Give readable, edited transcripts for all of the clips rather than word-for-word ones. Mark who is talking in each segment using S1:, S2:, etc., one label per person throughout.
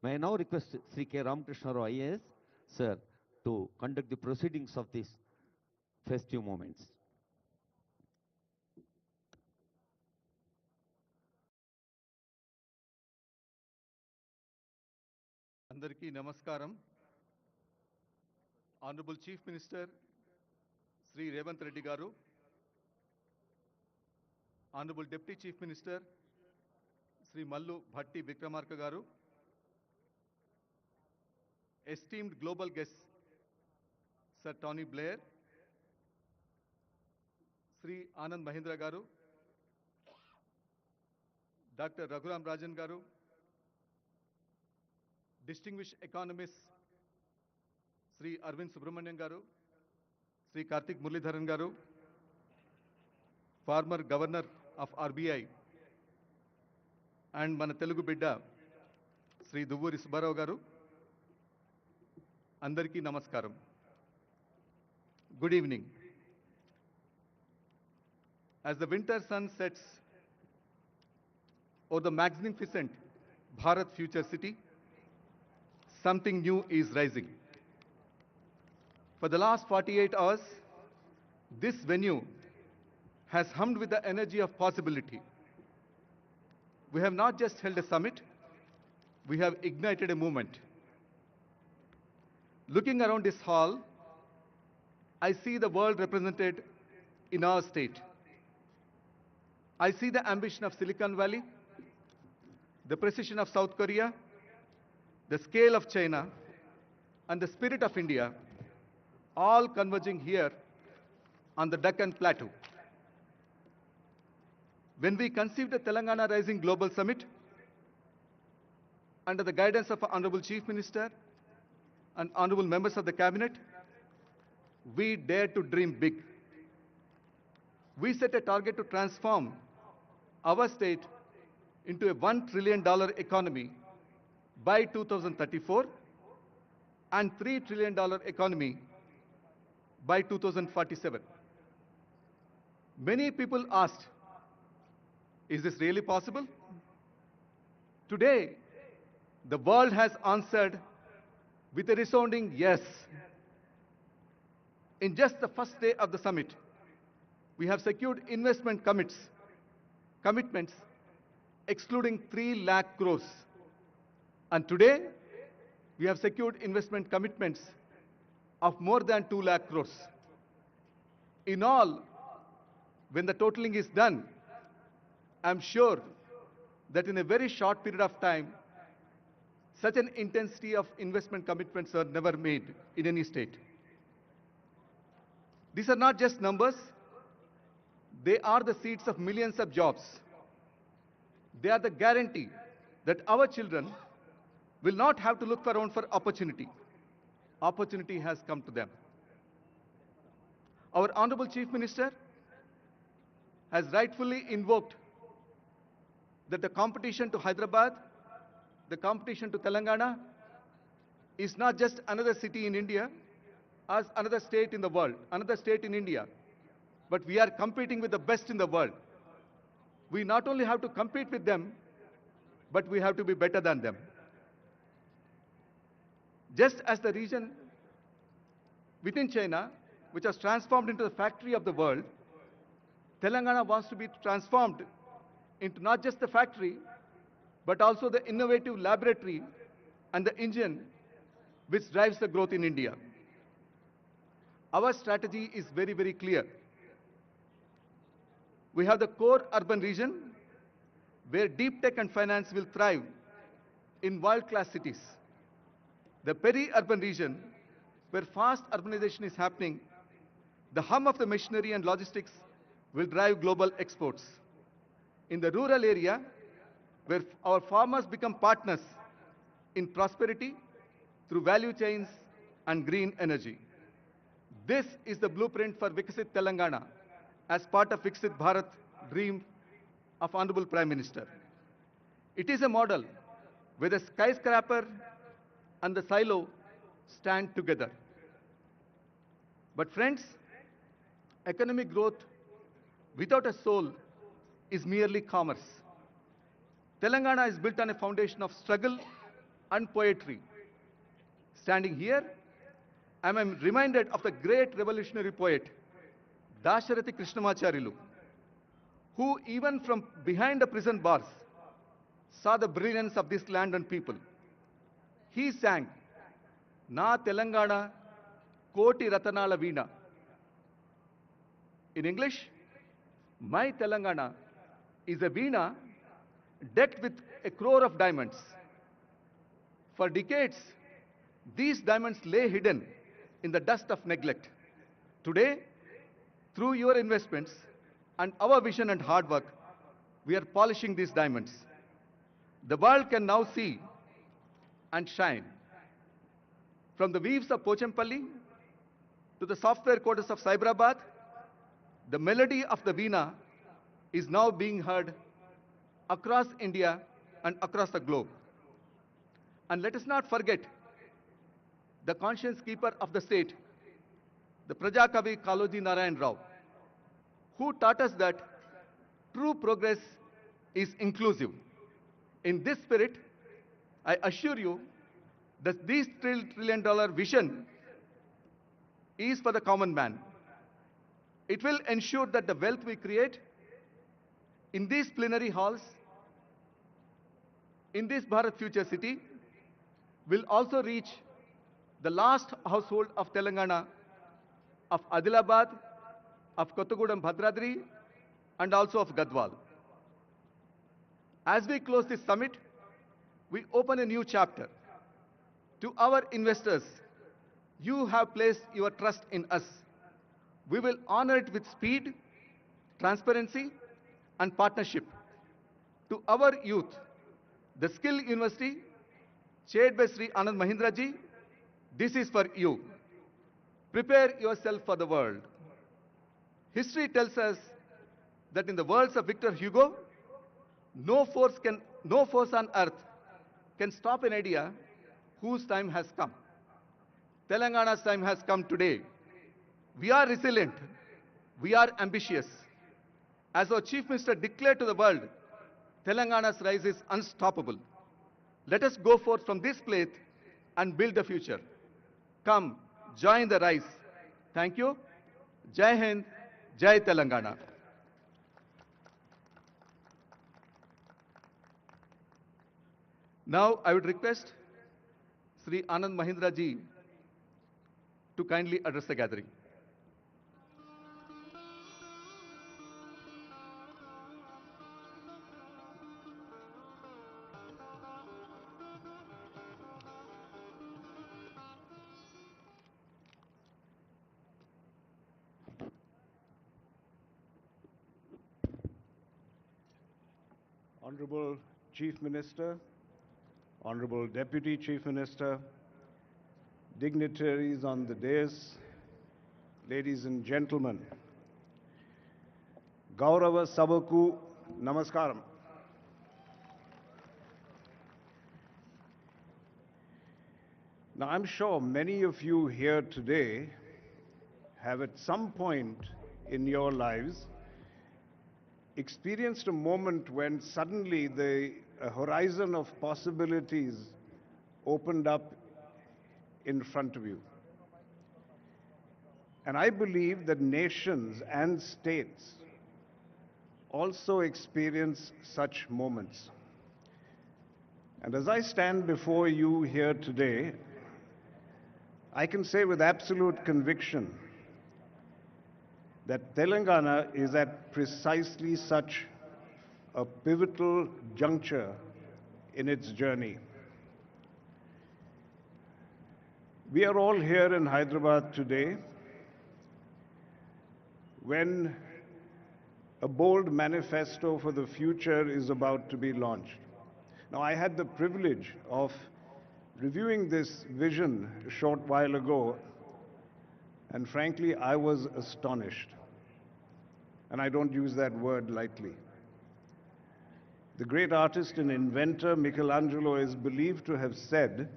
S1: May I now request Sri K. Ramakrishna Rao IAS, sir, to conduct the proceedings of these festive moments.
S2: Andariki Namaskaram. Honorable Chief Minister Sri Revanth Reddy Garu, Honorable Deputy Chief Minister Sri Mallu Bhatti Vikramarka Garu, esteemed global guests Sir Tony Blair, Sri Anand Mahindra Garu, Dr. Raghuram Rajan Garu, distinguished economists Sri Arvind Subramanian Garu, Sri Karthik Muralidharan Garu, former Governor of RBI, and మన తెలుగు బిడ్డ శ్రీ దువ్వూరి సుబ్బారావు గారు, అందరికీ నమస్కారం. Good evening. As the winter sun sets over the magnificent Bharat future city, something new is rising. For the last 48 hours, this venue has hummed with the energy of possibility. We have not just held a summit, we have ignited a movement. Looking around this hall, I see the world represented in our state. I see the ambition of Silicon Valley, the precision of South Korea, the scale of China, and the spirit of India, all converging here on the Deccan Plateau. When we conceived the Telangana Rising Global Summit, under the guidance of our Honorable Chief Minister and Honorable members of the Cabinet, we dared to dream big. We set a target to transform our state into a $1 trillion economy by 2034 and $3 trillion economy by 2047. Many people asked, is this really possible? Today, the world has answered with a resounding yes. In just the first day of the summit, we have secured investment commitments excluding 3 lakh crores. And today, we have secured investment commitments of more than 2 lakh crores. In all, when the totaling is done, I'm sure that in a very short period of time, such an intensity of investment commitments are never made in any state. These are not just numbers, they are the seeds of millions of jobs. They are the guarantee that our children will not have to look around for opportunity. Opportunity has come to them. Our Honorable Chief Minister has rightfully invoked that the competition to Hyderabad, the competition to Telangana, is not just another city in India, as another state in the world, another state in India, but we are competing with the best in the world. We not only have to compete with them, but we have to be better than them. Just as the region within China, which has transformed into the factory of the world, Telangana wants to be transformed into not just the factory, but also the innovative laboratory and the engine which drives the growth in India. Our strategy is very, very clear. We have the core urban region where deep tech and finance will thrive in world-class cities. The peri-urban region where fast urbanization is happening, the hum of the machinery and logistics will drive global exports. In the rural area, where our farmers become partners in prosperity through value chains and green energy. This is the blueprint for Viksit Telangana as part of Viksit Bharat dream of Honorable Prime Minister. It is a model where the skyscraper and the silo stand together. But friends, economic growth without a soul is merely commerce. Telangana is built on a foundation of struggle, and poetry. Standing here, I am reminded of the great revolutionary poet, Dasarathi Krishnamacharyalu, who even from behind the prison bars saw the brilliance of this land and people. He sang, Na Telangana Koti Ratanala Veena. In English, my Telangana is a veena decked with a crore of diamonds. For decades, these diamonds lay hidden in the dust of neglect. Today, through your investments and our vision and hard work, we are polishing these diamonds. The world can now see and shine. From the weaves of Pochampalli to the software quarters of Cyberabad, the melody of the veena is now being heard across India and across the globe. And let us not forget the conscience keeper of the state, the Prajakavi Kaloji Narayan Rao, who taught us that true progress is inclusive. In this spirit, I assure you that this $1 trillion vision is for the common man. It will ensure that the wealth we create in these plenary halls, in this Bharat Future City, will also reach the last household of Telangana, of Adilabad, of Kottagudem Bhadradri, and also of Gadwal. As we close this summit, we open a new chapter. To our investors, you have placed your trust in us. We will honor it with speed, transparency, and partnership. To our youth, the Skill University, chaired by Sri Anand Mahindra ji, this is for you. Prepare yourself for the world. History tells us that in the words of Victor Hugo, no force on earth can stop an idea whose time has come. Telangana's time has come today. We are resilient. We are ambitious. As our Chief Minister declared to the world, Telangana's rise is unstoppable. Let us go forth from this place and build the future. Come, join the rise. Thank you. Jai Hind, Jai Telangana. Now I would request Sri Anand Mahindra ji to kindly address the gathering.
S3: Honorable Chief Minister, Honorable Deputy Chief Minister, dignitaries on the dais, ladies and gentlemen, Gaurava Sabaku Namaskaram. Now, I'm sure many of you here today have at some point in your lives experienced a moment when suddenly the horizon of possibilities opened up in front of you. And I believe that nations and states also experience such moments. And as I stand before you here today, I can say with absolute conviction that Telangana is at precisely such a pivotal juncture in its journey. We are all here in Hyderabad today when a bold manifesto for the future is about to be launched. Now, I had the privilege of reviewing this vision a short while ago, and frankly, I was astonished. And I don't use that word lightly. The great artist and inventor Michelangelo is believed to have said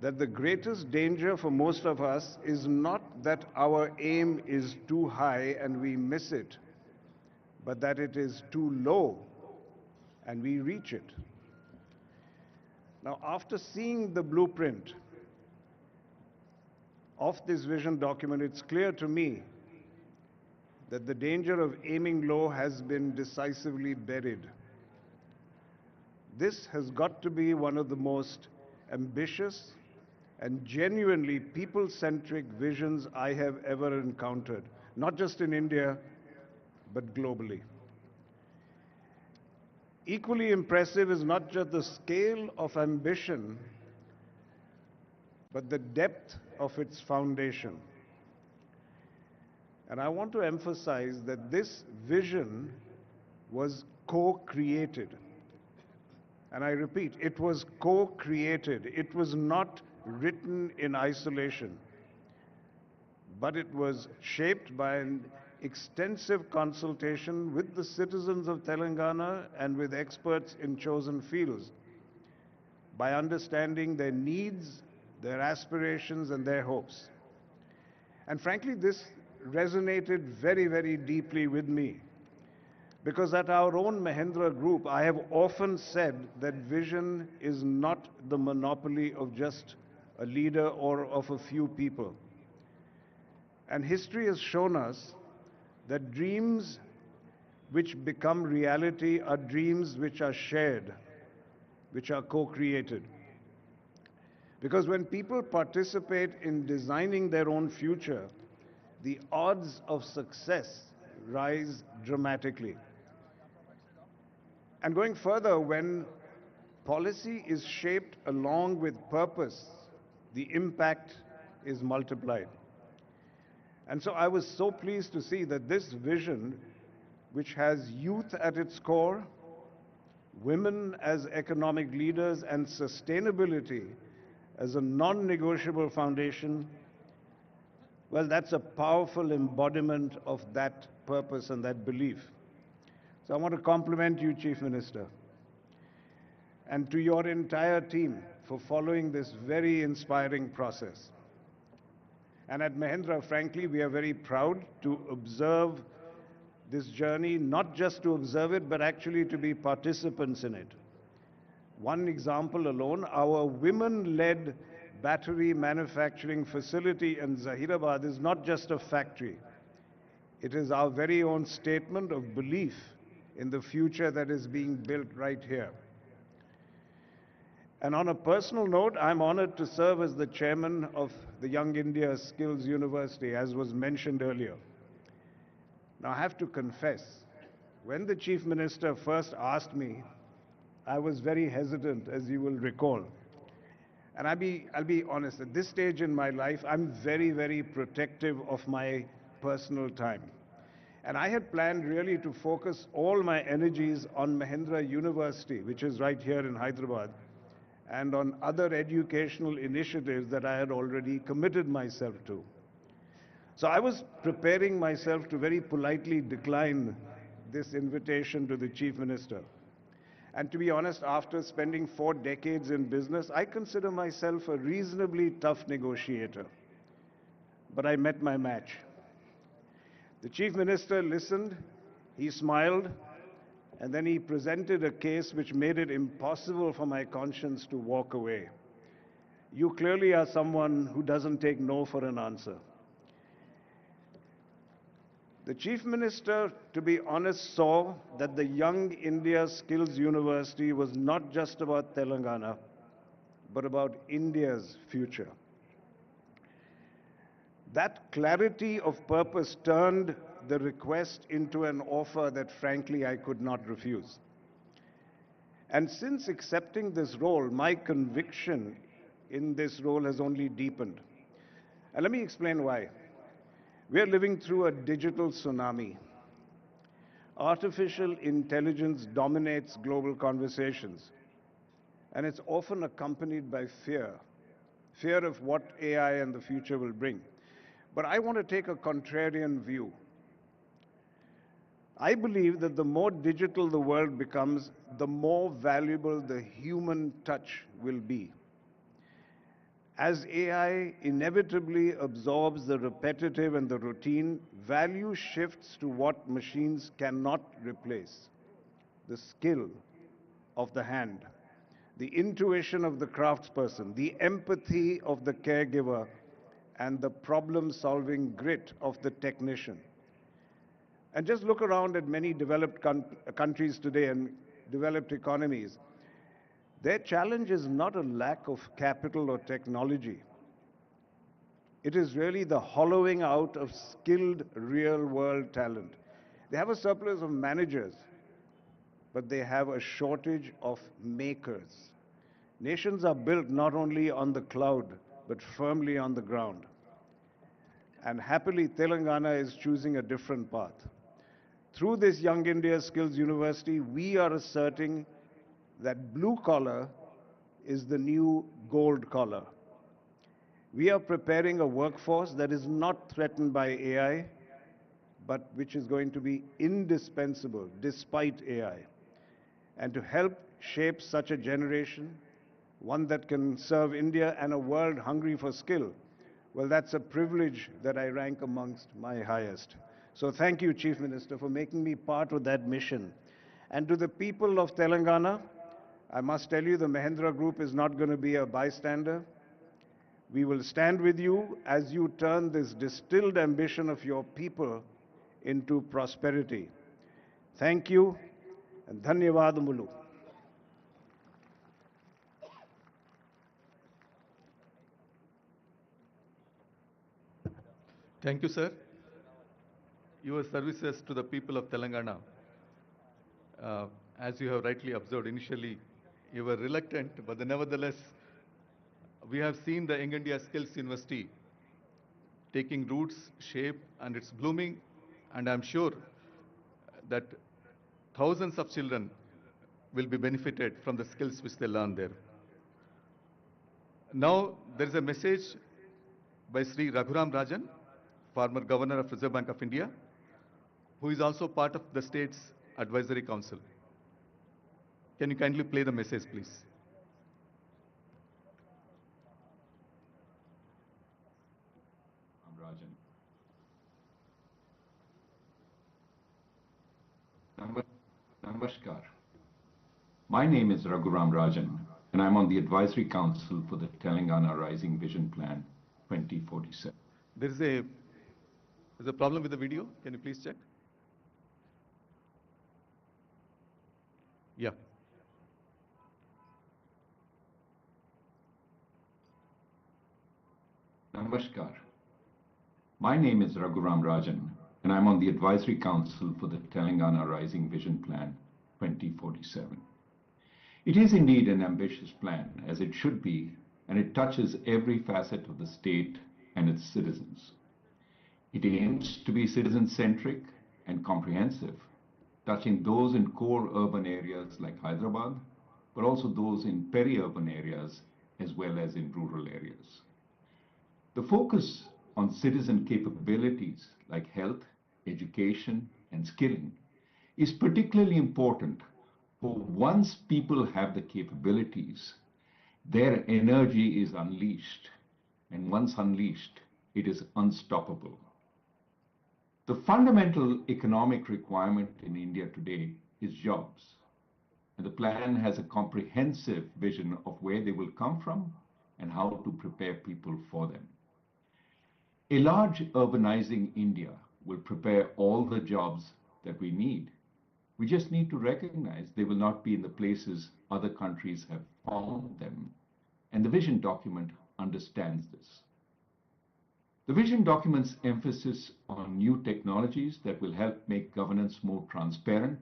S3: that the greatest danger for most of us is not that our aim is too high and we miss it, but that it is too low and we reach it. Now, after seeing the blueprint of this vision document, it's clear to me that the danger of aiming low has been decisively buried. This has got to be one of the most ambitious and genuinely people-centric visions I have ever encountered, not just in India, but globally. Equally impressive is not just the scale of ambition, but the depth of its foundation. And I want to emphasize that this vision was co-created. And I repeat, it was co-created. It was not written in isolation, but it was shaped by an extensive consultation with the citizens of Telangana and with experts in chosen fields, by understanding their needs, their aspirations, and their hopes. And frankly, this resonated very, very deeply with me. Because at our own Mahindra Group, I have often said that vision is not the monopoly of just a leader or of a few people. And history has shown us that dreams which become reality are dreams which are shared, which are co-created. Because when people participate in designing their own future, the odds of success rise dramatically. And going further, when policy is shaped along with purpose, the impact is multiplied. And so I was so pleased to see that this vision, which has youth at its core, women as economic leaders, and sustainability as a non-negotiable foundation, well, that's a powerful embodiment of that purpose and that belief. So I want to compliment you, Chief Minister, and to your entire team for following this very inspiring process. And at Mahindra, frankly, we are very proud to observe this journey, not just to observe it, but actually to be participants in it. One example alone, our women-led battery manufacturing facility in Zahirabad is not just a factory. It is our very own statement of belief in the future that is being built right here. And on a personal note, I'm honored to serve as the chairman of the Young India Skills University, as was mentioned earlier. Now, I have to confess, when the Chief Minister first asked me, I was very hesitant, as you will recall. And I'll be honest, at this stage in my life, I'm very, very protective of my personal time. And I had planned really to focus all my energies on Mahindra University, which is right here in Hyderabad, and on other educational initiatives that I had already committed myself to. So I was preparing myself to very politely decline this invitation to the Chief Minister. And to be honest, after spending 4 decades in business, I consider myself a reasonably tough negotiator. But I met my match. The Chief Minister listened, he smiled, and then he presented a case which made it impossible for my conscience to walk away. You clearly are someone who doesn't take no for an answer. The Chief Minister, to be honest, saw that the Young India Skills University was not just about Telangana, but about India's future. That clarity of purpose turned the request into an offer that, frankly, I could not refuse. And since accepting this role, my conviction in this role has only deepened. And let me explain why. We are living through a digital tsunami. Artificial intelligence dominates global conversations, and it's often accompanied by fear of what AI and the future will bring. But I want to take a contrarian view. I believe that the more digital the world becomes, the more valuable the human touch will be. As AI inevitably absorbs the repetitive and the routine, value shifts to what machines cannot replace: the skill of the hand, the intuition of the craftsperson, the empathy of the caregiver, and the problem-solving grit of the technician. And just look around at many developed countries today and developed economies. Their challenge is not a lack of capital or technology. It is really the hollowing out of skilled real-world talent. They have a surplus of managers, but they have a shortage of makers. Nations are built not only on the cloud, but firmly on the ground. And happily, Telangana is choosing a different path. Through this Young India Skills University, we are asserting that blue collar is the new gold collar. We are preparing a workforce that is not threatened by AI, but which is going to be indispensable despite AI. And to help shape such a generation, one that can serve India and a world hungry for skill, well, that's a privilege that I rank amongst my highest. So thank you, Chief Minister, for making me part of that mission. And to the people of Telangana, I must tell you the Mahindra Group is not going to be a bystander. We will stand with you as you turn this distilled ambition of your people into prosperity. Thank you, and dhanyavad mulu.
S2: Thank you, sir. Your services to the people of Telangana, as you have rightly observed, initially you were reluctant, but nevertheless, we have seen the Young India Skills University taking roots, shape, and it's blooming, and I'm sure that thousands of children will be benefited from the skills which they learn there. Now, there is a message by Sri Raghuram Rajan, former Governor of Reserve Bank of India, who is also part of the state's advisory council. Can you kindly play the message, please?
S4: Rajan. Namaskar. My name is Raghuram Rajan, and I'm on the Advisory Council for the Telangana Rising Vision Plan 2047.
S2: There's a problem with the video. Can you please check? Yeah.
S4: Namaskar. My name is Raghuram Rajan, and I'm on the Advisory Council for the Telangana Rising Vision Plan 2047. It is indeed an ambitious plan, as it should be, and it touches every facet of the state and its citizens. It aims to be citizen-centric and comprehensive, touching those in core urban areas like Hyderabad, but also those in peri-urban areas as well as in rural areas. The focus on citizen capabilities like health, education, and skilling is particularly important, for once people have the capabilities, their energy is unleashed, and once unleashed, it is unstoppable. The fundamental economic requirement in India today is jobs, and the plan has a comprehensive vision of where they will come from and how to prepare people for them. A large urbanizing India will prepare all the jobs that we need. We just need to recognize they will not be in the places other countries have found them, and the vision document understands this. The vision document's emphasis on new technologies that will help make governance more transparent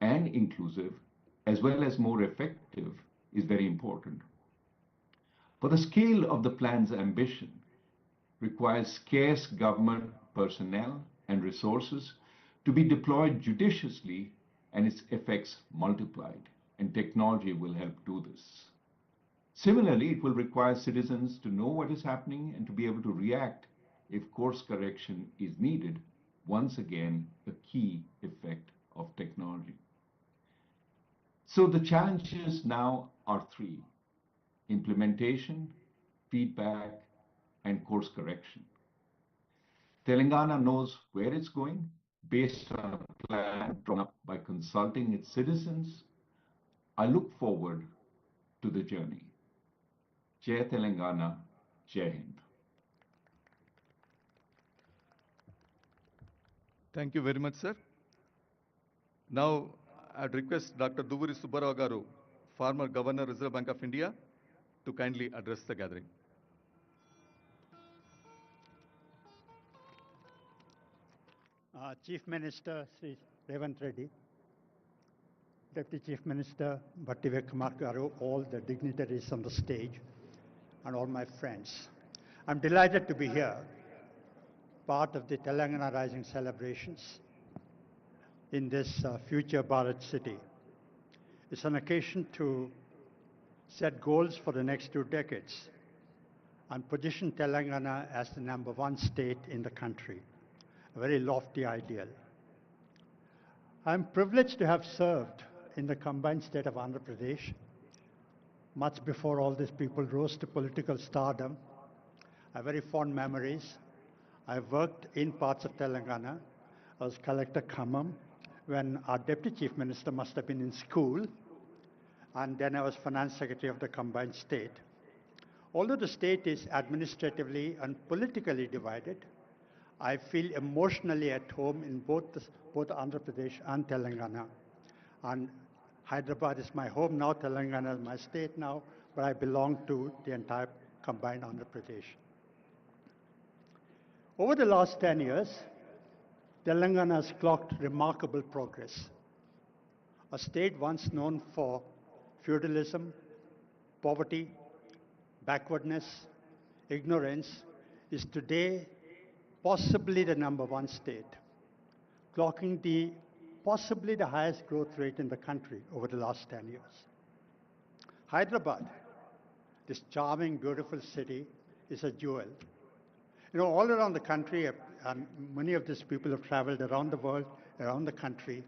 S4: and inclusive, as well as more effective, is very important. For the scale of the plan's ambition requires scarce government personnel and resources to be deployed judiciously and its effects multiplied, and technology will help do this. Similarly, it will require citizens to know what is happening and to be able to react if course correction is needed, once again, a key effect of technology. So the challenges now are three: implementation, feedback, and course correction. Telangana knows where it's going based on a plan drawn up by consulting its citizens. I look forward to the journey. Jai Telangana, Jai Hind.
S2: Thank you very much, sir. Now, I'd request Dr. Duvuri Subbarao Garu, former Governor, Reserve Bank of India, to kindly address the gathering.
S5: Chief Minister Sri Revanth Reddy, Deputy Chief Minister Kumar Garu, all the dignitaries on the stage, and all my friends. I'm delighted to be here, part of the Telangana Rising celebrations in this future Bharat city. It's an occasion to set goals for the next 2 decades and position Telangana as the #1 state in the country, a very lofty ideal. I'm privileged to have served in the combined state of Andhra Pradesh much before all these people rose to political stardom. I have very fond memories. I worked in parts of Telangana. I was Collector Khammam when our Deputy Chief Minister must have been in school, and then I was Finance Secretary of the combined state. Although the state is administratively and politically divided, I feel emotionally at home in both Andhra Pradesh and Telangana. And Hyderabad is my home now, Telangana is my state now, but I belong to the entire combined Andhra Pradesh. Over the last 10 years, Telangana has clocked remarkable progress. A state once known for feudalism, poverty, backwardness, ignorance, is today possibly the #1 state, clocking possibly the highest growth rate in the country over the last 10 years. Hyderabad, this charming, beautiful city, is a jewel. You know, all around the country, and many of these people have traveled around the world, around the country.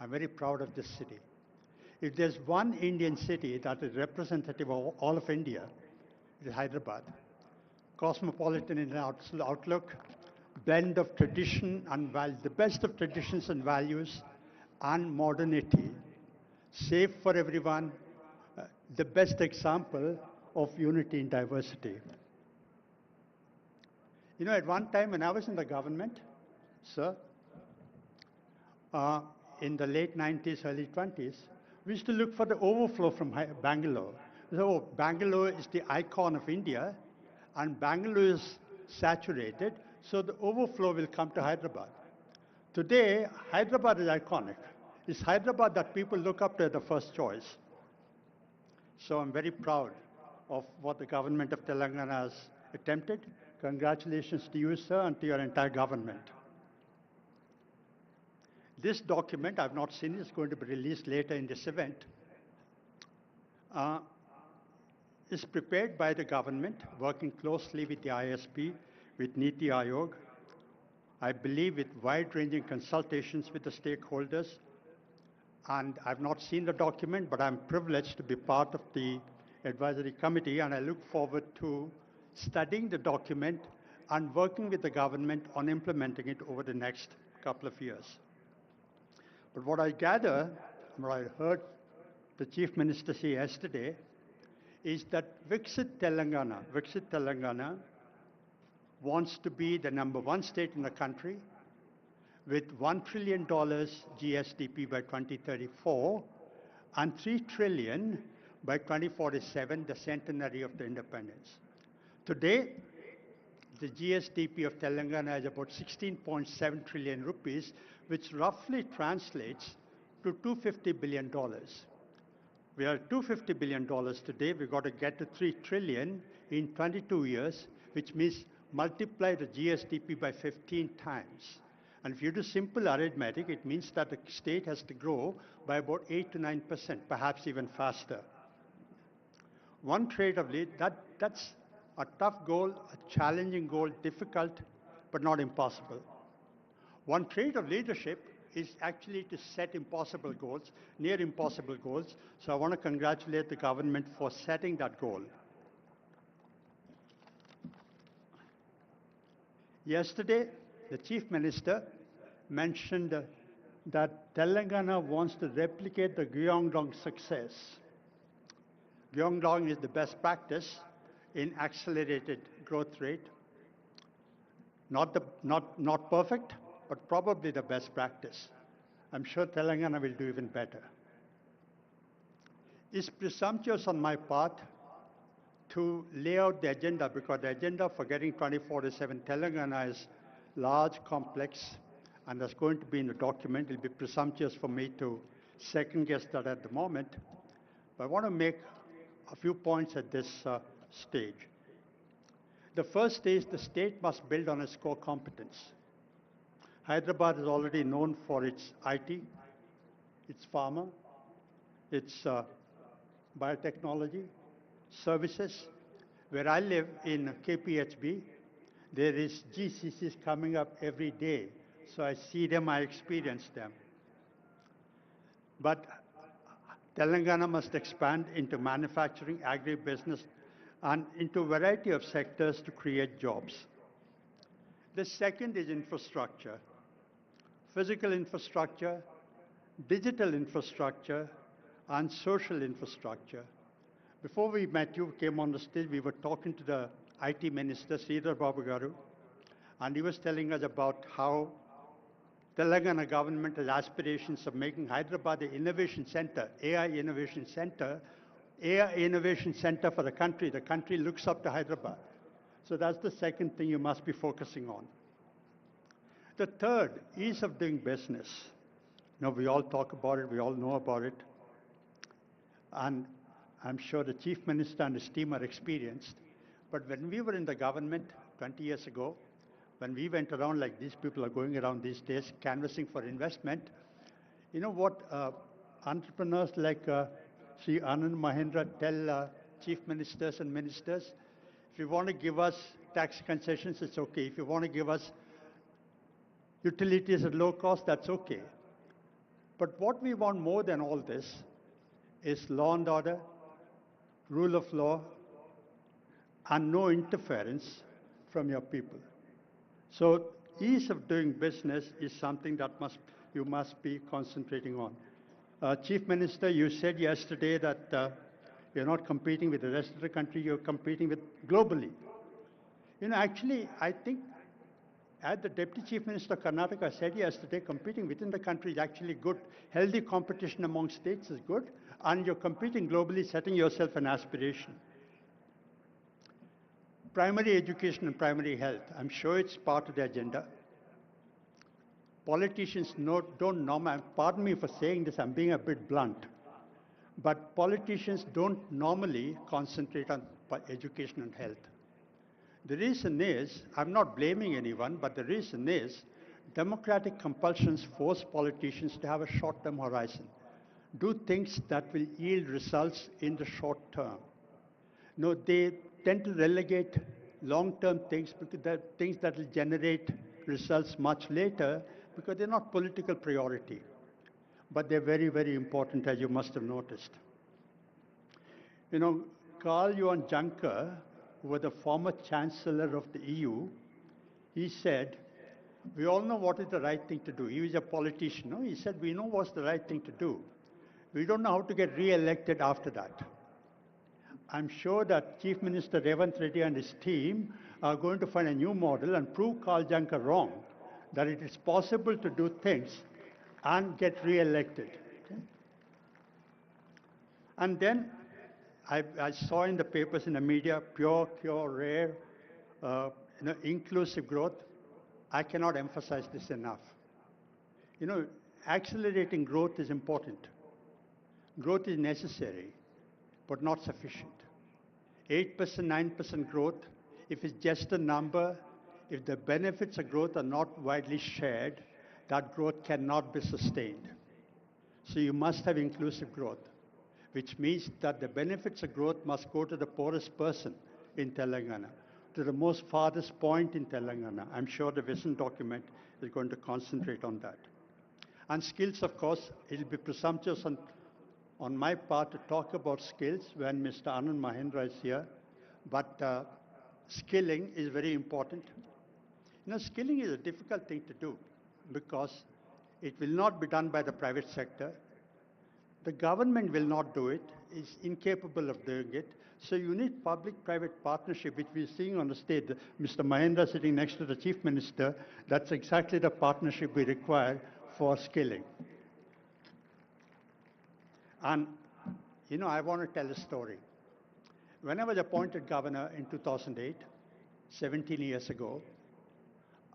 S5: I'm very proud of this city. If there's one Indian city that is representative of all of India, it is Hyderabad. Cosmopolitan in outlook, blend of tradition and the best of traditions and values and modernity, safe for everyone, the best example of unity in diversity. You know, at one time when I was in the government, sir, in the late 90s, early 20s, we used to look for the overflow from Bangalore. So Bangalore is the icon of India, and Bangalore is saturated, so the overflow will come to Hyderabad. Today, Hyderabad is iconic. It's Hyderabad that people look up to as the first choice. So I'm very proud of what the government of Telangana has attempted. Congratulations to you, sir, and to your entire government. This document, I've not seen it, it's going to be released later in this event, is prepared by the government, working closely with the ISP, with Niti Aayog, I believe with wide-ranging consultations with the stakeholders. And I've not seen the document, but I'm privileged to be part of the advisory committee, and I look forward to studying the document and working with the government on implementing it over the next couple of years. But what I gather, what I heard the Chief Minister say yesterday, is that Viksit Telangana wants to be the #1 state in the country with $1 trillion GSDP by 2034 and $3 trillion by 2047, the centenary of the independence. Today, the GSDP of Telangana is about 16.7 trillion rupees, which roughly translates to $250 billion. We are at $250 billion today. We've got to get to 3 trillion in 22 years, which means multiply the GSDP by 15 times. And if you do simple arithmetic, it means that the state has to grow by about 8 to 9%, perhaps even faster. One trade of lead, that's a tough goal, a challenging goal, difficult, but not impossible. One trait of leadership is actually to set impossible goals, near impossible goals. So I want to congratulate the government for setting that goal. Yesterday, the Chief Minister mentioned that Telangana wants to replicate the Gyeongdong success. Gyeongdong is the best practice in accelerated growth rate. Not perfect, but probably the best practice. I'm sure Telangana will do even better. It's presumptuous on my part to lay out the agenda, because the agenda for getting 2047 Telangana is large, complex, and that's going to be in the document. It'll be presumptuous for me to second guess that at the moment. But I want to make a few points at this stage. The first is the state must build on its core competence. Hyderabad is already known for its IT, its pharma, its biotechnology, services. Where I live in KPHB, there is GCCs coming up every day. So I see them, I experience them. But Telangana must expand into manufacturing, agribusiness, and into a variety of sectors to create jobs. The second is infrastructure. Physical infrastructure, digital infrastructure, and social infrastructure. Before we met, you came on the stage, we were talking to the IT Minister, Sridhar Babu Garu, and he was telling us about how Telangana government has aspirations of making Hyderabad the innovation center, AI innovation center for the country. The country looks up to Hyderabad. So that's the second thing you must be focusing on. The third, ease of doing business. You know, we all talk about it, we all know about it. And I'm sure the Chief Minister and his team are experienced. But when we were in the government 20 years ago, when we went around like these people are going around these days, canvassing for investment, you know what entrepreneurs like Sri Anand Mahindra tell chief ministers and ministers? If you want to give us tax concessions, it's okay. If you want to give us utilities at low cost, that's okay. But what we want more than all this is law and order, rule of law, and no interference from your people. So ease of doing business is something that you must be concentrating on. Chief Minister, you said yesterday that you're not competing with the rest of the country, you're competing with globally. You know, actually, I think as the Deputy Chief Minister of Karnataka said yesterday, competing within the country is actually good. Healthy competition among states is good, and you're competing globally, setting yourself an aspiration. Primary education and primary health, I'm sure it's part of the agenda. Politicians don't normally, pardon me for saying this, I'm being a bit blunt, but politicians don't normally concentrate on education and health. The reason is, I'm not blaming anyone, but the reason is democratic compulsions force politicians to have a short-term horizon. Do things that will yield results in the short term. No, they tend to relegate long-term things, because they're things that will generate results much later, because they're not political priority. But they're very, very important, as you must have noticed. You know, Karl-Johan Juncker, who was the former Chancellor of the EU, he said, we all know what is the right thing to do. He was a politician. No? He said, we know what's the right thing to do. We don't know how to get re-elected after that. I'm sure that Chief Minister Revanth Reddy and his team are going to find a new model and prove Karl Juncker wrong, that it is possible to do things and get re-elected. Okay? And then I saw in the papers, in the media, pure, rare, inclusive growth. I cannot emphasize this enough. You know, accelerating growth is important. Growth is necessary, but not sufficient. 8%, 9% growth, if it's just a number, if the benefits of growth are not widely shared, that growth cannot be sustained. So you must have inclusive growth, which means that the benefits of growth must go to the poorest person in Telangana, to the most farthest point in Telangana. I'm sure the vision document is going to concentrate on that. And skills, of course, it will be presumptuous on my part to talk about skills when Mr. Anand Mahindra is here, but skilling is very important. You know, skilling is a difficult thing to do because it will not be done by the private sector. The government will not do it. is incapable of doing it. So you need public-private partnership, which we're seeing on the stage. Mr. Mahendra sitting next to the Chief Minister, that's exactly the partnership we require for skilling. And, you know, I want to tell a story. When I was appointed governor in 2008, 17 years ago,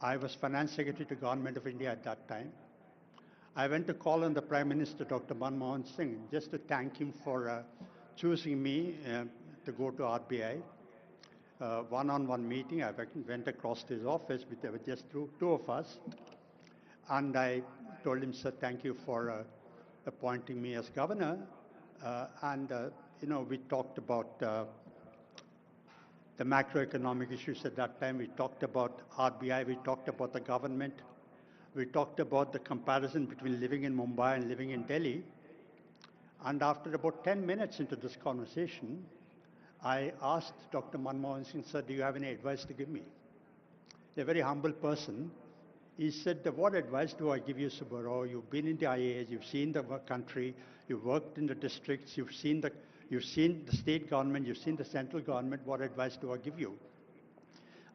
S5: I was Finance Secretary to Government of India at that time. I went to call on the Prime Minister, Dr. Manmohan Singh, just to thank him for choosing me to go to RBI. One-on-one meeting, I went across to his office, there were just two of us. And I told him, sir, thank you for appointing me as governor. You know, we talked about the macroeconomic issues at that time. We talked about RBI. We talked about the government. We talked about the comparison between living in Mumbai and living in Delhi. And after about 10 minutes into this conversation, I asked Dr. Manmohan Singh, sir, do you have any advice to give me? A very humble person. He said, what advice do I give you, Subbaro? You've been in the IAS, you've seen the country, you've worked in the districts, you've seen the state government, you've seen the central government. What advice do I give you?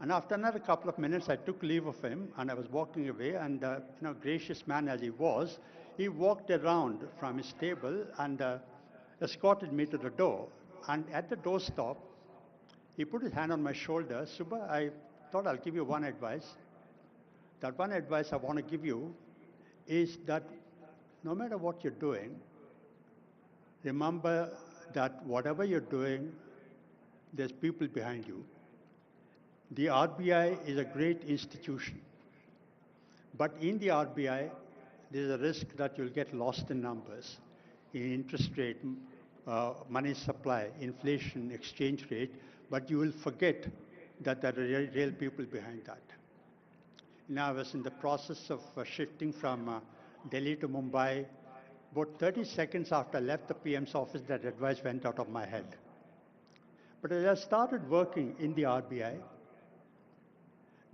S5: And after another couple of minutes, I took leave of him, and I was walking away, and you know, gracious man as he was, he walked around from his table and escorted me to the door. And at the doorstop, he put his hand on my shoulder. Subba, I thought I'll give you one advice. That one advice I want to give you is that no matter what you're doing, remember that whatever you're doing, there's people behind you. The RBI is a great institution. But in the RBI, there's a risk that you'll get lost in numbers, in interest rate, money supply, inflation, exchange rate, but you will forget that there are real people behind that. Now, I was in the process of shifting from Delhi to Mumbai. About 30 seconds after I left the PM's office, that advice went out of my head. But as I started working in the RBI,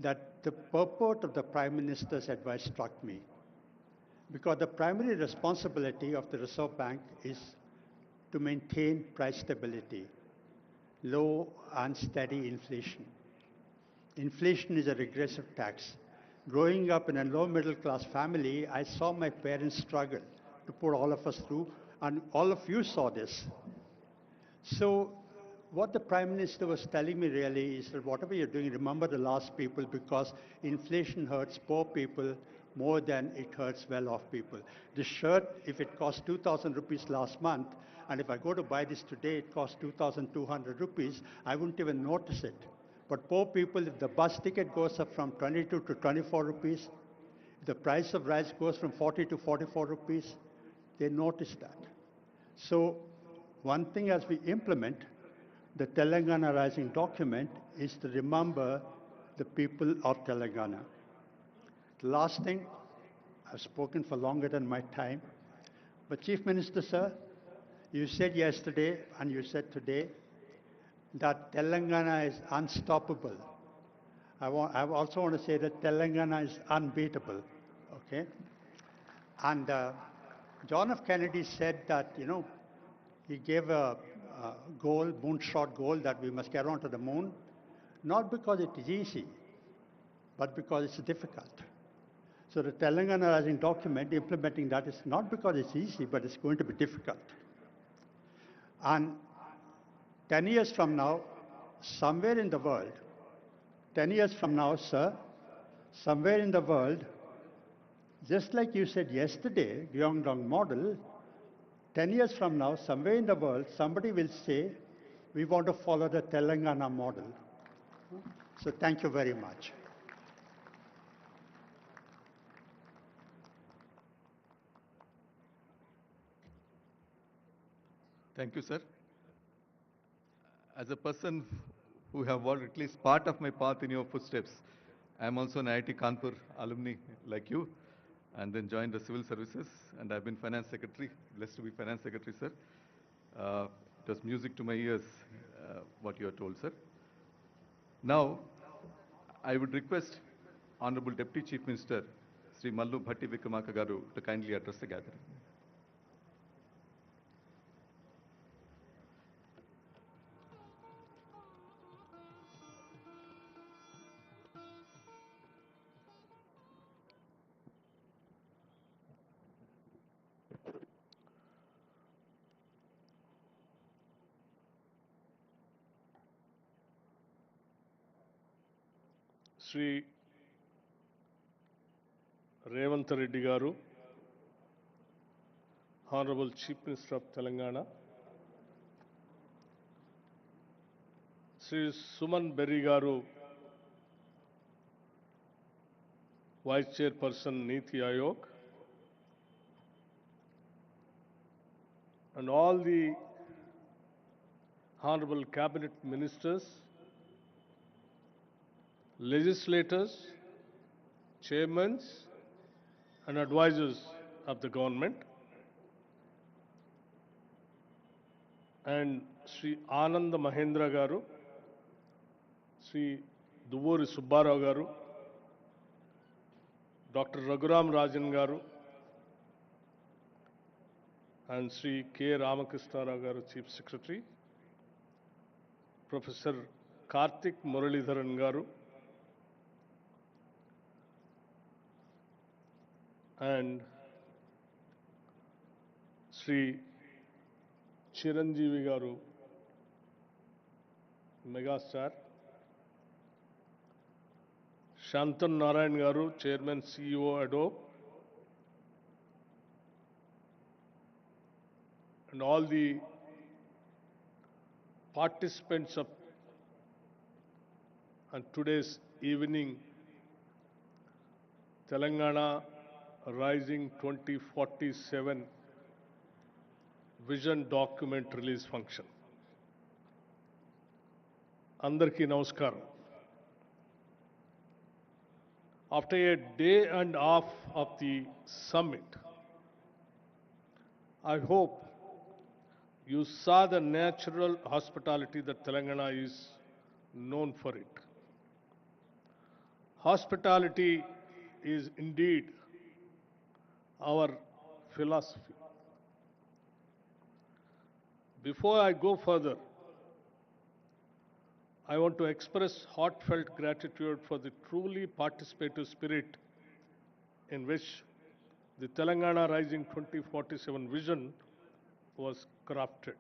S5: that the purport of the Prime Minister's advice struck me. Because the primary responsibility of the Reserve Bank is to maintain price stability, low and steady inflation. Inflation is a regressive tax. Growing up in a low middle class family, I saw my parents struggle to put all of us through, and all of you saw this. So what the Prime Minister was telling me really is that whatever you're doing, remember the last people, because inflation hurts poor people more than it hurts well-off people. This shirt, if it cost 2,000 rupees last month, and if I go to buy this today, it costs 2,200 rupees, I wouldn't even notice it. But poor people, if the bus ticket goes up from 22 to 24 rupees, if the price of rice goes from 40 to 44 rupees, they notice that. So one thing as we implement the Telangana Rising document is to remember the people of Telangana. The last thing, I've spoken for longer than my time, but Chief Minister, sir, you said yesterday and you said today that Telangana is unstoppable. I also want to say that Telangana is unbeatable, okay? And John F. Kennedy said that, you know, he gave a goal, moonshot goal, that we must get onto the moon, not because it is easy, but because it's difficult. So the Telangana Rising document, implementing that is not because it's easy, but it's going to be difficult. And 10 years from now, somewhere in the world, 10 years from now, sir, somewhere in the world, just like you said yesterday, Gyeongdong model, 10 years from now, somewhere in the world, somebody will say, we want to follow the Telangana model. So thank you very much.
S2: Thank you, sir. As a person who have walked at least part of my path in your footsteps, I am also an IIT Kanpur alumni like you, and then joined the civil services, and I've been finance secretary, blessed to be finance secretary, sir. It was music to my ears, what you are told, sir. Now, I would request Honorable Deputy Chief Minister, Sri Mallu Bhatti Vikramarka Garu, to kindly address the gathering.
S6: Shri Revanth Reddy garu, Hon'ble Chief Minister of Telangana, Sri Suman Berry garu, Vice Chairperson Niti Aayog, and all the Honorable Cabinet Ministers, legislators, chairmen, and advisors of the government, and Sri Ananda Mahendra garu, Sri Duvuri Subbarao garu, Dr. Raghuram Rajan garu, and Sri K. Ramakrishna Rao garu, Chief Secretary, Professor Karthik Muralidharan garu, and Sri Chiranjeevi garu, Megastar, Shantan Narayan garu, Chairman CEO Adobe, and all the participants of today's evening Telangana Rising 2047 Vision Document Release Function. Andarki Namaskaram. After a day and a half of the summit, I hope you saw the natural hospitality that Telangana is known for it. Hospitality is indeed our philosophy. Before I go further, I want to express heartfelt gratitude for the truly participative spirit in which the Telangana Rising 2047 vision was crafted.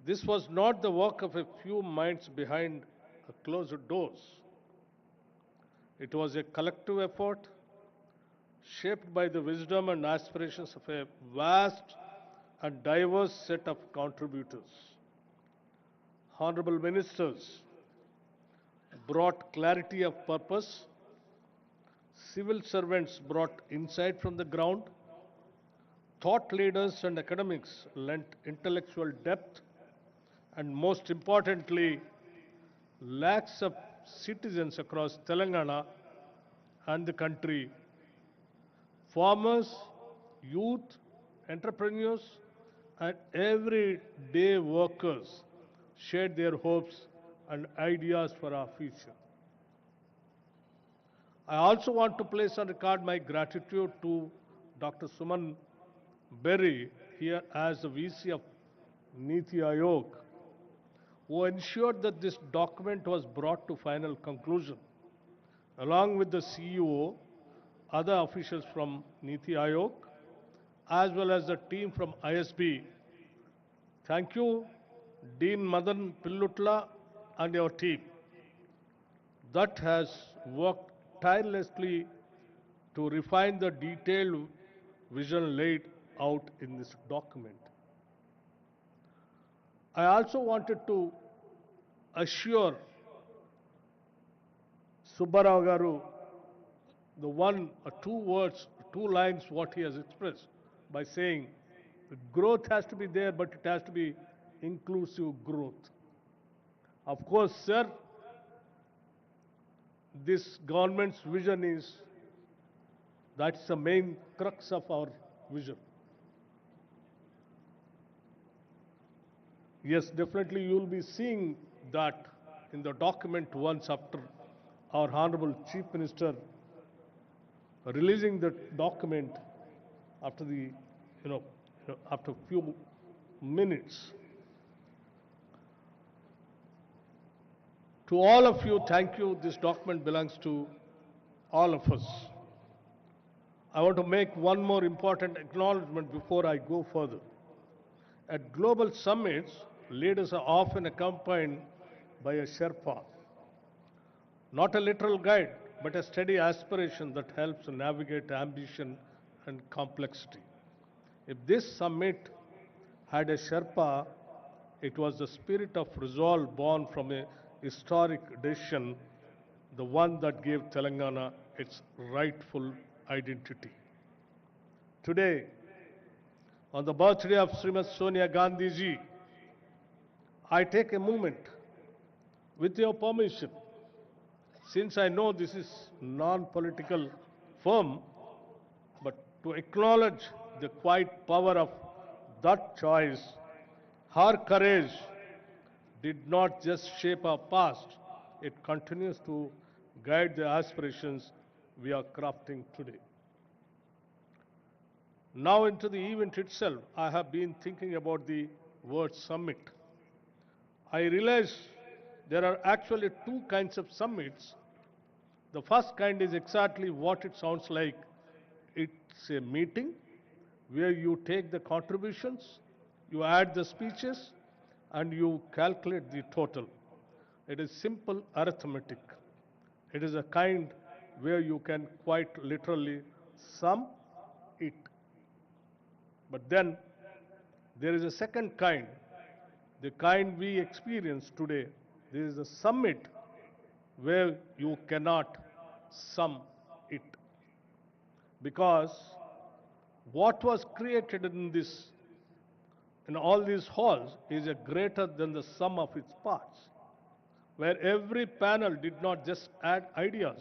S6: This was not the work of a few minds behind closed doors. It was a collective effort shaped by the wisdom and aspirations of a vast and diverse set of contributors. Honorable ministers brought clarity of purpose, civil servants brought insight from the ground, thought leaders and academics lent intellectual depth, and most importantly, lakhs of citizens across Telangana and the country, farmers, youth, entrepreneurs, and everyday workers shared their hopes and ideas for our future. I also want to place on record my gratitude to Dr. Suman Berry here as the VC of Niti Aayog, who ensured that this document was brought to final conclusion, along with the CEO, other officials from Niti Aayog, as well as the team from ISB. Thank you, Dean Madan Pillutla and your team that has worked tirelessly to refine the detailed vision laid out in this document. I also wanted to assure Subbarao garu the one or two words, two lines what he has expressed by saying growth has to be there, but it has to be inclusive growth. Of course, sir, this government's vision is, that's the main crux of our vision. Yes, definitely you will be seeing that in the document once after our Honorable Chief Minister releasing the document after the, after a few minutes. To all of you, thank you. This document belongs to all of us. I want to make one more important acknowledgement before I go further. At global summits, leaders are often accompanied by a Sherpa Not a literal guide, but a steady aspiration that helps navigate ambition and complexity. If this summit had a Sherpa, it was the spirit of resolve born from a historic decision, the one that gave Telangana its rightful identity. Today, on the birthday of Srimati Sonia Gandhi ji, I take a moment, with your permission, since I know this is non-political forum, but to acknowledge the quiet power of that choice. Her courage did not just shape our past, it continues to guide the aspirations we are crafting today. Now into the event itself, I have been thinking about the word summit. I realize there are actually two kinds of summits. The first kind is exactly what it sounds like. It's a meeting where you take the contributions, you add the speeches, and you calculate the total. It is simple arithmetic. It is a kind where you can quite literally sum it. But then there is a second kind, the kind we experience today. There is a summit where you cannot sum it. Because what was created in all these halls is a greater than the sum of its parts, where every panel did not just add ideas,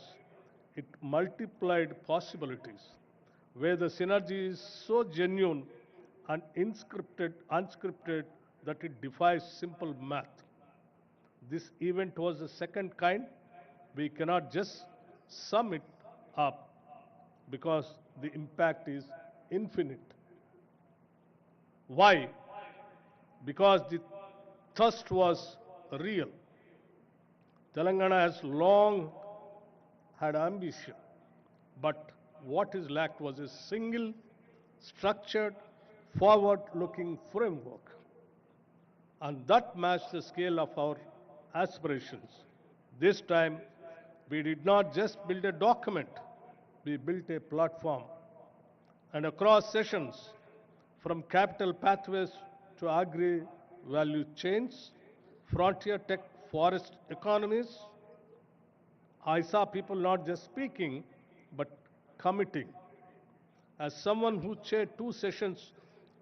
S6: it multiplied possibilities, where the synergy is so genuine and unscripted that it defies simple math. This event was the second kind. We cannot just sum it up because the impact is infinite. Why? Because the thirst was real. Telangana has long had ambition, but what is lacked was a single, structured, forward-looking framework. And that matched the scale of our aspirations. This time, we did not just build a document, we built a platform. And across sessions, from capital pathways to agri-value chains, frontier tech forest economies, I saw people not just speaking, but committing. As someone who chaired 2 sessions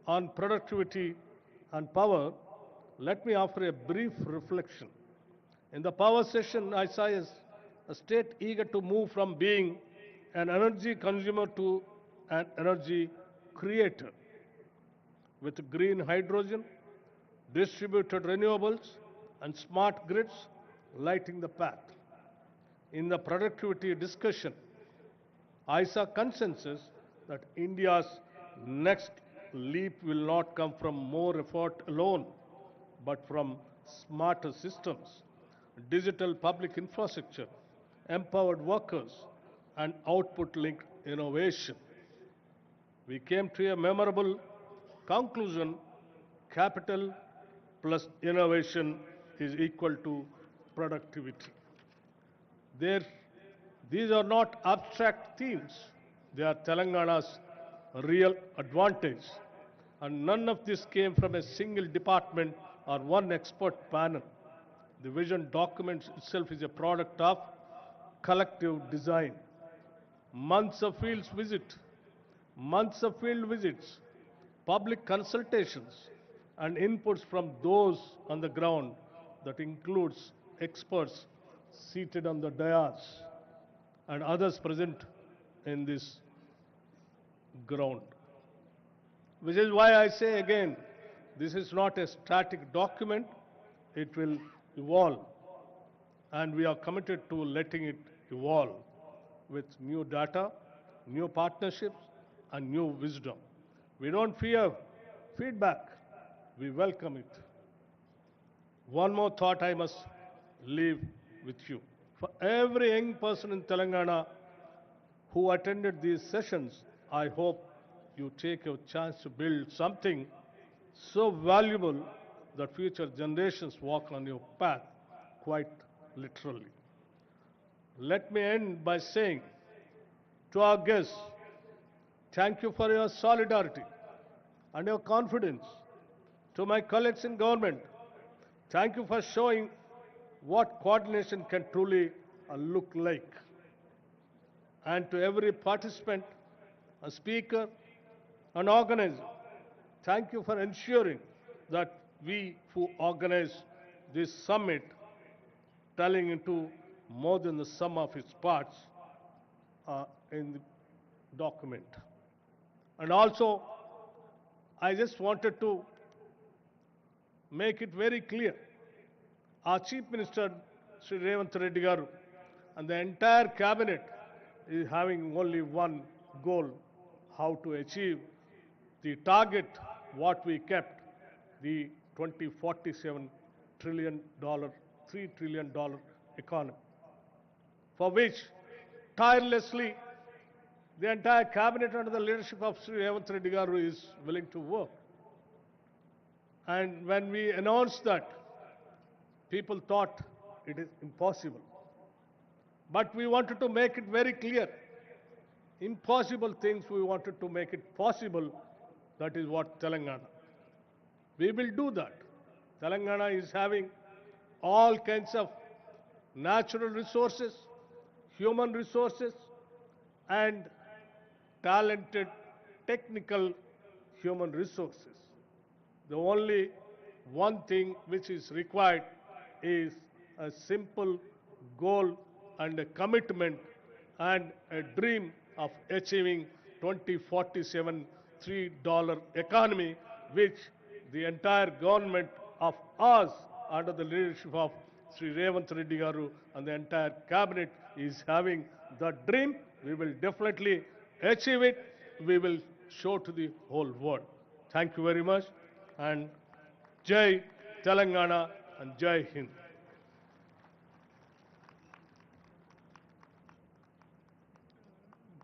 S6: on productivity and power, let me offer a brief reflection. In the power session, I saw a state eager to move from being an energy consumer to an energy creator, with green hydrogen, distributed renewables, and smart grids lighting the path. In the productivity discussion, I saw consensus that India's next leap will not come from more effort alone, but from smarter systems, digital public infrastructure, empowered workers, and output-linked innovation. We came to a memorable conclusion: capital plus innovation is equal to productivity. These are not abstract themes. They are Telangana's real advantage. And none of this came from a single department or one expert panel. The vision document itself is a product of collective design. Months of field visits, public consultations, and inputs from those on the ground that includes experts seated on the dais and others present in this ground. Which is why I say again, this is not a static document, it will evolve. And we are committed to letting it evolve with new data, new partnerships, and new wisdom. We don't fear feedback, we welcome it. One more thought I must leave with you. For every young person in Telangana who attended these sessions, I hope you take your chance to build something so valuable that future generations walk on your path, quite literally. let me end by saying to our guests, thank you for your solidarity and your confidence. To my colleagues in government, thank you for showing what coordination can truly look like. And to every participant, a speaker, an organizer, thank you for ensuring that we who organize this summit, telling into more than the sum of its parts, in the document. And also, I just wanted to make it very clear. Our Chief Minister, Sri Revanth Reddy garu, and the entire cabinet is having only one goal, how to achieve the target what we kept, the 2047 $3 trillion economy, for which tirelessly the entire cabinet under the leadership of Sri Revanth Reddy garu is willing to work. And when we announced that, people thought it is impossible. But we wanted to make it very clear. Impossible things, we wanted to make it possible. That is what Telangana. We will do that. Telangana is having all kinds of natural resources, human resources, and talented technical human resources. The only one thing which is required is a simple goal and a commitment and a dream of achieving 2047 $3 economy, which the entire government of us under the leadership of Sri Revanth Reddy garu and the entire cabinet is having the dream. We will definitely achieve it. We will show to the whole world. Thank you very much. And Jai Telangana and Jai Hind.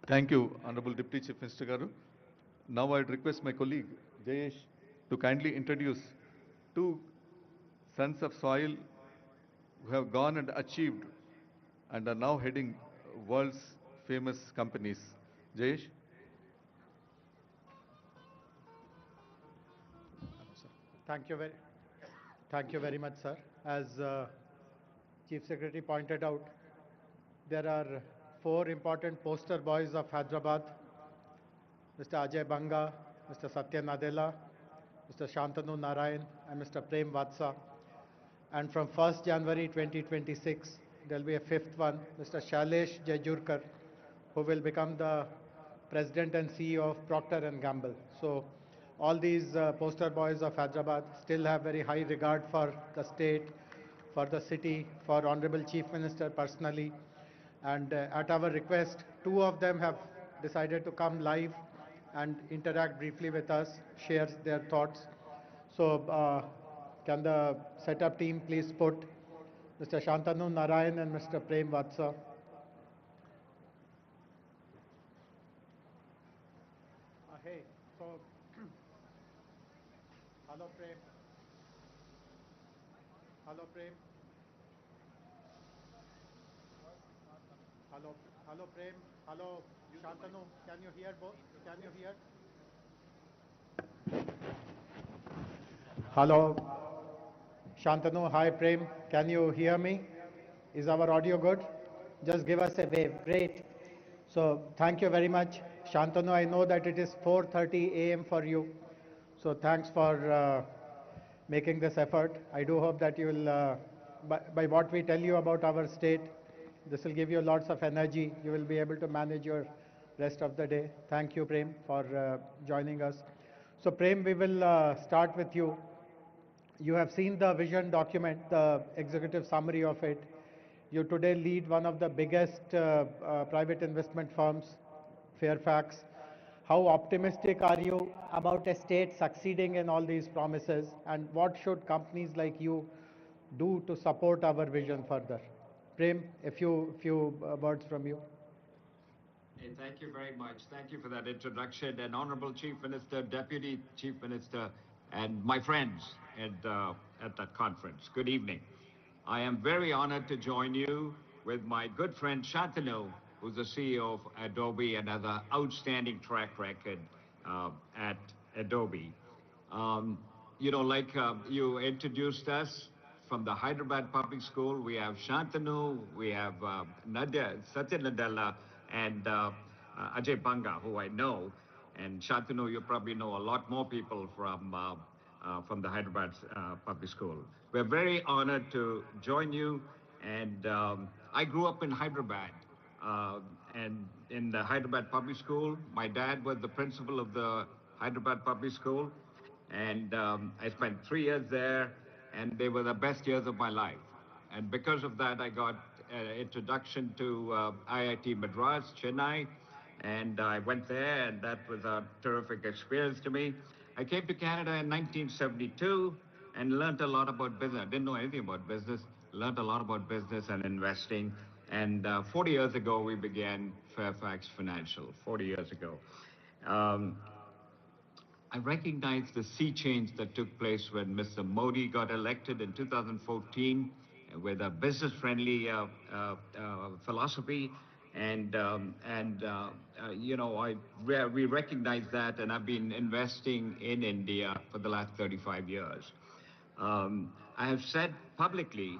S2: Thank you, Honorable Deputy Chief Minister garu. Now I'd request my colleague Jayesh to kindly introduce two sons of soil who have gone and achieved and are now heading world's famous companies. Jayesh.
S7: Thank you very much, sir. As Chief Secretary pointed out, there are 4 important poster boys of Hyderabad: Mr. Ajay Banga, Mr. Satya Nadella, Mr. Shantanu Narayan, and Mr. Prem Vatsa. And from 1st January 2026, there will be a 5th one, Mr. Shailesh Jejurkar, who will become the President and CEO of Procter & Gamble. So all these poster boys of Hyderabad still have very high regard for the state, for the city, for Honorable Chief Minister personally. And at our request, 2 of them have decided to come live and interact briefly with us, share their thoughts. So can the setup team please put Mr. Shantanu Narayan and Mr. Prem Vatsa. Hey, so hello Prem. Hello Prem. Hello Prem. Hello Shantanu. Can you hear both? Can you hear? Hello Shantanu. Hi Prem. Can you hear me? Is our audio good? Just give us a wave. Great. So thank you very much. Shantanu, I know that it is 4:30 a.m. for you. So thanks for making this effort. I do hope that you will, by what we tell you about our state, this will give you lots of energy. You will be able to manage your rest of the day. Thank you, Prem, for joining us. So Prem, we will start with you. You have seen the vision document, the executive summary of it. You today lead one of the biggest private investment firms, Fairfax. How optimistic are you about a state succeeding in all these promises? And what should companies like you do to support our vision further? Prem, a few words from you.
S8: Hey, thank you very much. Thank you for that introduction. And Honorable Chief Minister, Deputy Chief Minister, and my friends at that conference. Good evening. I am very honored to join you with my good friend Shantanu, who's the CEO of Adobe and has an outstanding track record at Adobe. Like you introduced us from the Hyderabad Public School, we have Shantanu, we have Satya Nadella, and Ajay Banga, who I know. And Shantanu, you probably know a lot more people from the Hyderabad Public School. We're very honored to join you. And I grew up in Hyderabad, and in the Hyderabad Public School. My dad was the principal of the Hyderabad Public School, and I spent 3 years there, and they were the best years of my life. And because of that, I got an introduction to IIT Madras, Chennai, and I went there, and that was a terrific experience to me. I came to Canada in 1972 and learned a lot about business. I didn't know anything about business, learned a lot about business and investing. And 40 years ago, we began Fairfax Financial, 40 years ago. I recognize the sea change that took place when Mr. Modi got elected in 2014 with a business-friendly philosophy. We recognize that, and I've been investing in India for the last 35 years. I have said publicly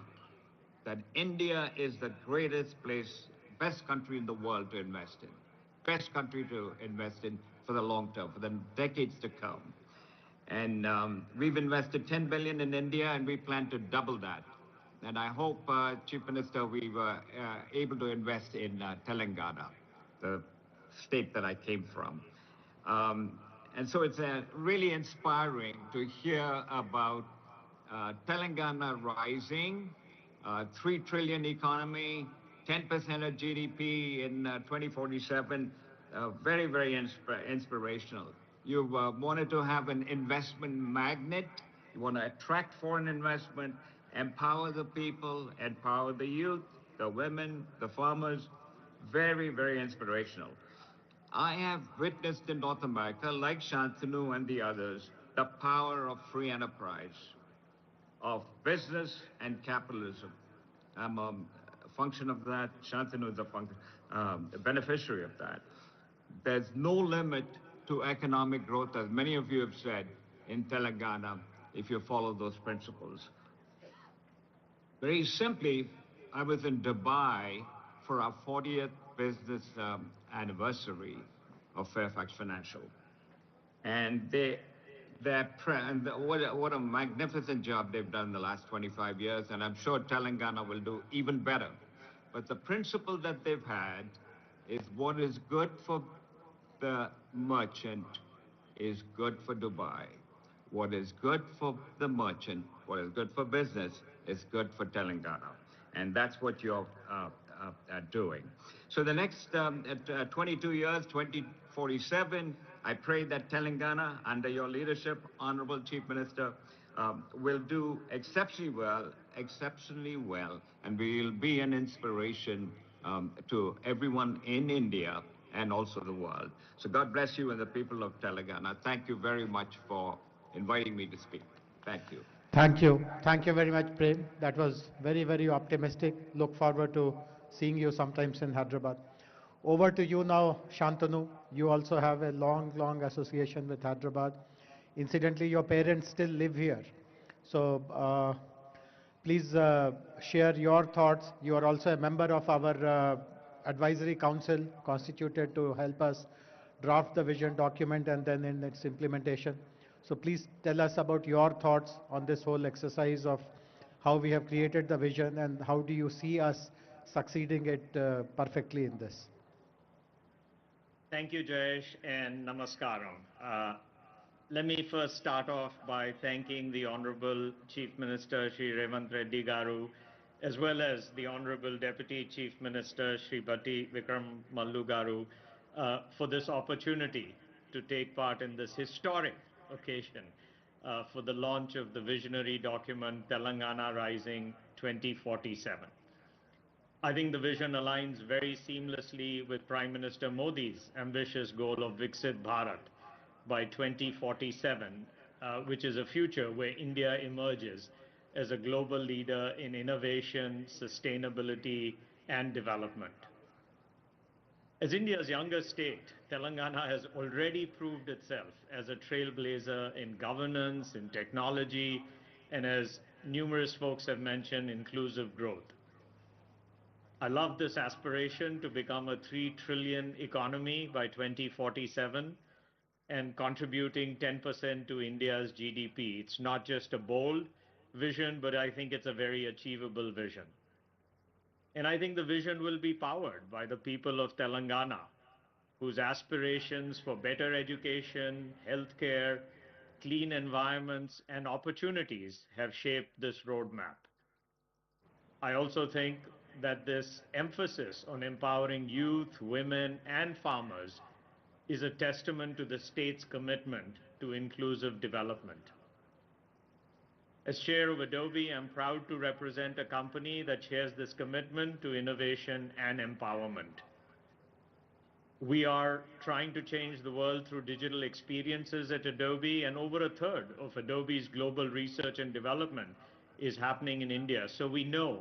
S8: that India is the greatest place, best country in the world to invest in, best country to invest in for the long term, for the decades to come. And we've invested 10 billion in India, and we plan to double that. And I hope, Chief Minister, we were able to invest in Telangana, the state that I came from. And so it's really inspiring to hear about Telangana rising, 3 trillion economy, 10% of GDP in 2047, very, very inspirational. You wanted to have an investment magnet. You want to attract foreign investment, empower the people, empower the youth, the women, the farmers. Very, very inspirational. I have witnessed in North America, like Shantanu and the others, the power of free enterprise, of business and capitalism. I'm a function of that. Shantanu is a beneficiary of that. There's no limit to economic growth, as many of you have said, in Telangana, if you follow those principles. Very simply, I was in Dubai for our 40th business anniversary of Fairfax Financial. And what a magnificent job they've done in the last 25 years, and I'm sure Telangana will do even better. But the principle that they've had is what is good for the merchant is good for Dubai. What is good for the merchant, what is good for business, is good for Telangana. And that's what you're doing. So the next 22 years, 2047, I pray that Telangana, under your leadership, Honorable Chief Minister, will do exceptionally well, and will be an inspiration to everyone in India and also the world. So God bless you and the people of Telangana. Thank you very much for inviting me to speak. Thank you.
S7: Thank you. Thank you very much, Prem. That was very, very optimistic. Look forward to seeing you sometimes in Hyderabad. Over to you now, Shantanu. You also have a long, long association with Hyderabad. Incidentally, your parents still live here. So please share your thoughts. You are also a member of our advisory council constituted to help us draft the vision document and then in its implementation. So please tell us about your thoughts on this whole exercise of how we have created the vision and how do you see us succeeding it perfectly in this.
S9: Thank you, Jayesh, and namaskaram. Let me first start off by thanking the Honorable Chief Minister, Shri Revanth Reddy Garu, as well as the Honorable Deputy Chief Minister, Shri Bhatti Vikram Mallu Garu, for this opportunity to take part in this historic occasion for the launch of the visionary document Telangana Rising 2047. I think the vision aligns very seamlessly with Prime Minister Modi's ambitious goal of Viksit Bharat by 2047, which is a future where India emerges as a global leader in innovation, sustainability, and development. As India's youngest state, Telangana has already proved itself as a trailblazer in governance, in technology, and as numerous folks have mentioned, inclusive growth. I love this aspiration to become a 3 trillion economy by 2047 and contributing 10% to India's GDP. It's not just a bold vision, but I think it's a very achievable vision. And I think the vision will be powered by the people of Telangana, whose aspirations for better education, healthcare, clean environments, and opportunities have shaped this roadmap. I also think that this emphasis on empowering youth, women, and farmers is a testament to the state's commitment to inclusive development. As chair of Adobe, I'm proud to represent a company that shares this commitment to innovation and empowerment. We are trying to change the world through digital experiences at Adobe, and over a third of Adobe's global research and development is happening in India. So we know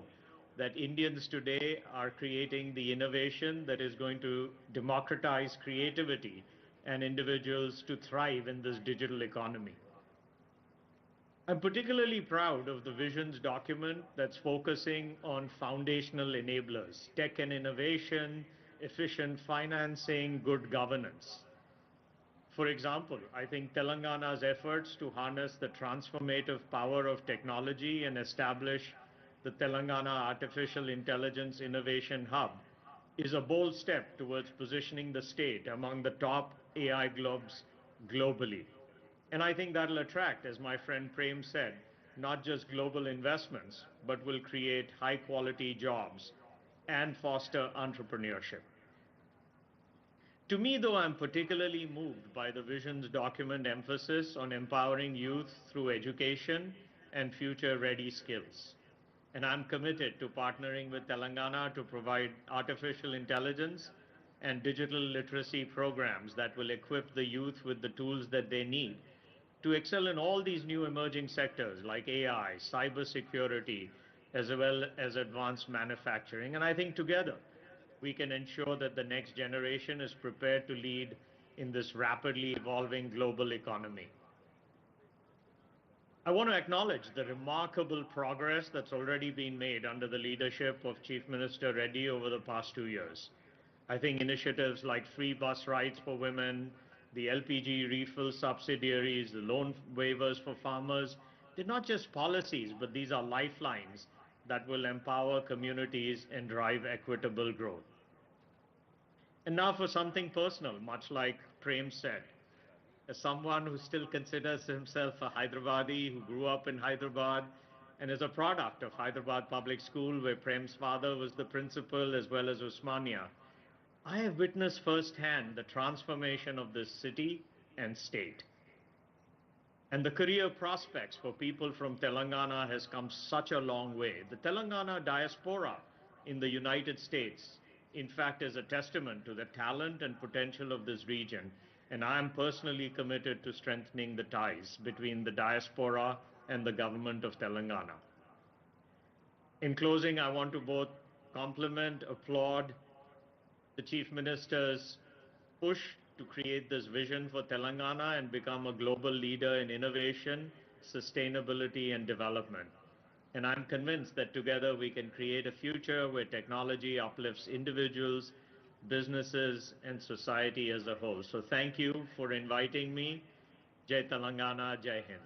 S9: that Indians today are creating the innovation that is going to democratize creativity and individuals to thrive in this digital economy. I'm particularly proud of the visions document that's focusing on foundational enablers, tech and innovation, efficient financing, good governance. For example, I think Telangana's efforts to harness the transformative power of technology and establish the Telangana Artificial Intelligence Innovation Hub is a bold step towards positioning the state among the top AI globes globally. And I think that'll attract, as my friend Prem said, not just global investments, but will create high-quality jobs and foster entrepreneurship. To me, though, I'm particularly moved by the vision's document emphasis on empowering youth through education and future-ready skills. And I'm committed to partnering with Telangana to provide artificial intelligence and digital literacy programs that will equip the youth with the tools that they need to excel in all these new emerging sectors like AI, cybersecurity, as well as advanced manufacturing. And I think together we can ensure that the next generation is prepared to lead in this rapidly evolving global economy. I want to acknowledge the remarkable progress that's already been made under the leadership of Chief Minister Reddy over the past 2 years. I think initiatives like free bus rides for women, the LPG refill subsidiaries, the loan waivers for farmers, they're not just policies, but these are lifelines that will empower communities and drive equitable growth. And now for something personal, much like Prem said, as someone who still considers himself a Hyderabadi, who grew up in Hyderabad, and is a product of Hyderabad Public School, where Prem's father was the principal as well as Usmania, I have witnessed firsthand the transformation of this city and state. And the career prospects for people from Telangana has come such a long way. The Telangana diaspora in the United States, in fact, is a testament to the talent and potential of this region. And I am personally committed to strengthening the ties between the diaspora and the government of Telangana. In closing, I want to both compliment, applaud the Chief Minister's push to create this vision for Telangana and become a global leader in innovation, sustainability, and development. And I'm convinced that together we can create a future where technology uplifts individuals, businesses, and society as a whole. So thank you for inviting me. Jai Telangana, Jai Hind.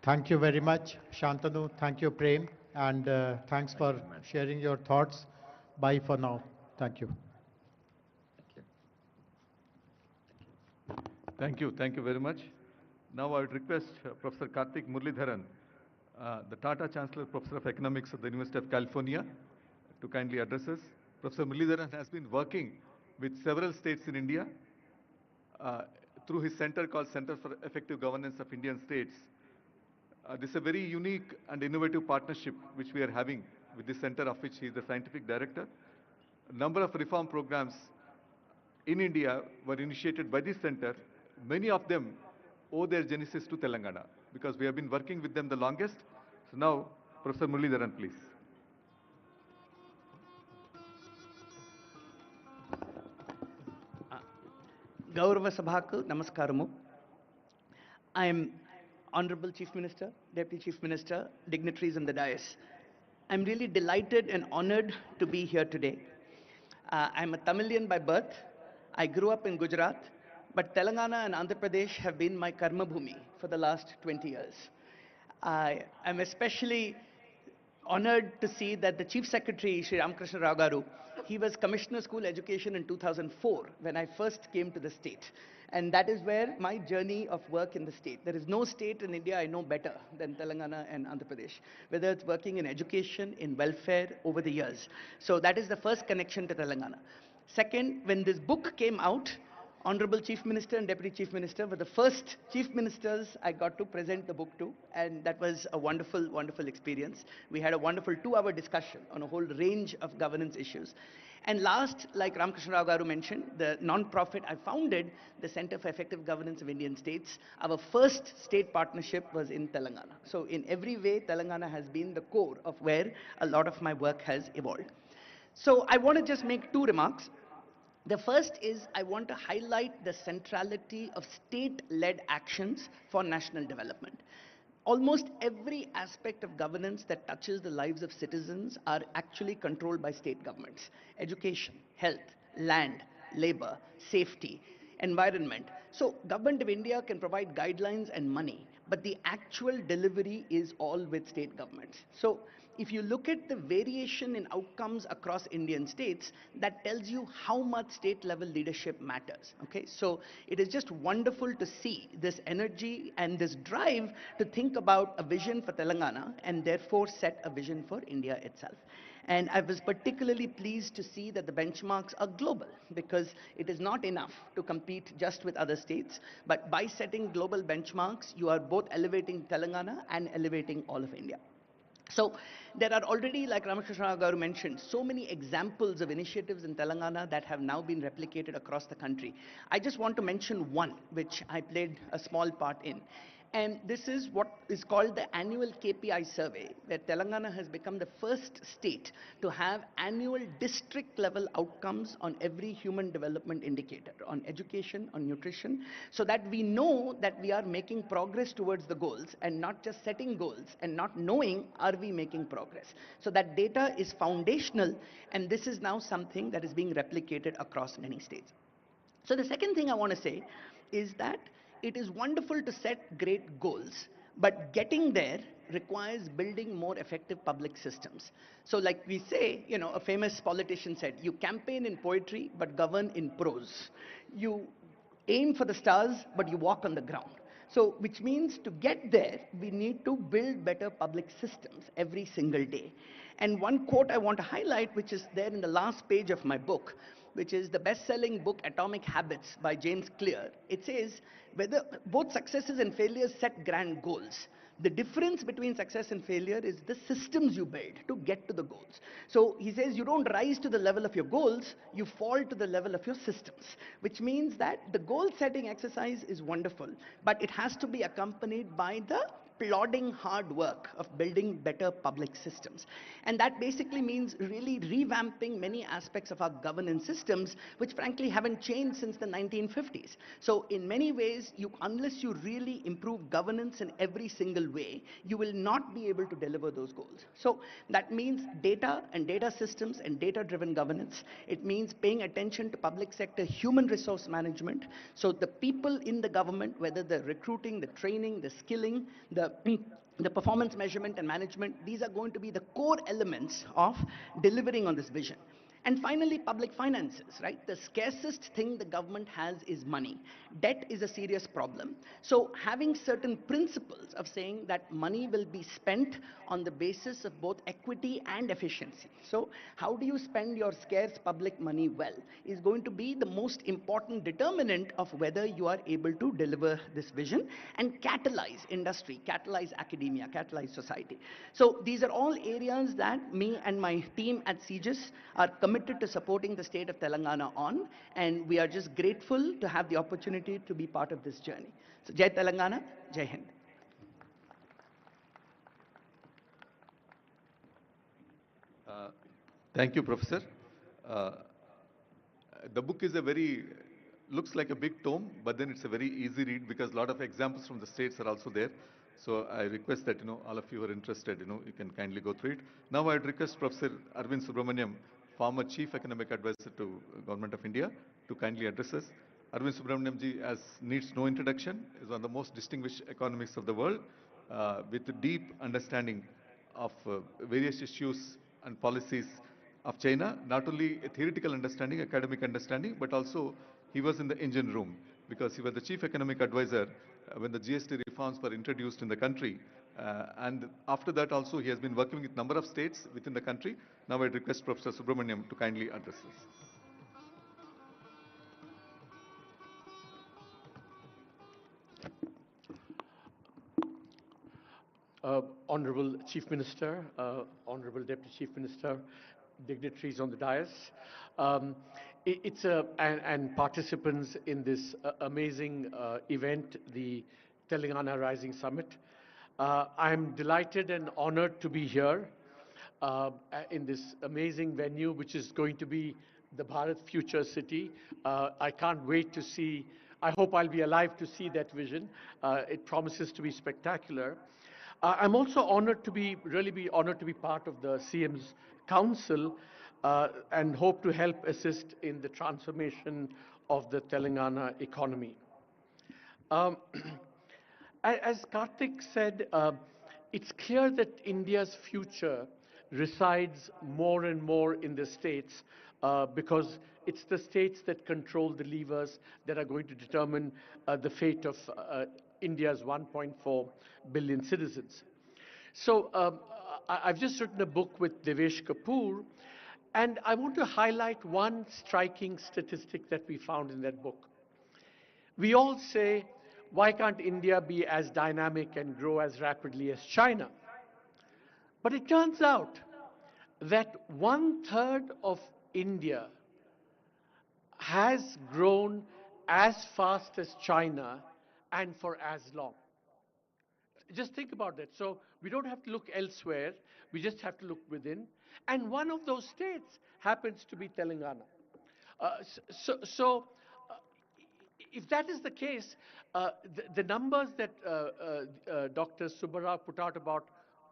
S7: Thank you very much, Shantanu. Thank you, Prem. And thanks for sharing your thoughts. Bye for now. Thank you.
S2: Thank you. Thank you very much. Now I would request Professor Karthik Muralidharan, the Tata Chancellor, Professor of Economics at the University of California, to kindly address us. Professor Muralidharan has been working with several states in India through his center called Center for Effective Governance of Indian States. This is a very unique and innovative partnership which we are having with this center, of which he is the scientific director. A number of reform programs in India were initiated by this center. Many of them owe their genesis to Telangana because we have been working with them the longest. So now, Professor Muralidharan, please.
S10: Gaurava Sabhaku Namaskaramu. I am Honorable Chief Minister, Deputy Chief Minister, dignitaries on the dais. I'm really delighted and honored to be here today. I'm a Tamilian by birth. I grew up in Gujarat, but Telangana and Andhra Pradesh have been my karma bhumi for the last 20 years. I am especially honored to see that the Chief Secretary, Sri Ramakrishna Rao Garu, he was Commissioner School Education in 2004 when I first came to the state. And that is where my journey of work in the state. There is no state in India I know better than Telangana and Andhra Pradesh, whether it's working in education, in welfare over the years. So that is the first connection to Telangana. Second, when this book came out, Honorable Chief Minister and Deputy Chief Minister were the first Chief Ministers I got to present the book to, and that was a wonderful, wonderful experience. We had a wonderful 2-hour discussion on a whole range of governance issues. And last, like Ramakrishna Rao Garu mentioned, the non-profit I founded, the Center for Effective Governance of Indian States. Our first state partnership was in Telangana. So in every way, Telangana has been the core of where a lot of my work has evolved. So I want to just make 2 remarks. The first is I want to highlight the centrality of state-led actions for national development. Almost every aspect of governance that touches the lives of citizens are actually controlled by state governments. Education, health, land, labor, safety, environment. So Government of India can provide guidelines and money, but the actual delivery is all with state governments. So if you look at the variation in outcomes across Indian states, that tells you how much state level leadership matters. Okay, so it is just wonderful to see this energy and this drive to think about a vision for Telangana and therefore set a vision for India itself. And I was particularly pleased to see that the benchmarks are global, because it is not enough to compete just with other states, but by setting global benchmarks, you are both elevating Telangana and elevating all of India. So there are already, like Ramakrishna Rao Garu mentioned, so many examples of initiatives in Telangana that have now been replicated across the country. I just want to mention one, which I played a small part in. And this is what is called the annual KPI survey, where Telangana has become the first state to have annual district level outcomes on every human development indicator, on education, on nutrition, so that we know that we are making progress towards the goals and not just setting goals and not knowing are we making progress. So that data is foundational, and this is now something that is being replicated across many states. So the second thing I want to say is that it is wonderful to set great goals, but getting there requires building more effective public systems. So like we say, you know, a famous politician said, you campaign in poetry, but govern in prose. You aim for the stars, but you walk on the ground. So, which means to get there, we need to build better public systems every single day. And one quote I want to highlight, which is there in the last page of my book, which is the best-selling book Atomic Habits by James Clear. It says, whether both successes and failures set grand goals. The difference between success and failure is the systems you build to get to the goals. So he says you don't rise to the level of your goals, you fall to the level of your systems, which means that the goal setting exercise is wonderful, but it has to be accompanied by the plodding hard work of building better public systems. And that basically means really revamping many aspects of our governance systems, which frankly haven't changed since the 1950s. So in many ways, unless you really improve governance in every single way, you will not be able to deliver those goals. So that means data and data systems and data-driven governance. It means paying attention to public sector human resource management. So the people in the government, whether the recruiting, the training, the skilling, the performance measurement and management, these are going to be the core elements of delivering on this vision. And finally, public finances, right? The scarcest thing the government has is money. Debt is a serious problem. So having certain principles of saying that money will be spent on the basis of both equity and efficiency. So how do you spend your scarce public money well is going to be the most important determinant of whether you are able to deliver this vision and catalyze industry, catalyze academia, catalyze society. So these are all areas that me and my team at CGIS are committed to supporting the state of Telangana on, and we are just grateful to have the opportunity to be part of this journey. So Jai Telangana, Jai Hind.
S2: Thank you, Professor. The book is a very looks like a big tome, but then it's a very easy read because a lot of examples from the states are also there. So I request that, all of you who are interested, you can kindly go through it. Now I'd request Professor Arvind Subramaniam, former Chief Economic Advisor to Government of India, to kindly address us. Arvind Subramaniam ji, as needs no introduction, is one of the most distinguished economists of the world, with a deep understanding of various issues and policies of China, not only a theoretical understanding, academic understanding, but also he was in the engine room because he was the chief economic advisor when the GST reforms were introduced in the country. And after that also he has been working with a number of states within the country. Now I request Professor Subramaniam to kindly address us.
S11: Honorable Chief Minister, Honorable Deputy Chief Minister, dignitaries on the dais, and participants in this amazing event, the Telangana Rising Summit. I'm delighted and honored to be here in this amazing venue, which is going to be the Bharat Future City. I can't wait to see, I hope I'll be alive to see that vision. It promises to be spectacular. I'm also honored to be part of the CM's Council and hope to help assist in the transformation of the Telangana economy. As Karthik said, it's clear that India's future resides more and more in the states because it's the states that control the levers that are going to determine the fate of India's 1.4 billion citizens. So I've just written a book with Devesh Kapoor, and I want to highlight one striking statistic that we found in that book. We all say, why can't India be as dynamic and grow as rapidly as China? But it turns out that 1/3 of India has grown as fast as China and for as long. Just think about that. So we don't have to look elsewhere. We just have to look within. And one of those states happens to be Telangana. If that is the case, the numbers that Dr. Subbarao put out about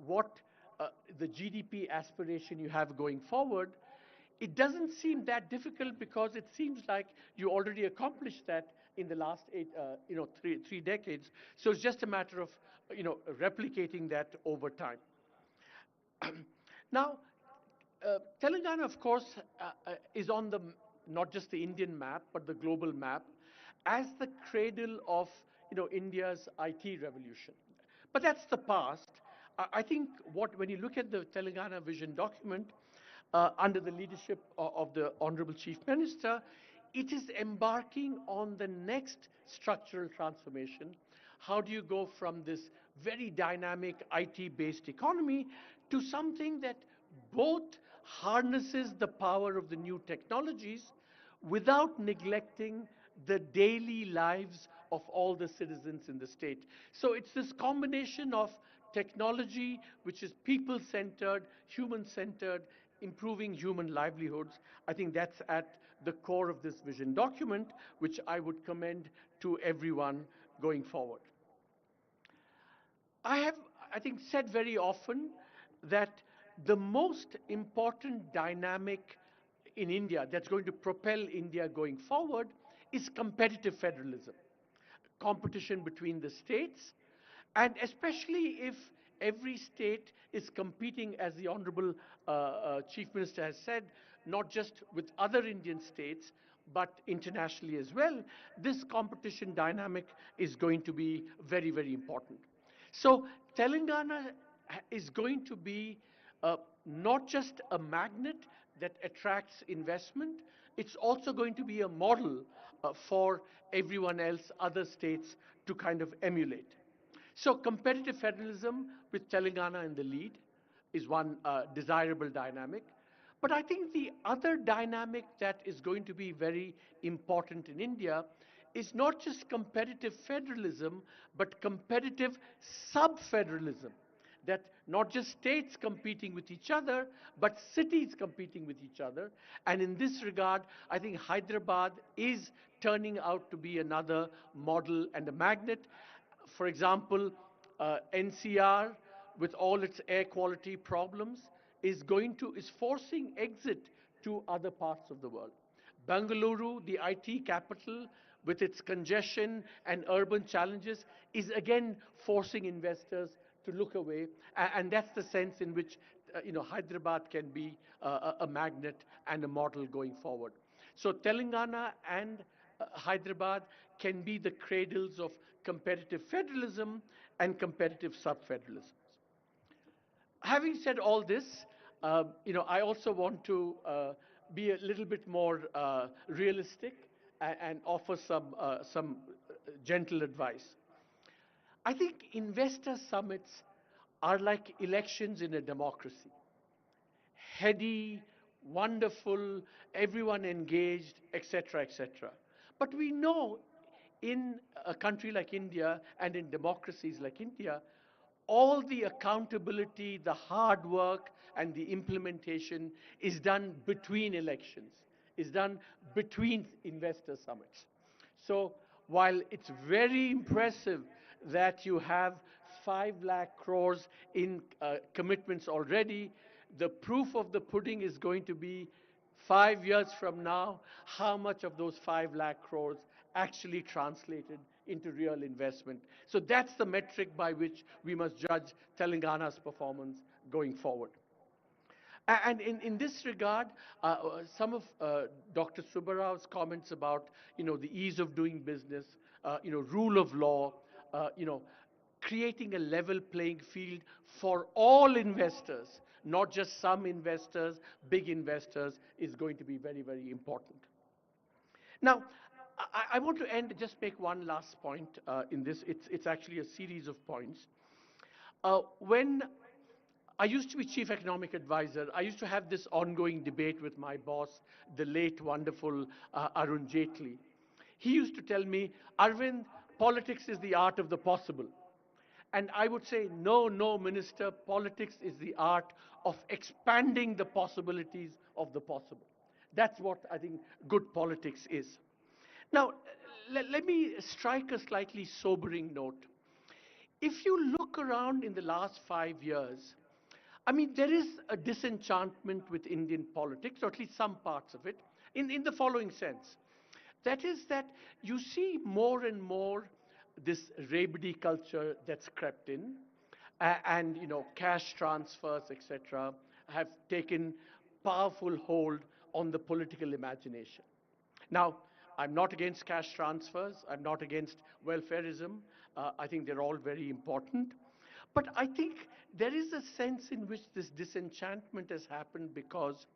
S11: what the GDP aspiration you have going forward, it doesn't seem that difficult because it seems like you already accomplished that in the last three decades. So it's just a matter of, replicating that over time. Now, Telangana, of course, is on the not just the Indian map, but the global map as the cradle of, India's IT revolution. But that's the past. I think when you look at the Telangana vision document, under the leadership of the Honorable Chief Minister, it is embarking on the next structural transformation. How do you go from this very dynamic IT-based economy to something that both harnesses the power of the new technologies without neglecting the daily lives of all the citizens in the state? So it's this combination of technology, which is people-centered, human-centered, improving human livelihoods. I think that's at the core of this vision document, which I would commend to everyone going forward. I have, I think, said very often that the most important dynamic in India that's going to propel India going forward is competitive federalism, competition between the states, and especially if every state is competing, as the Honorable Chief Minister has said, not just with other Indian states, but internationally as well, this competition dynamic is going to be very, very important. So Telangana is going to be not just a magnet that attracts investment, it's also going to be a model for everyone else, other states, to kind of emulate. So competitive federalism with Telangana in the lead is one desirable dynamic. But I think the other dynamic that is going to be very important in India is not just competitive federalism, but competitive sub-federalism. that not just states competing with each other, but cities competing with each other. And in this regard, I think Hyderabad is turning out to be another model and a magnet. For example, NCR, with all its air quality problems, is forcing exit to other parts of the world. Bengaluru, the IT capital, with its congestion and urban challenges, is again forcing investors to look away, and that's the sense in which Hyderabad can be a magnet and a model going forward. So Telangana and Hyderabad can be the cradles of competitive federalism and competitive sub-federalisms. Having said all this, I also want to be a little bit more realistic and offer some gentle advice. I think investor summits are like elections in a democracy. Heady, wonderful, everyone engaged, etc., etc. But we know in a country like India and in democracies like India, all the accountability, the hard work, and the implementation is done between elections, is done between investor summits. So while it's very impressive that you have 5 lakh crores in commitments already, the proof of the pudding is going to be 5 years from now, how much of those 5 lakh crores actually translated into real investment. So that's the metric by which we must judge Telangana's performance going forward. And in this regard, some of Dr. Subbarao's comments about, the ease of doing business, rule of law, creating a level playing field for all investors, not just some investors, big investors, is going to be very, very important. Now, I want to just make one last point in this. It's actually a series of points. When I used to be chief economic advisor, I used to have this ongoing debate with my boss, the late wonderful Arun Jaitley. He used to tell me, Arvind, politics is the art of the possible. And I would say, no, Minister, politics is the art of expanding the possibilities of the possible. That's what I think good politics is. Now, let me strike a slightly sobering note. If you look around in the last 5 years, I mean, there is a disenchantment with Indian politics, or at least some parts of it, in the following sense. That is that you see more and more this rabidi culture that's crept in, and cash transfers, etc., have taken powerful hold on the political imagination. Now, I'm not against cash transfers. I'm not against welfareism. I think they're all very important. But I think there is a sense in which this disenchantment has happened because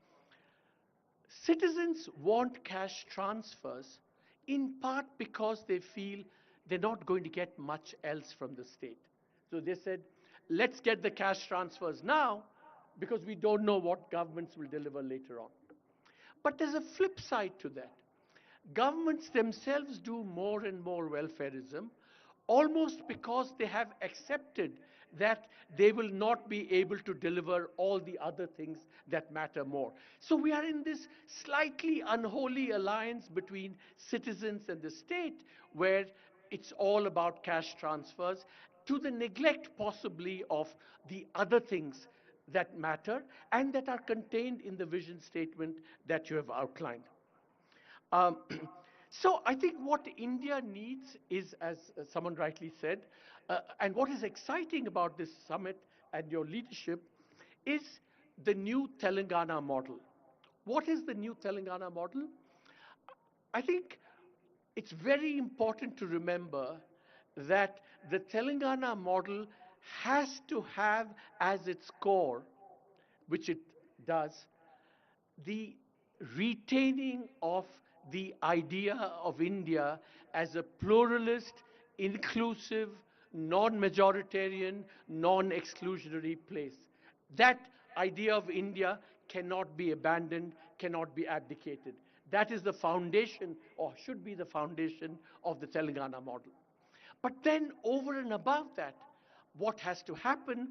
S11: citizens want cash transfers, in part because they feel they're not going to get much else from the state. So they said, let's get the cash transfers now because we don't know what governments will deliver later on. But there's a flip side to that. Governments themselves do more and more welfareism, almost because they have accepted that they will not be able to deliver all the other things that matter more. So we are in this slightly unholy alliance between citizens and the state, where it's all about cash transfers, to the neglect possibly of the other things that matter and that are contained in the vision statement that you have outlined. So I think what India needs is, as someone rightly said, and what is exciting about this summit and your leadership is the new Telangana model. What is the new Telangana model? I think it's very important to remember that the Telangana model has to have as its core, which it does, the retaining of the idea of India as a pluralist, inclusive, non-majoritarian, non-exclusionary place. That idea of India cannot be abandoned, cannot be abdicated. That is the foundation, or should be the foundation, of the Telangana model. But then over and above that, what has to happen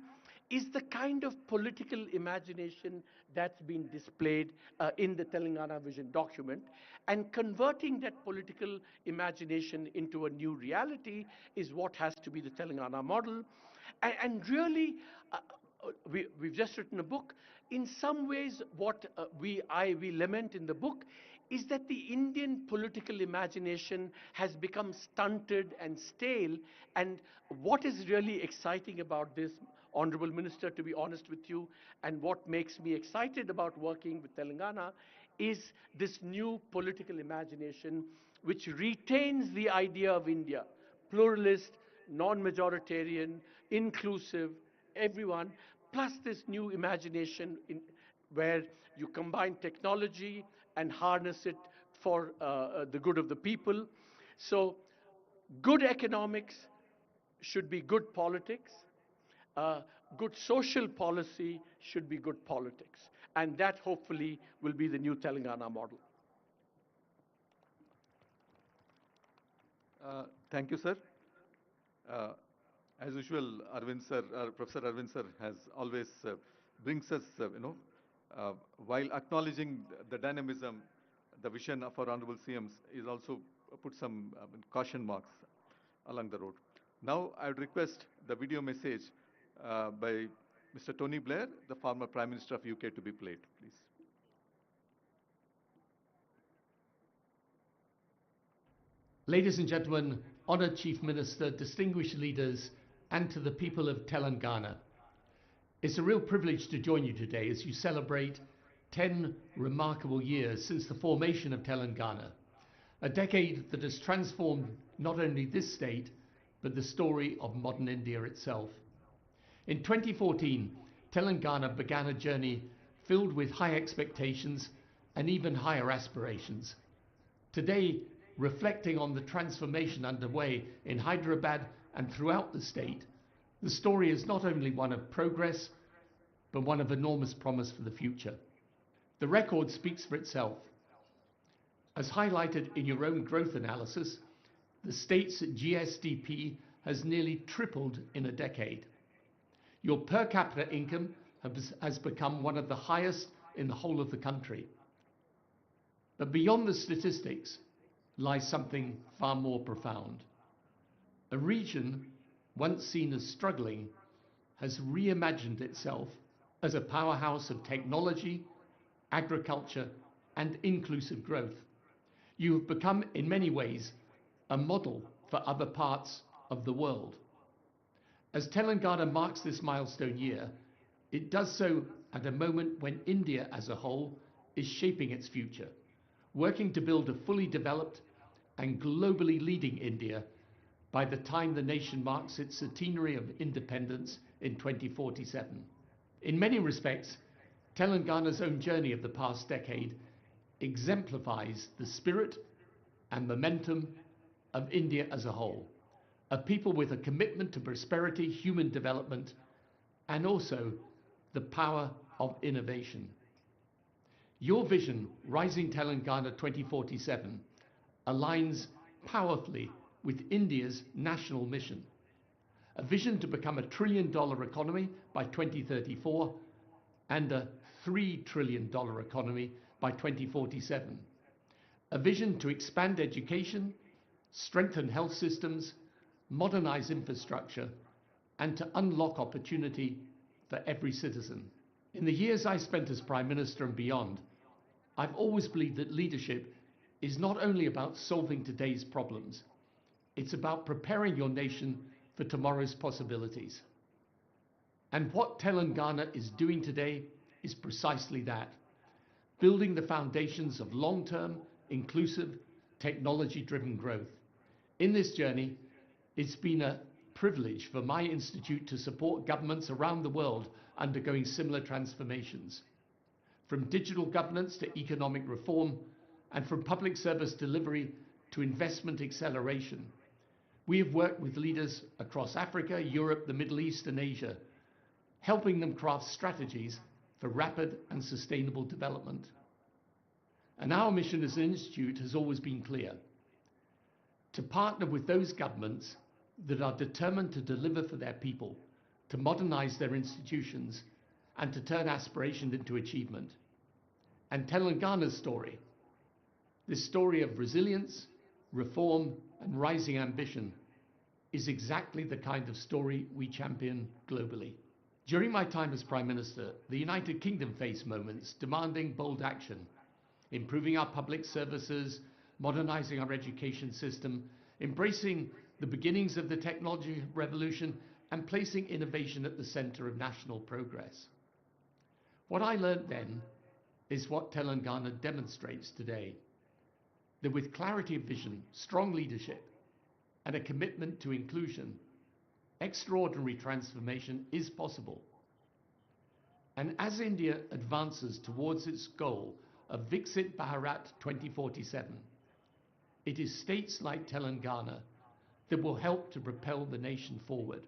S11: is the kind of political imagination that's been displayed in the Telangana Vision document. And converting that political imagination into a new reality is what has to be the Telangana model. And really, we've just written a book. In some ways, what we lament in the book is that the Indian political imagination has become stunted and stale. And what is really exciting about this, Honorable Minister, to be honest with you, and what makes me excited about working with Telangana is this new political imagination which retains the idea of India, pluralist, non-majoritarian, inclusive, everyone, plus this new imagination where you combine technology and harness it for the good of the people. So good economics should be good politics. Good social policy should be good politics. And that hopefully will be the new Telangana model.
S2: Thank you, sir. As usual, Arvind sir, Professor Arvind sir has always brings us, while acknowledging the dynamism, the vision of our Honorable CMs is also put some caution marks along the road. Now, I would request the video message by Mr. Tony Blair, the former Prime Minister of UK, to be played, please.
S12: Ladies and gentlemen, Honored Chief Minister, distinguished leaders, and to the people of Telangana, it's a real privilege to join you today as you celebrate 10 remarkable years since the formation of Telangana, a decade that has transformed not only this state, but the story of modern India itself. In 2014, Telangana began a journey filled with high expectations and even higher aspirations. Today, reflecting on the transformation underway in Hyderabad and throughout the state, the story is not only one of progress, but one of enormous promise for the future. The record speaks for itself. As highlighted in your own growth analysis, the state's GSDP has nearly tripled in a decade. Your per capita income has become one of the highest in the whole of the country. But beyond the statistics lies something far more profound. A region once seen as struggling has reimagined itself as a powerhouse of technology, agriculture, and inclusive growth. You have become, in many ways, a model for other parts of the world. As Telangana marks this milestone year, it does so at a moment when India as a whole is shaping its future, working to build a fully developed and globally leading India by the time the nation marks its centenary of independence in 2047. In many respects, Telangana's own journey of the past decade exemplifies the spirit and momentum of India as a whole, a people with a commitment to prosperity, human development, and also the power of innovation. Your vision, Rising Telangana 2047, aligns powerfully with India's national mission, a vision to become a $1 trillion economy by 2034 and a $3 trillion economy by 2047, a vision to expand education, strengthen health systems, modernize infrastructure, and to unlock opportunity for every citizen. In the years I spent as Prime Minister and beyond, I've always believed that leadership is not only about solving today's problems, it's about preparing your nation for tomorrow's possibilities. And what Telangana is doing today is precisely that, building the foundations of long-term, inclusive, technology-driven growth. In this journey, it's been a privilege for my institute to support governments around the world undergoing similar transformations, from digital governance to economic reform, and from public service delivery to investment acceleration. We have worked with leaders across Africa, Europe, the Middle East, and Asia, helping them craft strategies for rapid and sustainable development. And our mission as an institute has always been clear: to partner with those governments that are determined to deliver for their people, to modernize their institutions, and to turn aspiration into achievement. And Telangana's story, this story of resilience, reform, and rising ambition, is exactly the kind of story we champion globally. During my time as Prime Minister, the United Kingdom faced moments demanding bold action, improving our public services, modernizing our education system, embracing the beginnings of the technology revolution, and placing innovation at the center of national progress. What I learned then is what Telangana demonstrates today, that with clarity of vision, strong leadership, and a commitment to inclusion, extraordinary transformation is possible. And as India advances towards its goal of Viksit Bharat 2047, it is states like Telangana that will help to propel the nation forward.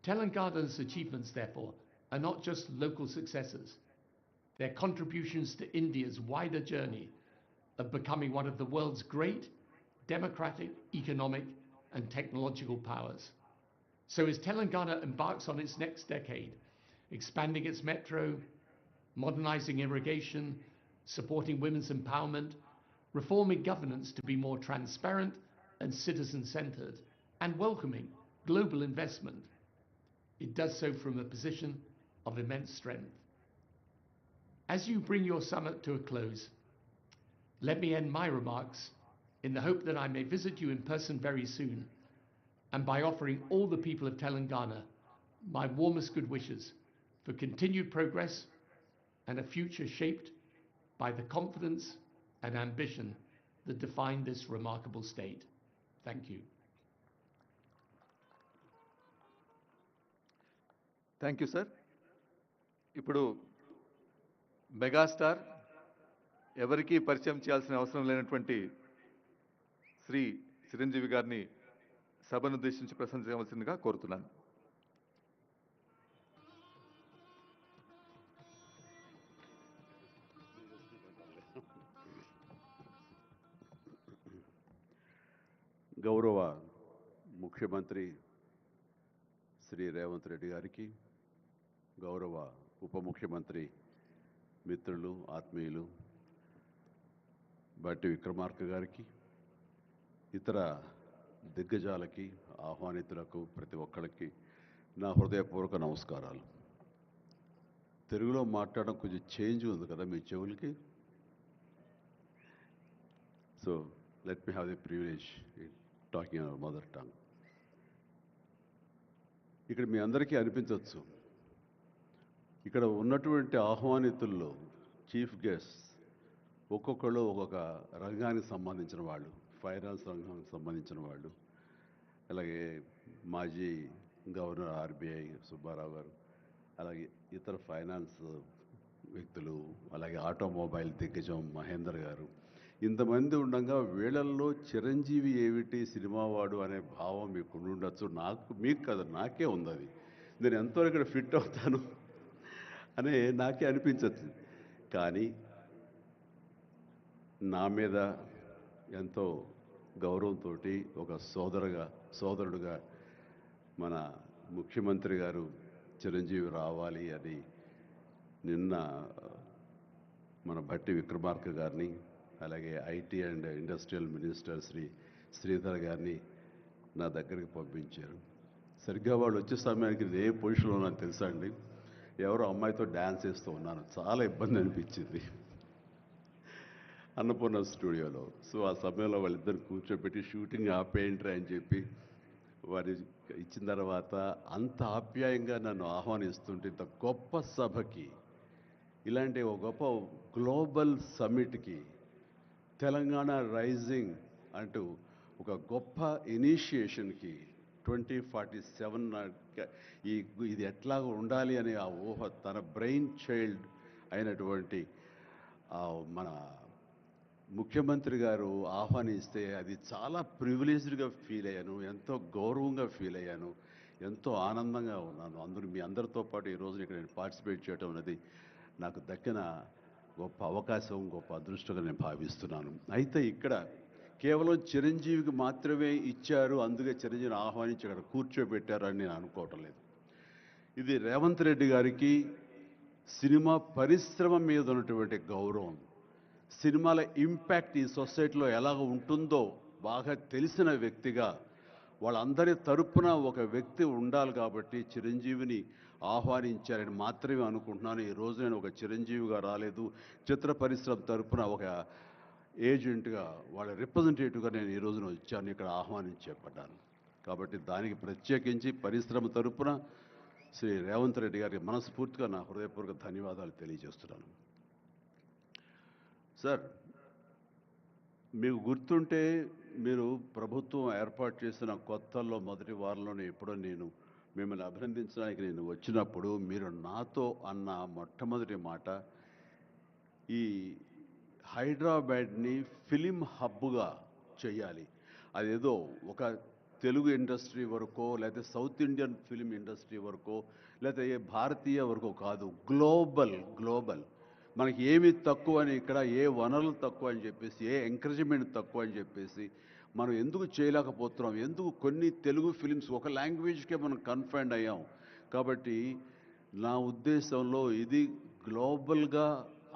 S12: Telangana's achievements, therefore, are not just local successes. They're contributions to India's wider journey of becoming one of the world's great democratic, economic, and technological powers. So as Telangana embarks on its next decade, expanding its metro, modernizing irrigation, supporting women's empowerment, reforming governance to be more transparent and citizen-centered, and welcoming global investment, it does so from a position of immense strength. As you bring your summit to a close, let me end my remarks in the hope that I may visit you in person very soon, and by offering all the people of Telangana my warmest good wishes for continued progress and a future shaped by the confidence and ambition that define this remarkable state. Thank you.
S2: Thank you sir. ఇప్పుడు megastar, ఎవరికీ పరిచయం చేయాల్సిన అవసరం లేనటువంటి శ్రీ చిరంజీవి గారిని సభను ఉద్దేశించి ప్రసంగించవలసిందిగా కోరుతున్నాను.
S13: గౌరవ ముఖ్యమంత్రి శ్రీ రేవంత్ రెడ్డి గారికి, గౌరవ ఉప ముఖ్యమంత్రి మిత్రులు, ఆత్మీయులు బట్టి విక్రమార్క గారికి, ఇతర దిగ్గజాలకి, ఆహ్వానితులకు, ప్రతి ఒక్కరికి నా హృదయపూర్వక నమస్కారాలు. తెలుగులో మాట్లాడడం కొంచెం చేంజ్ ఉంది కదా మీ చెవులకి. So let me have the privilege talking our mother tongue. ఇక్కడ మీ అందరికీ అనిపించవచ్చు, ఇక్కడ ఉన్నటువంటి ఆహ్వానితుల్లో చీఫ్ గెస్ట్ ఒక్కొక్కళ్ళు ఒక్కొక్క రంగానికి సంబంధించిన వాళ్ళు, ఫైనాన్స్ రంగానికి సంబంధించిన వాళ్ళు, అలాగే మాజీ గవర్నర్ ఆర్బీఐ సుబ్బారావు గారు, అలాగే ఇతర ఫైనాన్స్ వ్యక్తులు, అలాగే ఆటోమొబైల్ దిగ్గజం మహేందర్ గారు, ఇంతమంది ఉండగా వీళ్ళల్లో చిరంజీవి ఏమిటి సినిమావాడు అనే భావం మీకు ఉండొచ్చు. మీకు కాదు, నాకే ఉంది. అది నేను ఎంతవరకు ఇక్కడ ఫిట్ అవుతాను అని నాకే అనిపించచ్చు. కానీ నా మీద ఎంతో గౌరవంతో ఒక సోదరుడుగా మన ముఖ్యమంత్రి గారు చిరంజీవి రావాలి అని నిన్న మన భట్టి విక్రమార్క గారిని, అలాగే IT and industrial minister Shri Sridhar గారిని నా దగ్గరికి పంపించారు. సరిగ్గా వాళ్ళు వచ్చే సమయానికి ఏ పొజిషన్లో ఉన్నాను తెలుసా అండి? ఎవరో అమ్మాయితో డ్యాన్స్ చేస్తూ ఉన్నాను. చాలా ఇబ్బంది అనిపించింది అన్నపూర్ణ స్టూడియోలో. సో ఆ సమయంలో వాళ్ళిద్దరు కూర్చోబెట్టి షూటింగ్ ఆపేయండి అని చెప్పి వారి ఇచ్చిన తర్వాత అంత ఆప్యాయంగా నన్ను ఆహ్వానిస్తుంటే, ఇంత గొప్ప సభకి, ఇలాంటి ఒక గొప్ప గ్లోబల్ సమ్మిట్కి, తెలంగాణ రైజింగ్ అంటూ ఒక గొప్ప ఇనిషియేషన్కి 2047 ఇది ఎట్లా ఉండాలి అని ఆ ఊహ తన బ్రెయిన్ చైల్డ్ అయినటువంటి మన ముఖ్యమంత్రి గారు ఆహ్వానిస్తే అది చాలా ప్రివిలేజ్డ్గా ఫీల్ అయ్యాను, ఎంతో గౌరవంగా ఫీల్ అయ్యాను, ఎంతో ఆనందంగా ఉన్నాను. మీ అందరితో పాటు ఈరోజు ఇక్కడ నేను పార్టిసిపేట్ చేయడం అనేది నాకు దక్కిన గొప్ప అవకాశం, గొప్ప అదృష్టంగా నేను భావిస్తున్నాను. అయితే ఇక్కడ కేవలం చిరంజీవికి మాత్రమే ఇచ్చారు, అందుకే చిరంజీవిని ఆహ్వానించి అక్కడ కూర్చోబెట్టారు అని నేను అనుకోవటం లేదు. ఇది రేవంత్ రెడ్డి గారికి సినిమా పరిశ్రమ మీద ఉన్నటువంటి గౌరవం, సినిమాల ఇంపాక్ట్ ఈ సొసైటీలో ఎలాగ ఉంటుందో బాగా తెలిసిన వ్యక్తిగా వాళ్ళందరి తరపున ఒక వ్యక్తి ఉండాలి కాబట్టి చిరంజీవిని ఆహ్వానించారని మాత్రమే అనుకుంటున్నాను. ఈ రోజు నేను ఒక చిరంజీవిగా రాలేదు, చిత్ర పరిశ్రమ తరపున ఒక ఏజెంట్గా వాళ్ళ రిప్రజెంటేటివ్గా నేను ఈ రోజున వచ్చాను, ఇక్కడ ఆహ్వానించబడ్డాను. కాబట్టి దానికి ప్రత్యేకించి పరిశ్రమ తరపున శ్రీ రేవంత్ రెడ్డి గారికి మనస్ఫూర్తిగా నా హృదయపూర్వక ధన్యవాదాలు తెలియజేస్తున్నాను. సార్, మీకు గుర్తుంటే మీరు ప్రభుత్వం ఏర్పాటు చేసిన కొత్తల్లో మొదటి వారంలోనే ఎప్పుడో నేను మిమ్మల్ని అభినందించడానికి నేను వచ్చినప్పుడు మీరు నాతో అన్న మొట్టమొదటి మాట, ఈ హైదరాబాద్ని ఫిలిం హబ్గా చేయాలి. అదేదో ఒక తెలుగు ఇండస్ట్రీ వరకో లేకపోతే సౌత్ ఇండియన్ ఫిలిం ఇండస్ట్రీ వరకో లేకపోతే భారతీయ వరకో కాదు, గ్లోబల్ మనకి ఏమి తక్కువ అని, ఇక్కడ ఏ వనరులు తక్కువ అని చెప్పేసి, ఏ ఎంకరేజ్మెంట్ తక్కువ అని చెప్పేసి మనం ఎందుకు చేయలేకపోతున్నాం, ఎందుకు కొన్ని తెలుగు ఫిలిమ్స్ ఒక లాంగ్వేజ్కే మనం కన్ఫైన్డ్ అయ్యాం. కాబట్టి నా ఉద్దేశంలో ఇది గ్లోబల్గా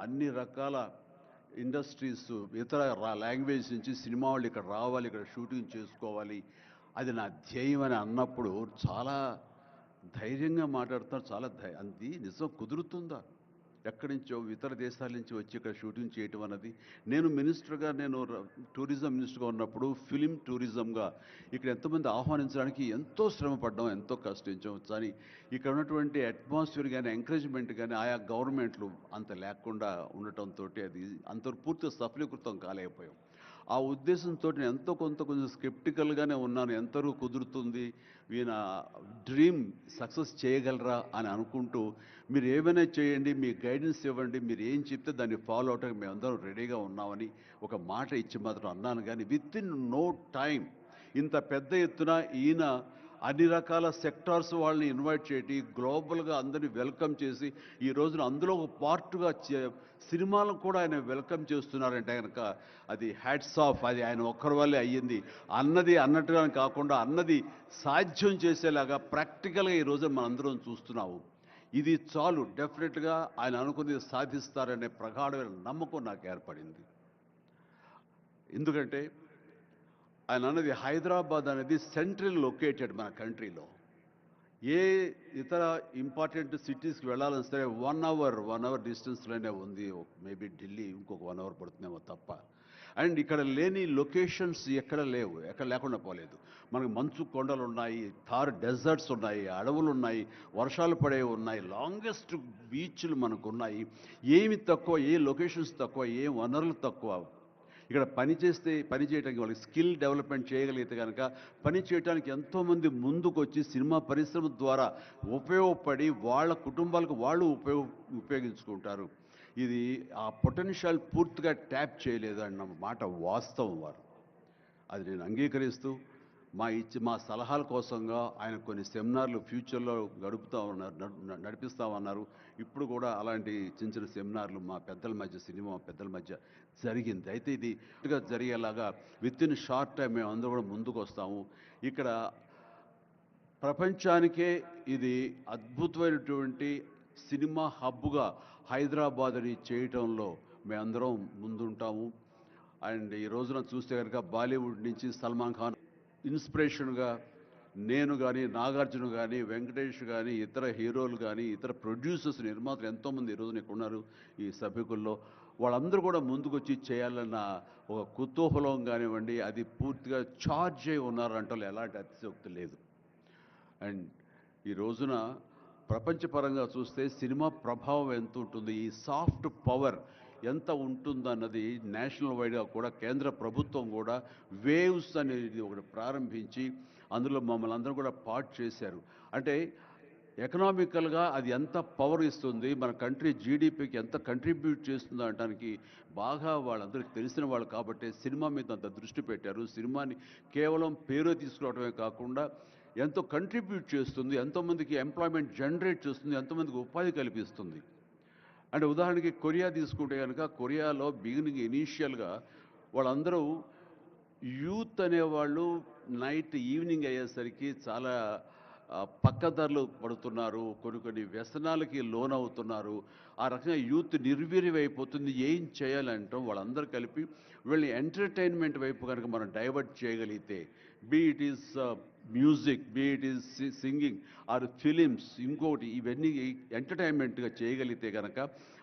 S13: అన్ని రకాల ఇండస్ట్రీస్ ఇతర లాంగ్వేజ్ నుంచి సినిమా వాళ్ళు ఇక్కడ రావాలి, ఇక్కడ షూటింగ్ చేసుకోవాలి, అది నా ధ్యేయం అని అన్నప్పుడు చాలా ధైర్యంగా మాట్లాడుతున్నారు. చాలా అది నిజం కుదురుతుందా? ఎక్కడి నుంచో ఇతర దేశాల నుంచి వచ్చి ఇక్కడ షూటింగ్ చేయటం అన్నది, నేను మినిస్టర్గా, నేను టూరిజం మినిస్టర్గా ఉన్నప్పుడు ఫిలిం టూరిజంగా ఇక్కడ ఎంతోమంది ఆహ్వానించడానికి ఎంతో శ్రమ పడ్డాం, ఎంతో కష్టించాం. కానీ ఇక్కడ ఉన్నటువంటి అట్మాస్ఫియర్ కానీ ఎంకరేజ్మెంట్ కానీ ఆయా గవర్నమెంట్లు అంత లేకుండా ఉండటంతో అది అంత పూర్తిగా సఫలీకృతం కాలేకపోయాం. ఆ ఉద్దేశంతో నేను ఎంతో కొంచెం స్కెప్టికల్గానే ఉన్నాను. ఎంతవరకు కుదురుతుంది, ఈయన డ్రీమ్ సక్సెస్ చేయగలరా అని అనుకుంటూ, మీరు ఏమైనా చేయండి, మీ గైడెన్స్ ఇవ్వండి, మీరు ఏం చెప్తే దాన్ని ఫాలో అవడానికి మేమందరం రెడీగా ఉన్నామని ఒక మాట ఇచ్చి మాత్రం అన్నాను. కానీ విత్ ఇన్ నో టైం ఇంత పెద్ద ఎత్తున ఈయన అన్ని రకాల సెక్టార్స్ వాళ్ళని ఇన్వైట్ చేసి గ్లోబల్గా అందరినీ వెల్కమ్ చేసి ఈ రోజున అందులో ఒక పార్ట్గా సినిమాలను కూడా ఆయన వెల్కమ్ చేస్తున్నారంటే కనుక అది హ్యాట్స్ ఆఫ్. అది ఆయన ఒక్కరి వల్లే అయ్యింది. అన్నది అన్నట్టుగా కాకుండా అన్నది సాధ్యం చేసేలాగా ప్రాక్టికల్గా ఈ రోజున మనందరం చూస్తున్నాము. ఇది చాలు, డెఫినెట్గా ఆయన అనుకున్నది సాధిస్తారనే ప్రగాఢమైన నమ్మకం నాకు ఏర్పడింది. ఎందుకంటే ఆయన అన్నది హైదరాబాద్ అనేది సెంట్రల్ లొకేటెడ్ మన కంట్రీలో. ఏ ఇతర ఇంపార్టెంట్ సిటీస్కి వెళ్ళాలని సరే 1 అవర్ డిస్టెన్స్లోనే ఉంది. మేబీ ఢిల్లీ ఇంకొక 1 అవర్ పడుతుందేమో తప్ప. అండ్ ఇక్కడ లేని లొకేషన్స్ ఎక్కడ లేవు, ఎక్కడ లేకుండా పోలేదు. మనకు మంచు కొండలు ఉన్నాయి, థార్ డెజర్ట్స్ ఉన్నాయి, అడవులు ఉన్నాయి, వర్షాలు పడేవి ఉన్నాయి, లాంగెస్ట్ బీచ్లు మనకు ఉన్నాయి. ఏమి తక్కువ, ఏ లొకేషన్స్ తక్కువ, ఏ వనరులు తక్కువ. ఇక్కడ పని చేయడానికి వాళ్ళకి స్కిల్ డెవలప్మెంట్ చేయగలిగితే కనుక పని చేయడానికి ఎంతోమంది ముందుకు వచ్చి సినిమా పరిశ్రమ ద్వారా ఉపయోగపడి వాళ్ళ కుటుంబాలకు వాళ్ళు ఉపయోగించుకుంటారు. ఇది ఆ పొటెన్షియల్ పూర్తిగా ట్యాప్ చేయలేదు అన్న మాట వాస్తవం. వారు అది నేను అంగీకరిస్తూ మా సలహాల కోసంగా ఆయన కొన్ని సెమినార్లు ఫ్యూచర్లో నడిపిస్తామన్నారు. ఇప్పుడు కూడా అలాంటి చిన్న సెమినార్లు మా పెద్దల మధ్య, సినిమా పెద్దల మధ్య జరిగింది. అయితే ఇది జరిగేలాగా విత్ ఇన్ షార్ట్ టైం మేము అందరూ కూడా ముందుకు వస్తాము. ఇక్కడ ప్రపంచానికే ఇది అద్భుతమైనటువంటి సినిమా హబ్గా హైదరాబాద్ని చేయటంలో మేమందరం ముందుంటాము. అండ్ ఈ రోజున చూస్తే కనుక బాలీవుడ్ నుంచి సల్మాన్ ఖాన్ ఇన్స్పిరేషన్గా నేను కానీ, నాగార్జున కానీ, వెంకటేష్ కానీ, ఇతర హీరోలు కానీ, ఇతర ప్రొడ్యూసర్స్, నిర్మాతలు ఎంతోమంది ఈ రోజున ఇక్కడ ఉన్నారు ఈ సభ్యుకుల్లో. వాళ్ళందరూ కూడా ముందుకు వచ్చి చేయాలన్న ఒక కుతూహలం కానివ్వండి, అది పూర్తిగా ఛార్జ్ అయి ఉన్నారంటే ఎలాంటి అతిశయోక్తి లేదు. అండ్ ఈ రోజున ప్రపంచపరంగా చూస్తే సినిమా ప్రభావం ఎంత ఉంటుంది, ఈ సాఫ్ట్ పవర్ ఎంత ఉంటుందన్నది నేషనల్ వైడ్గా కూడా కేంద్ర ప్రభుత్వం కూడా వేవ్స్ అనేది ఒకటి ప్రారంభించి అందులో మమ్మల్ని అందరూ కూడా పార్ట్ చేశారు. అంటే ఎకనామికల్గా అది ఎంత పవర్ ఇస్తుంది, మన కంట్రీ జీడిపికి ఎంత కంట్రిబ్యూట్ చేస్తుందో అనడానికి బాగా వాళ్ళందరికీ తెలిసిన వాళ్ళు కాబట్టి సినిమా మీద అంత దృష్టి పెట్టారు. సినిమాని కేవలం పేరు తీసుకురావడమే కాకుండా ఎంతో కంట్రిబ్యూట్ చేస్తుంది, ఎంతోమందికి ఎంప్లాయ్మెంట్ జనరేట్ చేస్తుంది, ఎంతోమందికి ఉపాధి కల్పిస్తుంది. అంటే ఉదాహరణకి కొరియా తీసుకుంటే కనుక కొరియాలో బిగినింగ్ ఇనీషియల్గా వాళ్ళందరూ యూత్ అనేవాళ్ళు నైట్ ఈవినింగ్ అయ్యేసరికి చాలా పక్కదారులు పడుతున్నారు, కొన్ని వ్యసనాలకి లోనవుతున్నారు. ఆ రకంగా యూత్ నిర్వీర్యమైపోతుంది. ఏం చేయాలంటాం వాళ్ళందరూ కలిపి వీళ్ళని ఎంటర్టైన్మెంట్ వైపు కనుక మనం డైవర్ట్ చేయగలిగితే, be it is music, be it is singing or films, ఇంకోటి ఇవన్నీ ఎంటర్టైన్మెంట్గా చేయగలిగితే కనుక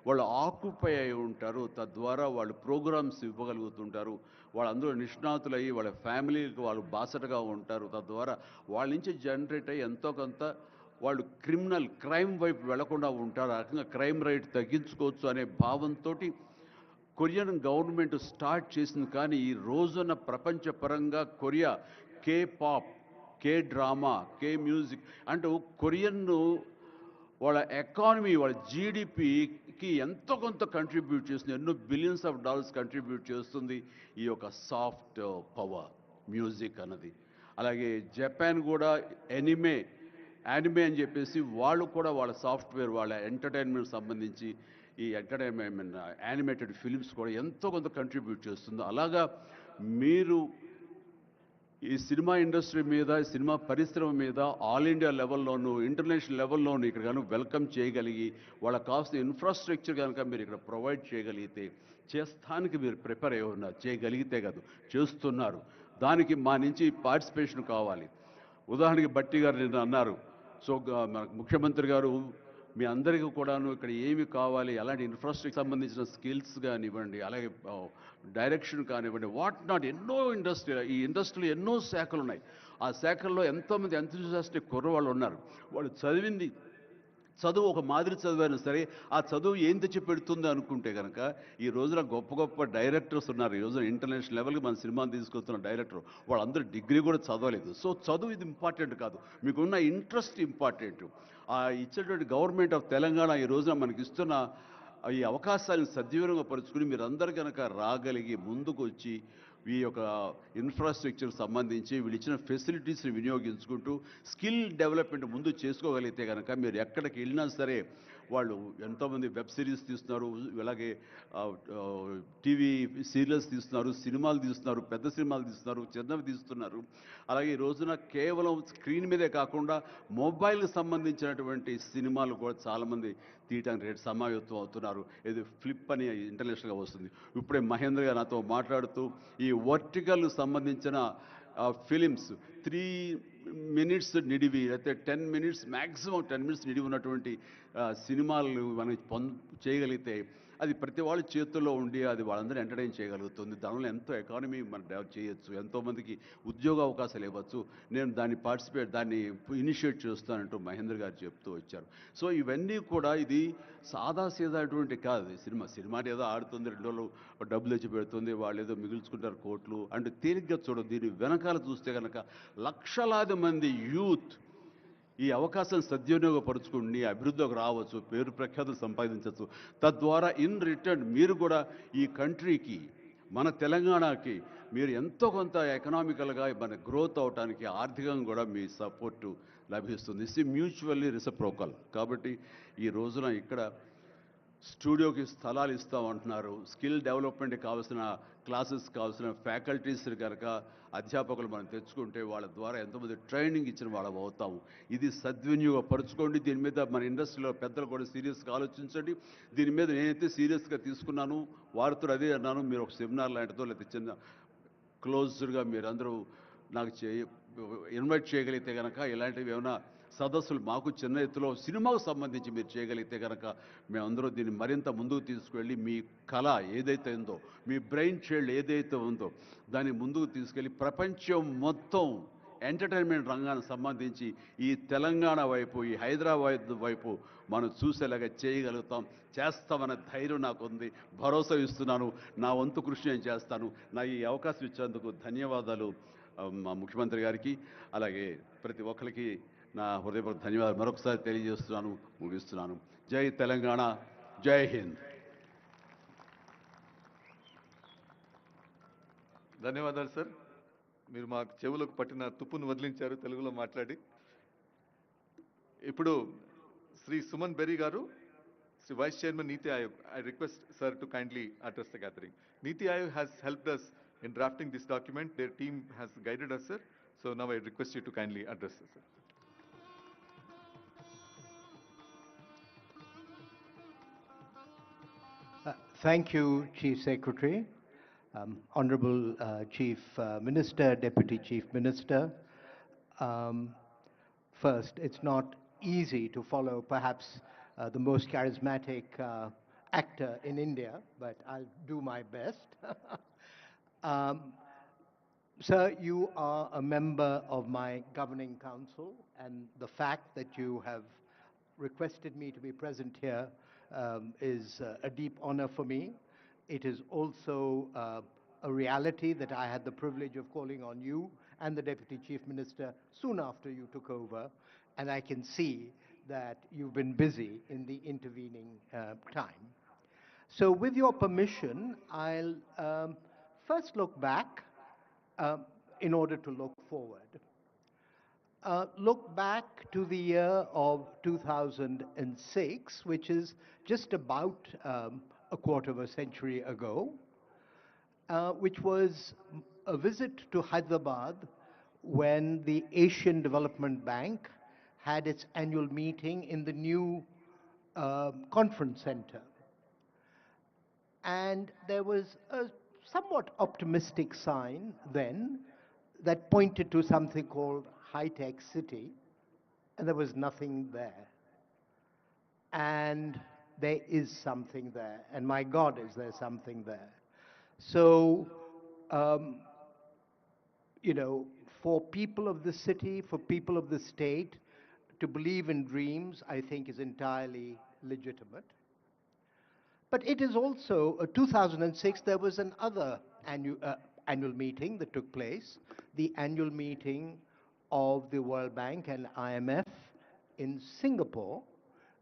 S13: వాళ్ళు ఆక్యుపై అయి ఉంటారు. తద్వారా వాళ్ళు ప్రోగ్రామ్స్ ఇవ్వగలుగుతుంటారు. వాళ్ళందరూ నిష్ణాతులయ్యి వాళ్ళ ఫ్యామిలీకి వాళ్ళు బాసటగా ఉంటారు. తద్వారా వాళ్ళ నుంచి జనరేట్ అయ్యి ఎంతో కొంత వాళ్ళు క్రైమ్ వైపు వెళ్లకుండా ఉంటారు. ఆ రకంగా క్రైమ్ రేట్ తగ్గించుకోవచ్చు అనే భావంతో కొరియన్ గవర్నమెంట్ స్టార్ట్ చేసింది. కానీ ఈ రోజున ప్రపంచపరంగా Korea K pop, K drama, K music అంటూ కొరియన్ను వాళ్ళ ఎకానమీ, వాళ్ళ జీడిపికి ఎంతో కొంత కంట్రిబ్యూట్ చేస్తుంది. ఎన్నో బిలియన్స్ ఆఫ్ డాలర్స్ కంట్రిబ్యూట్ చేస్తుంది ఈ యొక్క సాఫ్ట్ పవర్ మ్యూజిక్ అన్నది. అలాగే జపాన్ కూడా యానిమే అని చెప్పేసి వాళ్ళు కూడా వాళ్ళ సాఫ్ట్వేర్, వాళ్ళ ఎంటర్టైన్మెంట్ సంబంధించి ఈ ఎంటర్టైన్మెంట్ యానిమేటెడ్ ఫిలిమ్స్ కూడా ఎంతో కొంత కంట్రిబ్యూట్ చేస్తుంది. అలాగా మీరు ఈ సినిమా ఇండస్ట్రీ మీద, సినిమా పరిశ్రమ మీద ఆల్ ఇండియా లెవెల్లోనూ ఇంటర్నేషనల్ లెవెల్లోనూ ఇక్కడ కనుక వెల్కమ్ చేయగలిగి వాళ్ళకి కావాల్సిన ఇన్ఫ్రాస్ట్రక్చర్ కనుక మీరు ఇక్కడ ప్రొవైడ్ చేయగలిగితే, చేస్తానికి మీరు ప్రిపేర్ అయి ఉన్నారు, చేయగలిగితే కాదు చేస్తున్నారు. దానికి మా నుంచి పార్టిసిపేషన్ కావాలి. ఉదాహరణకి బట్టి గారు నిన్న అన్నారు, సో మన ముఖ్యమంత్రి గారు మీ అందరికీ కూడాను ఇక్కడ ఏమి కావాలి, అలాంటి ఇన్ఫ్రాస్ట్రక్చర్ సంబంధించిన స్కిల్స్ కానివ్వండి, అలాగే డైరెక్షన్ కానివ్వండి, వాట్ నాట్, ఎన్నో ఈ ఇండస్ట్రీలో ఎన్నో శాఖలు ఉన్నాయి. ఆ శాఖల్లో ఎంతోమంది ఎంతూజియాస్టిక్ కుర్రవాళ్ళు ఉన్నారు. వాళ్ళు చదువు ఒక మాదిరి చదివైనా సరే ఆ చదువు ఏం తెచ్చి పెడుతుంది అనుకుంటే కనుక ఈ రోజున గొప్ప గొప్ప డైరెక్టర్స్ ఉన్నారు. ఈ రోజున ఇంటర్నేషనల్ లెవెల్కి మన సినిమాని తీసుకొస్తున్న డైరెక్టర్ వాళ్ళందరూ డిగ్రీ కూడా చదవలేదు. సో చదువు ఇది ఇంపార్టెంట్ కాదు, మీకున్న ఇంట్రెస్ట్ ఇంపార్టెంట్. ఆ ఇచ్చేటువంటి గవర్నమెంట్ ఆఫ్ తెలంగాణ ఈ రోజున మనకి ఇస్తున్న ఈ అవకాశాలను సద్వినియోగం పరుచుకుని మీరందరూ కనుక రాగలిగి ముందుకు వచ్చి ఈ యొక్క ఇన్ఫ్రాస్ట్రక్చర్ సంబంధించి వీళ్ళు ఇచ్చిన ఫెసిలిటీస్ని వినియోగించుకుంటూ స్కిల్ డెవలప్మెంట్ ముందు చేసుకోగలిగితే కనుక మీరు ఎక్కడికి వెళ్ళినా సరే వాళ్ళు ఎంతోమంది వెబ్ సిరీస్ తీస్తున్నారు, అలాగే టీవీ సీరియల్స్ తీస్తున్నారు, సినిమాలు తీస్తున్నారు, పెద్ద సినిమాలు తీస్తున్నారు, చిన్నవి తీస్తున్నారు. అలాగే ఈ రోజున కేవలం స్క్రీన్ మీదే కాకుండా మొబైల్కి సంబంధించినటువంటి సినిమాలు కూడా చాలామంది తీయటానికి సమాయత్తం అవుతున్నారు. ఇది ఫ్లిప్ అని ఇంటర్నేషనల్గా వస్తుంది. ఇప్పుడే మహేంద్ర గారు నాతో మాట్లాడుతూ ఈ వర్టికల్ సంబంధించిన ఫిలిమ్స్ 3 minutes నిడివి, అయితే 10 minutes మ్యాక్సిమం 10 minutes నిడివి ఉన్నటువంటి సినిమాలు మనం చేయగలిగితే అది ప్రతి వాళ్ళ చేతుల్లో ఉండి అది వాళ్ళందరూ ఎంటర్టైన్ చేయగలుగుతుంది. దానివల్ల ఎంతో ఎకానమీ మనం డెవలప్ చేయొచ్చు, ఎంతోమందికి ఉద్యోగ అవకాశాలు ఇవ్వచ్చు. నేను దాన్ని ఇనిషియేట్ చేస్తానంటూ మహేంద్ర గారు చెప్తూ వచ్చారు. సో ఇవన్నీ కూడా ఇది సాదాసీదాటువంటి కాదు. సినిమా ఏదో ఆడుతుంది, 2 రోజులు డబ్బులు తెచ్చి పెడుతుంది, వాళ్ళు ఏదో మిగుల్చుకుంటారు కోట్లు అంటే తేలిగ్గా చూడదు. దీని వెనకాల చూస్తే కనుక లక్షలాది మంది యూత్ ఈ అవకాశం సద్వినియోగపరుచుకుని అభివృద్ధిలోకి రావచ్చు, పేరు ప్రఖ్యాతులు సంపాదించవచ్చు. తద్వారా ఇన్ రిటర్న్ మీరు కూడా ఈ కంట్రీకి, మన తెలంగాణకి మీరు ఎంతో కొంత ఎకనామికల్గా మన గ్రోత్ అవడానికి ఆర్థికంగా కూడా మీ సపోర్టు లభిస్తుంది. It's mutually reciprocal. కాబట్టి ఈ రోజున ఇక్కడ స్టూడియోకి స్థలాలు ఇస్తామంటున్నారు. స్కిల్ డెవలప్మెంట్కి కావాల్సిన క్లాసెస్ కావాల్సిన ఫ్యాకల్టీస్ కనుక అధ్యాపకులు మనం తెచ్చుకుంటే వాళ్ళ ద్వారా ఎంతోమంది ట్రైనింగ్ ఇచ్చిన వాళ్ళం అవుతాము. ఇది సద్వినియోగపరచుకోండి. దీని మీద మన ఇండస్ట్రీలో పెద్దలు కూడా సీరియస్గా ఆలోచించండి. దీని మీద నేనైతే సీరియస్గా తీసుకున్నాను, వారితో అదే అన్నాను. మీరు ఒక సెమినార్ లాంటిదో లేకపోతే చిన్న క్లోజ్డ్గా మీరందరూ నాకు ఇన్వైట్ చేయగలిగితే కనుక ఇలాంటివి ఏమైనా సదస్సులు మాకు చిన్న ఎత్తులో సినిమాకు సంబంధించి మీరు చేయగలిగితే కనుక మేమందరూ దీన్ని మరింత ముందుకు తీసుకువెళ్ళి మీ కళ ఏదైతే ఉందో, మీ బ్రెయిన్ చైల్డ్ ఏదైతే ఉందో దాన్ని ముందుకు తీసుకెళ్ళి ప్రపంచం మొత్తం ఎంటర్టైన్మెంట్ రంగానికి సంబంధించి ఈ తెలంగాణ వైపు, ఈ హైదరాబాద్ వైపు మనం చూసేలాగా చేయగలుగుతాం, చేస్తామన్న ధైర్యం నాకు ఉంది. భరోసా ఇస్తున్నాను. నా వంతు కృషి నేను చేస్తాను. నా ఈ అవకాశం ఇచ్చేందుకు ధన్యవాదాలు మా ముఖ్యమంత్రి గారికి, అలాగే ప్రతి ఒక్కరికి నా హృదయపూర్వక ధన్యవాదాలు మరొకసారి తెలియజేస్తున్నాను, ముగిస్తున్నాను. జై తెలంగాణ, జై హింద్.
S2: ధన్యవాదాలు సార్. మీరు మా చెవులకు పట్టిన తుప్పును వదిలించారు తెలుగులో మాట్లాడి. ఇప్పుడు శ్రీ సుమన్ బెర్రీ గారు, Shri vice chairman NITI Aayog. I request sir to kindly address the gathering. Niti Aayog has helped us In drafting this document, their team has guided us, sir. So now I request you to kindly address us, sir.
S14: Thank you, Chief Secretary. Honorable Chief Minister, Deputy Chief Minister. Um, First, it's not easy to follow perhaps the most charismatic actor in India, but I'll do my best. um, Sir, you are a member of my governing council, and the fact that you have requested me to be present here is a deep honor for me. It is also a reality that I had the privilege of calling on you and the Deputy Chief Minister soon after you took over, and I can see that you've been busy in the intervening time. So with your permission, I'll first look back in order to look forward. Look back to the year of 2006, which is just about a quarter of a century ago, which was a visit to Hyderabad when the Asian Development Bank had its annual meeting in the new conference center. And there was a somewhat optimistic sign then that pointed to something called high-tech city, and there was nothing there. And there is something there, and my God, is there something there. So, you know, for people of the city, for people of the state, to believe in dreams, I think is entirely legitimate. But it is also, 2006, there was another annual meeting that took place, the annual meeting of the World Bank and IMF in Singapore,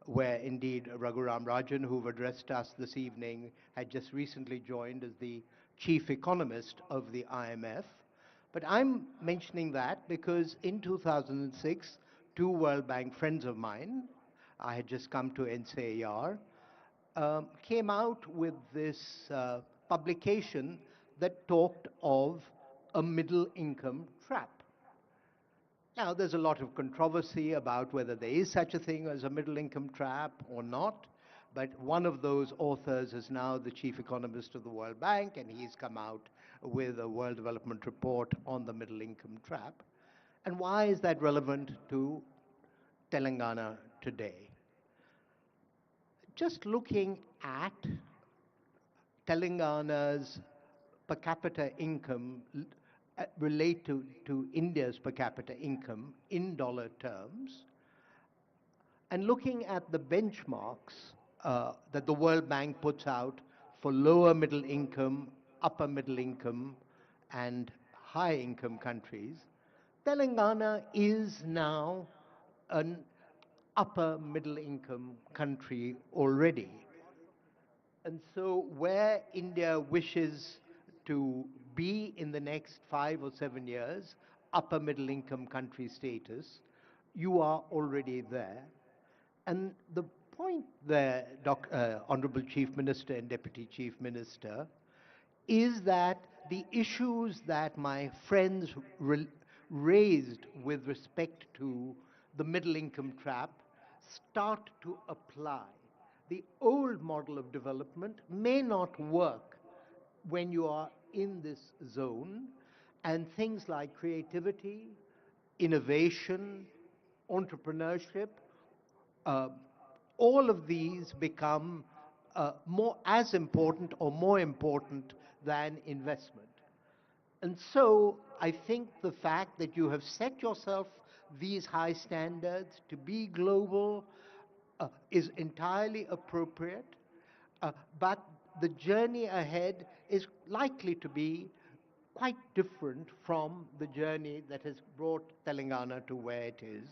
S14: where indeed Raghuram Rajan, who've addressed us this evening, had just recently joined as the chief economist of the IMF. But I'm mentioning that because in 2006, two World Bank friends of mine, I had just come to NCAR, came out with this publication that talked of a middle income trap. Now, there's a lot of controversy about whether there is such a thing as a middle income trap or not, but one of those authors is now the chief economist of the World Bank, and he's come out with a World Development Report on the middle income trap. And why is that relevant to Telangana today? Just looking at Telangana's per capita income related to India's per capita income in dollar terms, and looking at the benchmarks that the World Bank puts out for lower middle income, upper middle income, and high income countries, Telangana is now an upper middle income country already. And so where India wishes to be in the next 5 or 7 years, upper middle income country status, you are already there. And the point there, Honorable Chief Minister and Deputy Chief Minister, is that the issues that my friends raised with respect to the middle income trap start to apply. The old model of development may not work when you are in this zone, and things like creativity, innovation, entrepreneurship, all of these become as important or more important than investment. And so I think the fact that you have set yourself these high standards to be global is entirely appropriate, but the journey ahead is likely to be quite different from the journey that has brought Telangana to where it is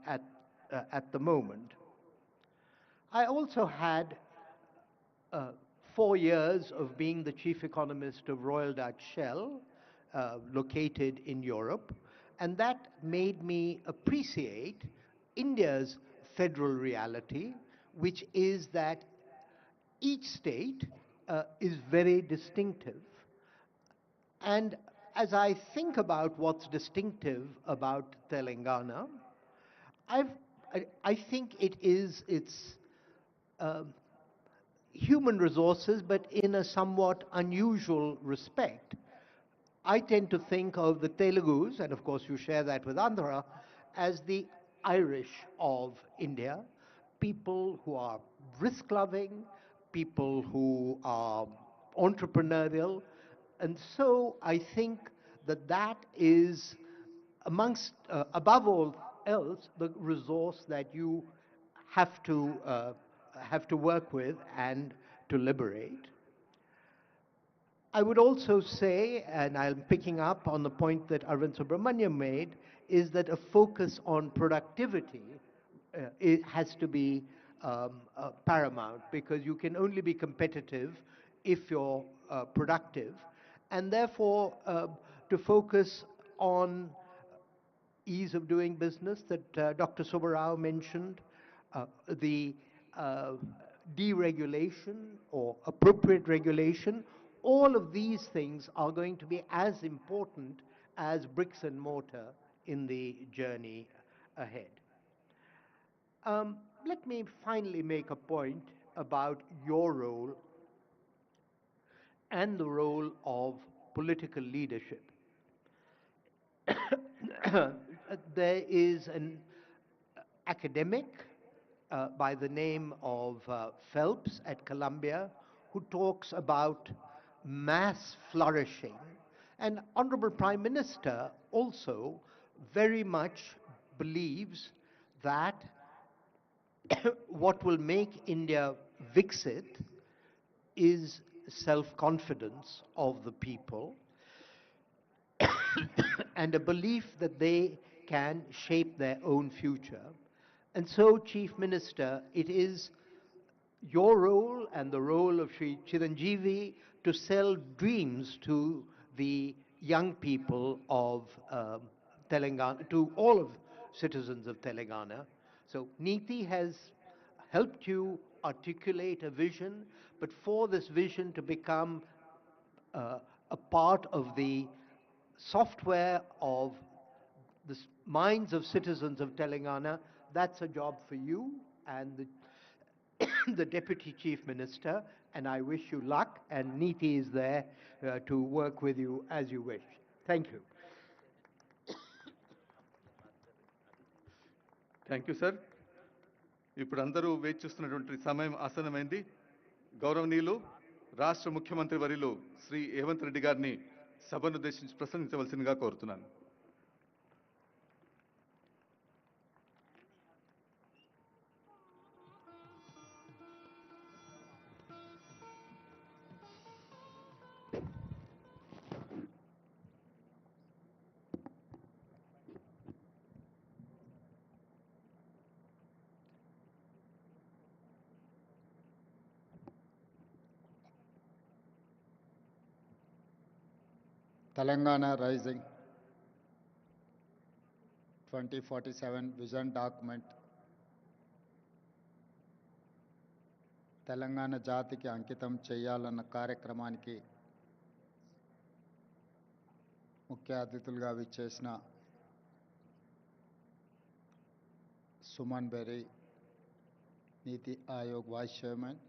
S14: at the moment. I also had 4 years of being the chief economist of Royal Dutch Shell, located in Europe, and that made me appreciate India's federal reality, which is that each state is very distinctive. And as I think about what's distinctive about Telangana, I think it is its um, human resources, but in a somewhat unusual respect. I tend to think of the Telugus, and of course you share that with Andhra, as the Irish of India, people who are risk-loving, people who are entrepreneurial, and so I think that that is amongst, above all else, the resource that you have to work with and to liberate. I would also say, and I'm picking up on the point that Arvind Subramaniam made, is that a focus on productivity it has to be paramount, because you can only be competitive if you're productive. And therefore, to focus on ease of doing business that Dr. Subbarao mentioned, the deregulation or appropriate regulation, all of these things are going to be as important as bricks and mortar in the journey ahead. Let me finally make a point about your role and the role of political leadership. There is an academic by the name of Phelps at Columbia who talks about mass flourishing. And Honorable Prime Minister also very much believes that what will make India Viksit is self-confidence of the people and a belief that they can shape their own future. And so, Chief Minister, it is your role and the role of Sri Chiranjeevi to sell dreams to the young people of Telangana, to all of citizens of Telangana. So Niti has helped you articulate a vision, but for this vision to become a part of the software of the minds of citizens of Telangana, that's a job for you and the Deputy Chief Minister, and I wish you luck, and Niti is there to work with you as you wish. Thank you.
S2: Thank you sir. ఇప్పుడు అందరూ వేచి చూస్తున్నటువంటి సమయం ఆసన్నమైంది. గౌరవనీయులు రాష్ట్ర ముఖ్యమంత్రి వర్యులు శ్రీ రేవంత్ రెడ్డి గారిని సభను ఉద్దేశించి ప్రసంగించవలసిందిగా కోరుతున్నాను.
S15: Telangana Rising 2047 Vision Document Telangana జాతికి అంకితం చేయాలన్న కార్యక్రమానికి ముఖ్య అతిథులుగా విచ్చేసిన Suman Bery, NITI Aayog vice chairman,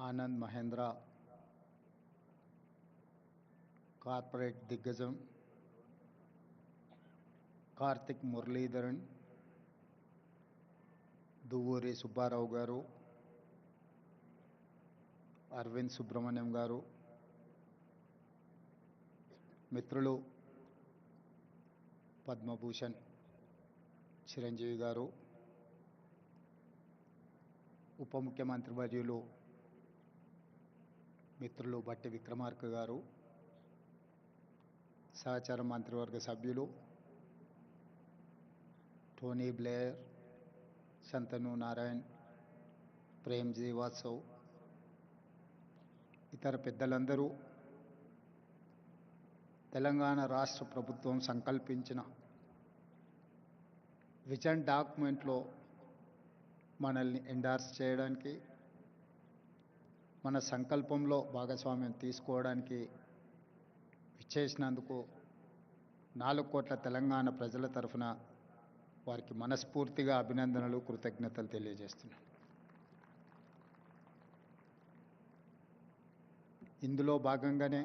S15: Anand Mahindra, corporate దిగ్గజం కార్తిక్ మురళీధరన్, దువ్వూరి సుబ్బారావు గారు, అరవింద్ సుబ్రహ్మణ్యం గారు, మిత్రులు పద్మభూషణ్ చిరంజీవి గారు, ఉప ముఖ్యమంత్రి వర్యులు మిత్రులు బట్టి విక్రమార్క గారు, సహచార మంత్రివర్గ సభ్యులు టోనీ బ్లేయర్, శంతను నారాయణ్, ప్రేమ్జీ వాత్సవ్, ఇతర పెద్దలందరూ తెలంగాణ రాష్ట్ర ప్రభుత్వం సంకల్పించిన విజన్ డాక్యుమెంట్లో మనల్ని ఎండార్స్ చేయడానికి, మన సంకల్పంలో భాగస్వామ్యం తీసుకోవడానికి విచ్చేసినందుకు 4 కోట్ల తెలంగాణ ప్రజల తరఫున వారికి మనస్ఫూర్తిగా అభినందనలు, కృతజ్ఞతలు తెలియజేస్తున్నాను. ఇందులో భాగంగానే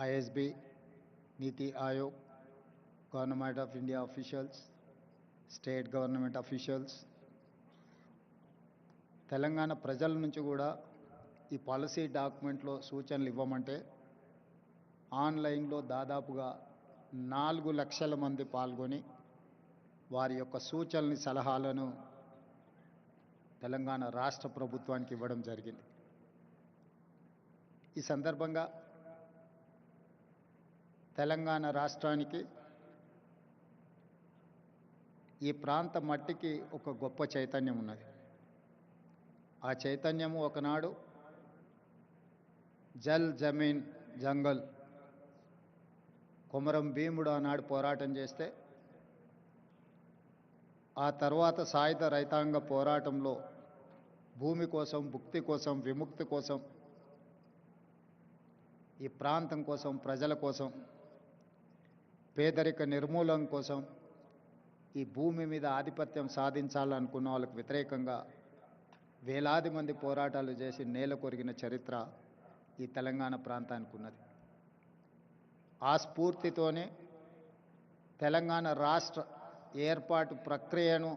S15: ISB, NITI Aayog, government of India officials, state government officials, Telangana ప్రజల నుంచి కూడా ఈ పాలసీ డాక్యుమెంట్లో సూచనలు ఇవ్వమంటే ఆన్లైన్లో దాదాపుగా 4 లక్షల మంది పాల్గొని వారి యొక్క సూచనల్ని, సలహాలను తెలంగాణ రాష్ట్ర ప్రభుత్వానికి ఇవ్వడం జరిగింది. ఈ సందర్భంగా తెలంగాణ రాష్ట్రానికి, ఈ ప్రాంత మట్టికి ఒక గొప్ప చైతన్యం ఉన్నది. ఆ చైతన్యము ఒకనాడు జల్ జమీన్ జంగల్ కొమరం భీముడు ఆనాడు పోరాటం చేస్తే, ఆ తర్వాత సాయుధ రైతాంగ పోరాటంలో భూమి కోసం, భుక్తి కోసం, విముక్తి కోసం, ఈ ప్రాంతం కోసం, ప్రజల కోసం, పేదరిక నిర్మూలన కోసం, ఈ భూమి మీద ఆధిపత్యం సాధించాలనుకున్న వాళ్ళకు వ్యతిరేకంగా వేలాది మంది పోరాటాలు చేసి నేల కొరిగిన చరిత్ర ఈ తెలంగాణ ప్రాంతానికి ఉన్నది. ఆ స్ఫూర్తితోనే తెలంగాణ రాష్ట్ర ఏర్పాటు ప్రక్రియను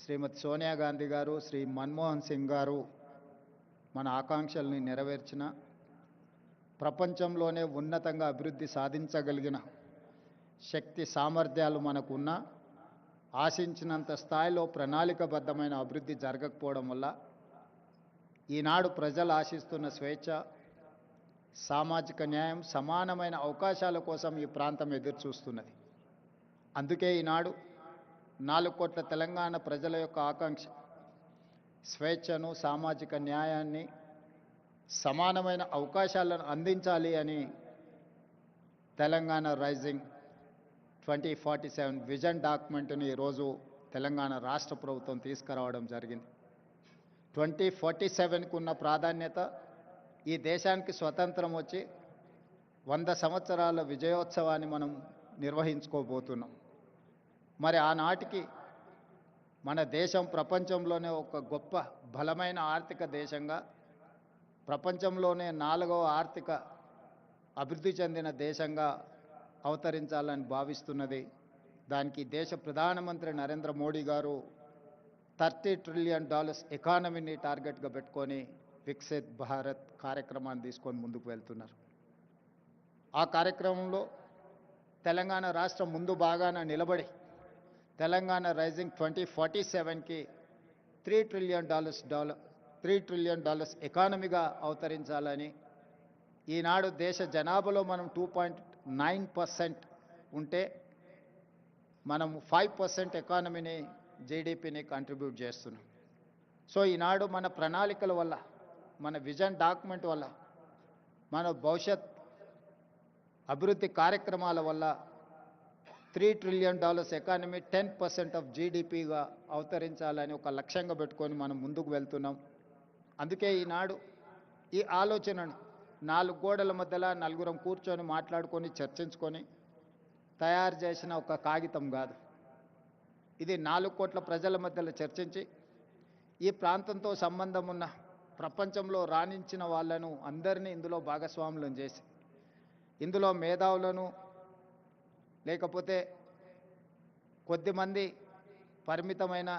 S15: శ్రీమతి సోనియా గాంధీ గారు, శ్రీ మన్మోహన్ సింగ్ గారు మన ఆకాంక్షల్ని నెరవేర్చిన, ప్రపంచంలోనే ఉన్నతంగా అభివృద్ధి సాధించగలిగిన శక్తి సామర్థ్యాలు మనకున్న, ఆశించినంత స్థాయిలో ప్రణాళికబద్ధమైన అభివృద్ధి జరగకపోవడం వల్ల ఈనాడు ప్రజలు ఆశిస్తున్న స్వేచ్ఛ, సామాజిక న్యాయం, సమానమైన అవకాశాల కోసం ఈ ప్రాంతం ఎదురు చూస్తున్నది. అందుకే ఈనాడు 4 కోట్ల తెలంగాణ ప్రజల యొక్క ఆకాంక్ష స్వేచ్ఛను, సామాజిక న్యాయాన్ని, సమానమైన అవకాశాలను అందించాలి అని తెలంగాణ రైజింగ్ 2047 విజన్ డాక్యుమెంట్ని ఈరోజు తెలంగాణ రాష్ట్ర ప్రభుత్వం తీసుకురావడం జరిగింది. 2047కు ఉన్న ప్రాధాన్యత, ఈ దేశానికి స్వతంత్రం వచ్చి 100 సంవత్సరాల విజయోత్సవాన్ని మనం నిర్వహించుకోబోతున్నాం. మరి ఆనాటికి మన దేశం ప్రపంచంలోనే ఒక గొప్ప బలమైన ఆర్థిక దేశంగా, ప్రపంచంలోనే 4వ ఆర్థిక అభివృద్ధి చెందిన దేశంగా అవతరించాలని భావిస్తున్నది. దానికి దేశ ప్రధానమంత్రి నరేంద్ర మోడీ గారు $30 ట్రిలియన్ ఎకానమీని టార్గెట్గా పెట్టుకొని వికసిత్ భారత్ కార్యక్రమాన్ని తీసుకొని ముందుకు వెళ్తున్నారు. ఆ కార్యక్రమంలో తెలంగాణ రాష్ట్రం ముందు బాగాన నిలబడి తెలంగాణ రైజింగ్ 2047కి $3 ట్రిలియన్ ఎకానమీగా అవతరించాలని, ఈనాడు దేశ జనాభాలో మనం 2.9% ఉంటే మనం 5% ఎకానమీని, జీడిపిని కంట్రిబ్యూట్ చేస్తున్నాం. సో ఈనాడు మన ప్రణాళికల వల్ల, మన విజన్ డాక్యుమెంట్ వల్ల, మన భవిష్యత్ అభివృద్ధి కార్యక్రమాల వల్ల $3 ట్రిలియన్ ఎకానమీ 10% ఆఫ్ జీడిపిగా అవతరించాలని ఒక లక్ష్యంగా పెట్టుకొని మనం ముందుకు వెళ్తున్నాం. అందుకే ఈనాడు ఈ ఆలోచనను 4 గోడల మధ్యలో నలుగురం కూర్చొని మాట్లాడుకొని చర్చించుకొని తయారు చేసిన ఒక కాగితం కాదు. ఇది 4 కోట్ల ప్రజల మధ్యలో చర్చించి, ఈ ప్రాంతంతో సంబంధం ఉన్న ప్రపంచంలో రాణించిన వాళ్ళను అందరినీ ఇందులో భాగస్వాములను చేసి, ఇందులో మేధావులను, లేకపోతే కొద్దిమంది పరిమితమైన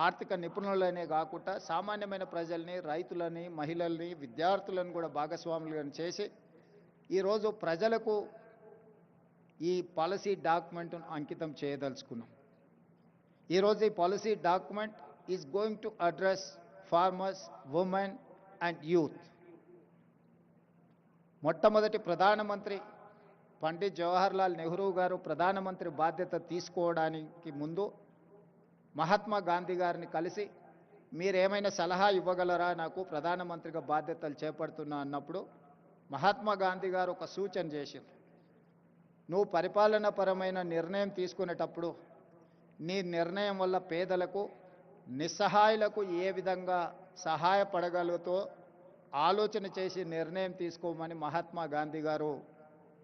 S15: ఆర్థిక నిపుణులనే కాకుండా సామాన్యమైన ప్రజల్ని, రైతులని, మహిళల్ని, విద్యార్థులను కూడా భాగస్వాములను చేసి ఈరోజు ప్రజలకు ఈ పాలసీ డాక్యుమెంట్ను అంకితం చేయదలుచుకున్నాం. ఈరోజు ఈ policy document is going to address farmers, women and youth. మొట్టమొదటి ప్రధానమంత్రి పండిత్ జవహర్లాల్ నెహ్రూ గారు ప్రధానమంత్రి బాధ్యత తీసుకోవడానికి ముందు మహాత్మా గాంధీ గారిని కలిసి, మీరేమైనా సలహా ఇవ్వగలరా, నాకు ప్రధానమంత్రిగా బాధ్యతలు చేపడుతున్నా అన్నప్పుడు మహాత్మా గాంధీ గారు ఒక సూచన చేశారు. నువ్వు పరిపాలనాపరమైన నిర్ణయం తీసుకునేటప్పుడు నీ నిర్ణయం వల్ల పేదలకు, నిస్సహాయులకు ఏ విధంగా సహాయపడగలుగుతో ఆలోచన చేసి నిర్ణయం తీసుకోమని మహాత్మా గాంధీ గారు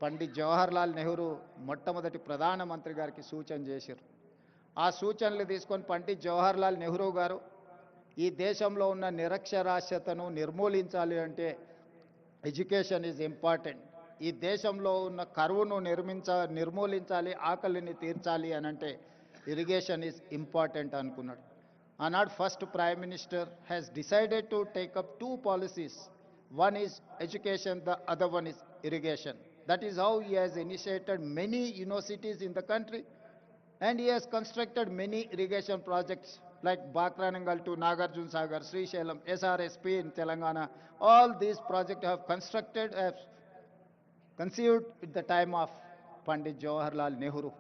S15: పండిత్ జవహర్లాల్ నెహ్రూ మొట్టమొదటి ప్రధానమంత్రి గారికి సూచన చేశారు. ఆ సూచనలు తీసుకొని పండిత్ జవహర్లాల్ నెహ్రూ గారు ఈ దేశంలో ఉన్న నిరక్షరాస్యతను నిర్మూలించాలి అంటే ఎడ్యుకేషన్ ఈజ్ ఇంపార్టెంట్, ఈ దేశంలో ఉన్న కరువును నిర్మూలించాలి, ఆకలిని తీర్చాలి అని అంటే ఇరిగేషన్ ఈజ్ ఇంపార్టెంట్ అనుకున్నాడు. ఆనాడు first prime minister has decided to take up two policies. One is education, the other one is irrigation. That is how he has initiated many universities in the country, and he has constructed many irrigation projects like Bakranangal to Nagarjuna Sagar, Srisailam, SRSP in Telangana. All these projects have constructed, have conceived at the time of Pandit Jawaharlal Nehru.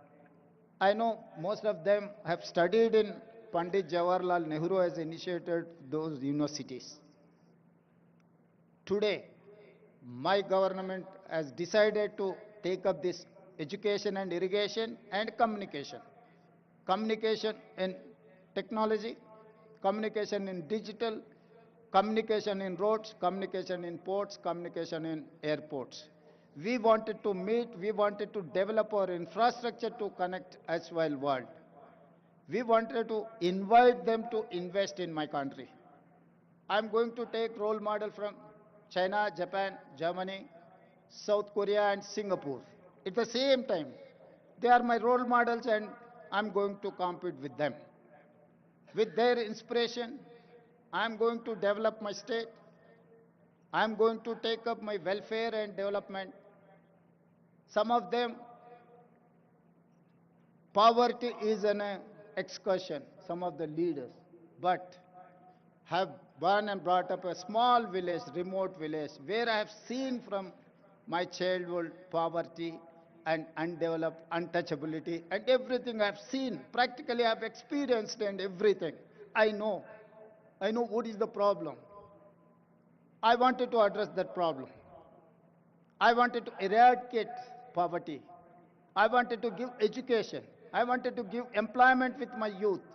S15: I know most of them have studied in Pandit Jawaharlal Nehru has initiated those universities. Today, my government has decided to take up this education and irrigation and communication. Communication in technology, communication in digital, communication in roads, communication in ports, communication in airports. We wanted to meet, we wanted to develop our infrastructure to connect as well world. We wanted to invite them to invest in my country. I'm going to take role model from China, Japan, Germany, South Korea and Singapore. At the same time, they are my role models and I'm going to compete with them. With their inspiration, I'm going to develop my state. I'm going to take up my welfare and development. Some of them, poverty is an excursion, some of the leaders, but have born and brought up a small village, remote village, where I have seen from my childhood poverty and undeveloped untouchability and everything I have seen. Practically I have experienced and everything. I know what is the problem. I wanted to address that problem. I wanted to eradicate poverty. I wanted to give education. I wanted to give employment with my youth.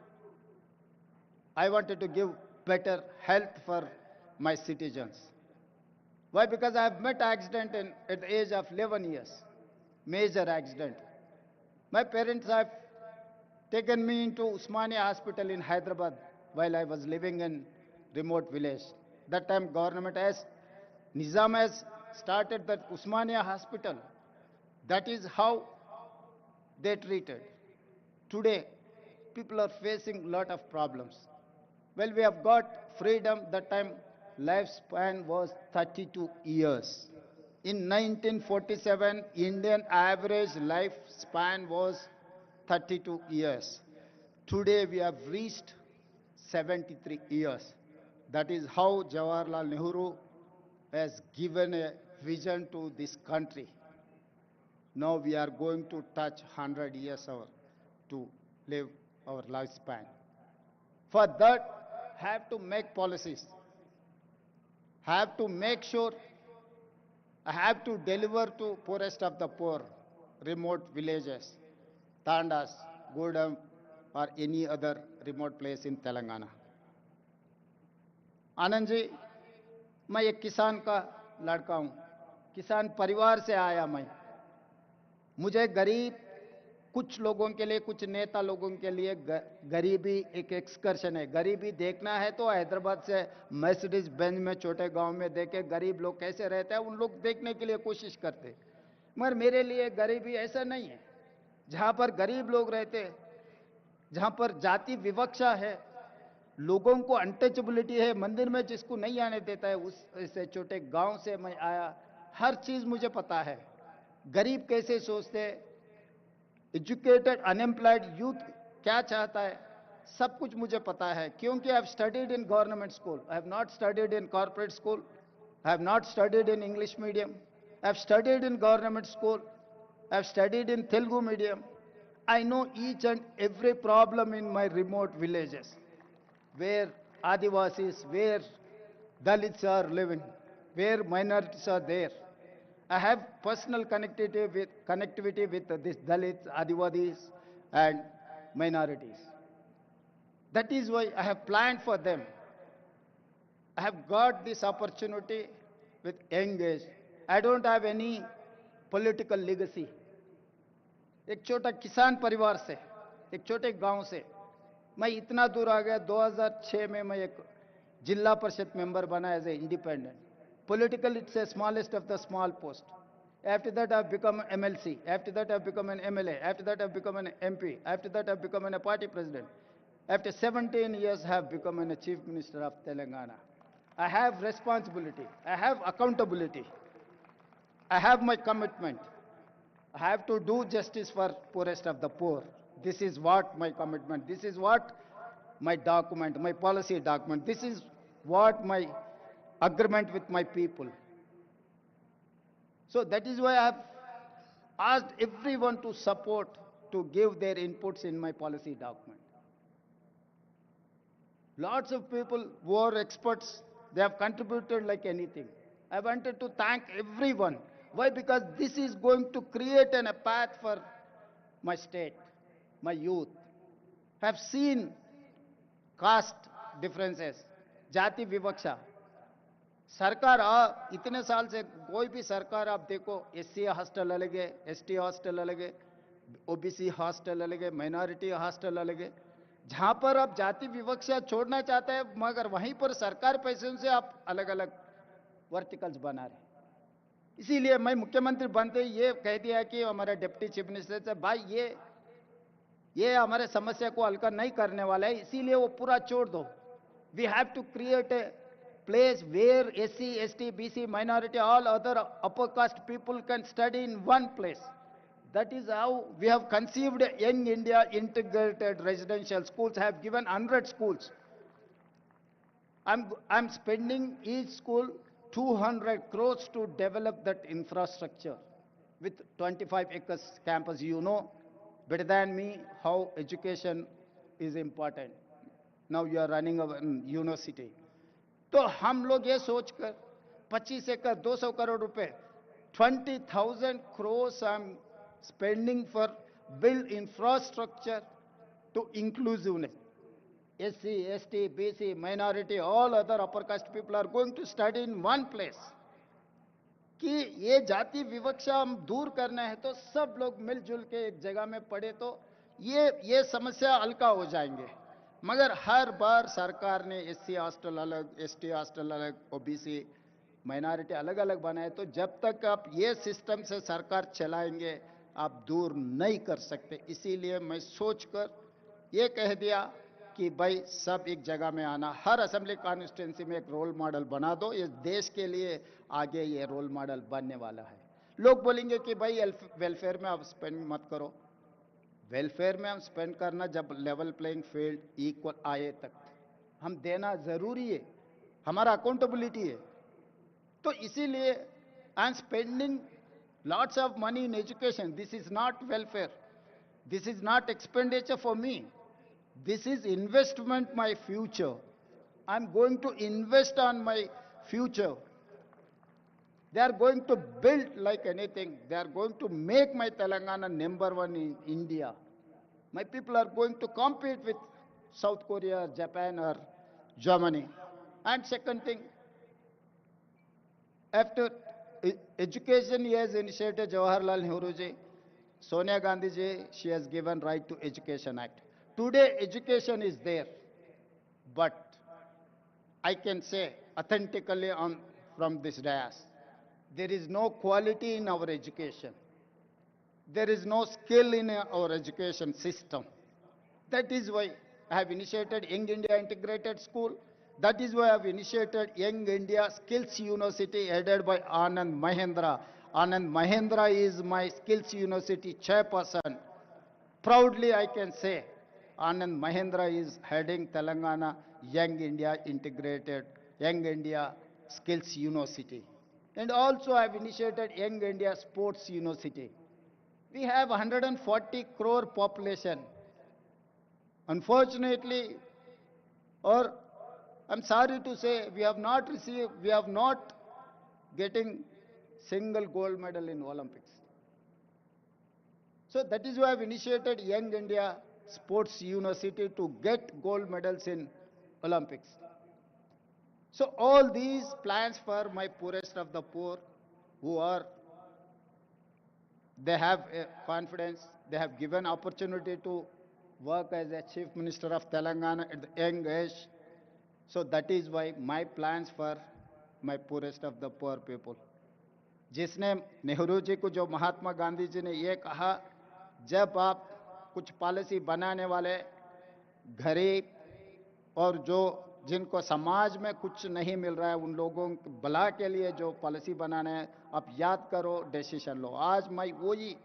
S15: I wanted to give better health for my citizens. Why? Because I have met accident at the age of 11 years, major accident. My parents have taken me into Usmania Hospital in Hyderabad while I was living in remote village. That time government has, Nizam has started that Usmania Hospital. That is how they treated. Today, people are facing a lot of problems. Well, we have got freedom. That time lifespan was 32 years. In 1947, Indian average lifespan was 32 years. Today we have reached 73 years. That is how Jawaharlal Nehru has given a vision to this country. Now we are going to touch 100 years to live our lifespan. For that, have to make policies, have to make sure, have to deliver to poorest of the poor, remote villages, Tandas, Gudam, or any other remote place in Telangana. Anand ji, मैं एक किसान का लड़का हूँ, किसान परिवार से आया मैं. मुझे गरीब, कुछ लोगों के लिए, कुछ नेता लोगों के लिए गरीबी एक एक्सकर्शन है. गरीबी देखना है तो हैदराबाद से मर्सिडीज बेंज में छोटे गांव में देखे गरीब लोग कैसे रहते हैं, उन लोग देखने के लिए कोशिश करते. मगर मेरे लिए गरीबी ऐसा नहीं है. जहां पर गरीब लोग रहते, जहां पर जाति विवक्षा है, लोगों को अनटचेबिलिटी है, मंदिर में जिसको नहीं आने देता है, उस ऐसे छोटे गांव से मैं आया. हर चीज मुझे पता है. गरीब कैसे सोचते, एजुकेटेड अनएम्प्लॉयड यूथ क्या चाहता है, सब कुछ मुझे पता है. क्योंकि I have studied in government school, I have not studied in corporate school, I have not studied in English medium, I have studied in government school, I have studied in Telugu medium. I know each and every problem in my remote villages, where Adivasis, where Dalits are living, where minorities are there. I have personal connectivity with these Dalits, Adivasis, and minorities. That is why I have planned for them. I have got this opportunity with young age. I don't have any political legacy. एक छोटा किसान परिवार से, एक छोटे गांव से मैं इतना दूर आ गया। 2006 में मैं एक जिला परिषद मेंबर बना as a independent. Political, it's a smallest of the small post. After that, I've become MLC. After that, I've become an MLA. After that, I've become an MP. After that, I've become a party president. After 17 years, I have become a chief minister of Telangana. I have responsibility. I have accountability. I have my commitment. I have to do justice for poorest of the poor. This is what my commitment. This is what my document, my policy document. This is what my agreement with my people. So that is why I have asked everyone to support, to give their inputs in my policy document. Lots of people who are experts, they have contributed like anything. I wanted to thank everyone. Why? Because this is going to create a path for my state, my youth. I have seen caste differences, jati vivaksha. सरकार इतने साल से कोई भी सरकार आप देखो, SC hostel अलग है, एसटी हॉस्टल अलग है, ओबीसी हॉस्टल अलग है, माइनॉरिटी हॉस्टल अलग है. जहां पर आप जाति विवक्षा छोड़ना चाहते हैं, मगर वहीं पर सरकार पैसे से आप अलग अलग वर्टिकल्स बना रहे. इसीलिए मैं मुख्यमंत्री बनते ये कह दिया कि हमारा डिप्टी चीफ मिनिस्टर से, भाई ये हमारे समस्या को हल नहीं करने वाला है, इसीलिए वो पूरा छोड़ दो. We have to create a place where SC, ST, BC, minority, all other upper caste people can study in one place. That is how we have conceived Young India integrated residential schools. I have given 100 schools. I'm spending each school 200 crores to develop that infrastructure with 25 acres campus. You know better than me how education is important. Now you are running a university. तो हम लोग ये सोचकर 25 एकड़ 200 करोड़ रुपए 20,000 crores I'm spending for build infrastructure to inclusiveness. SC, ST, BC, minority, all other upper caste people are going to study in one place. कि ये जाति विवक्षा हम दूर करना है तो सब लोग मिलजुल के एक जगह में पढ़े तो ये समस्या हल्का हो जाएंगे. मगर हर बार सरकार ने एससी हॉस्टल अलग, एसटी हॉस्टल अलग, ओबीसी माइनॉरिटी अलग अलग बनाए. तो जब तक आप ये सिस्टम से सरकार चलाएंगे आप दूर नहीं कर सकते. इसीलिए मैं सोचकर ये कह दिया कि भाई सब एक जगह में आना, हर असेंबली कॉन्स्टिट्यूंसी में एक रोल मॉडल बना दो. ये देश के लिए आगे ये रोल मॉडल बनने वाला है. लोग बोलेंगे कि भाई वेलफेयर में आप स्पेंड मत करो. वेलफेयर में हम स्पेंड करना जब लेवल प्लेइंग फील्ड इक्वल आए तक हम देना जरूरी है, हमारा अकाउंटेबिलिटी है. तो इसीलिए I am spending lots of money in education. This is not welfare, this is not expenditure for me, this is investment my future. I am going to invest on my future. They are going to build like anything. They are going to make my Telangana #1 in India. My people are going to compete with South Korea, Japan or Germany. And second thing, after education he has initiated Jawaharlal Nehru ji, Sonia Gandhi ji, she has given Right to Education Act. Today education is there, but I can say authentically from this dais, there is no quality in our education. There is no skill in our education system. That is why I have initiated Young India Integrated School. That is why I have initiated Young India Skills University headed by Anand Mahendra. Anand Mahendra is my Skills University chairperson. Proudly I can say Anand Mahendra is heading Telangana Young India Integrated, Young India Skills University. And also I have initiated Young India Sports University. We have 140 crore population. Unfortunately, or I'm sorry to say, we have not getting single gold medal in Olympics. So that is why I've initiated Young India Sports University to get gold medals in Olympics. So all these plans for my poorest of the poor who are, they have confidence, they have given opportunity to work as a Chief Minister of Telangana at the young age. So that is why my plans for my poorest of the poor people. जिसने नेहरू जी को, जो महात्मा गांधी जी ने ये कहा, जब आप कुछ policy बनाने वाले गरीब और जो जिनको समाज में कुछ नहीं मिल रहा है उन लोगों के भला के लिए जो पॉलिसी बनाना है, आप याद करो, डिसीजन लो. आज मैं वही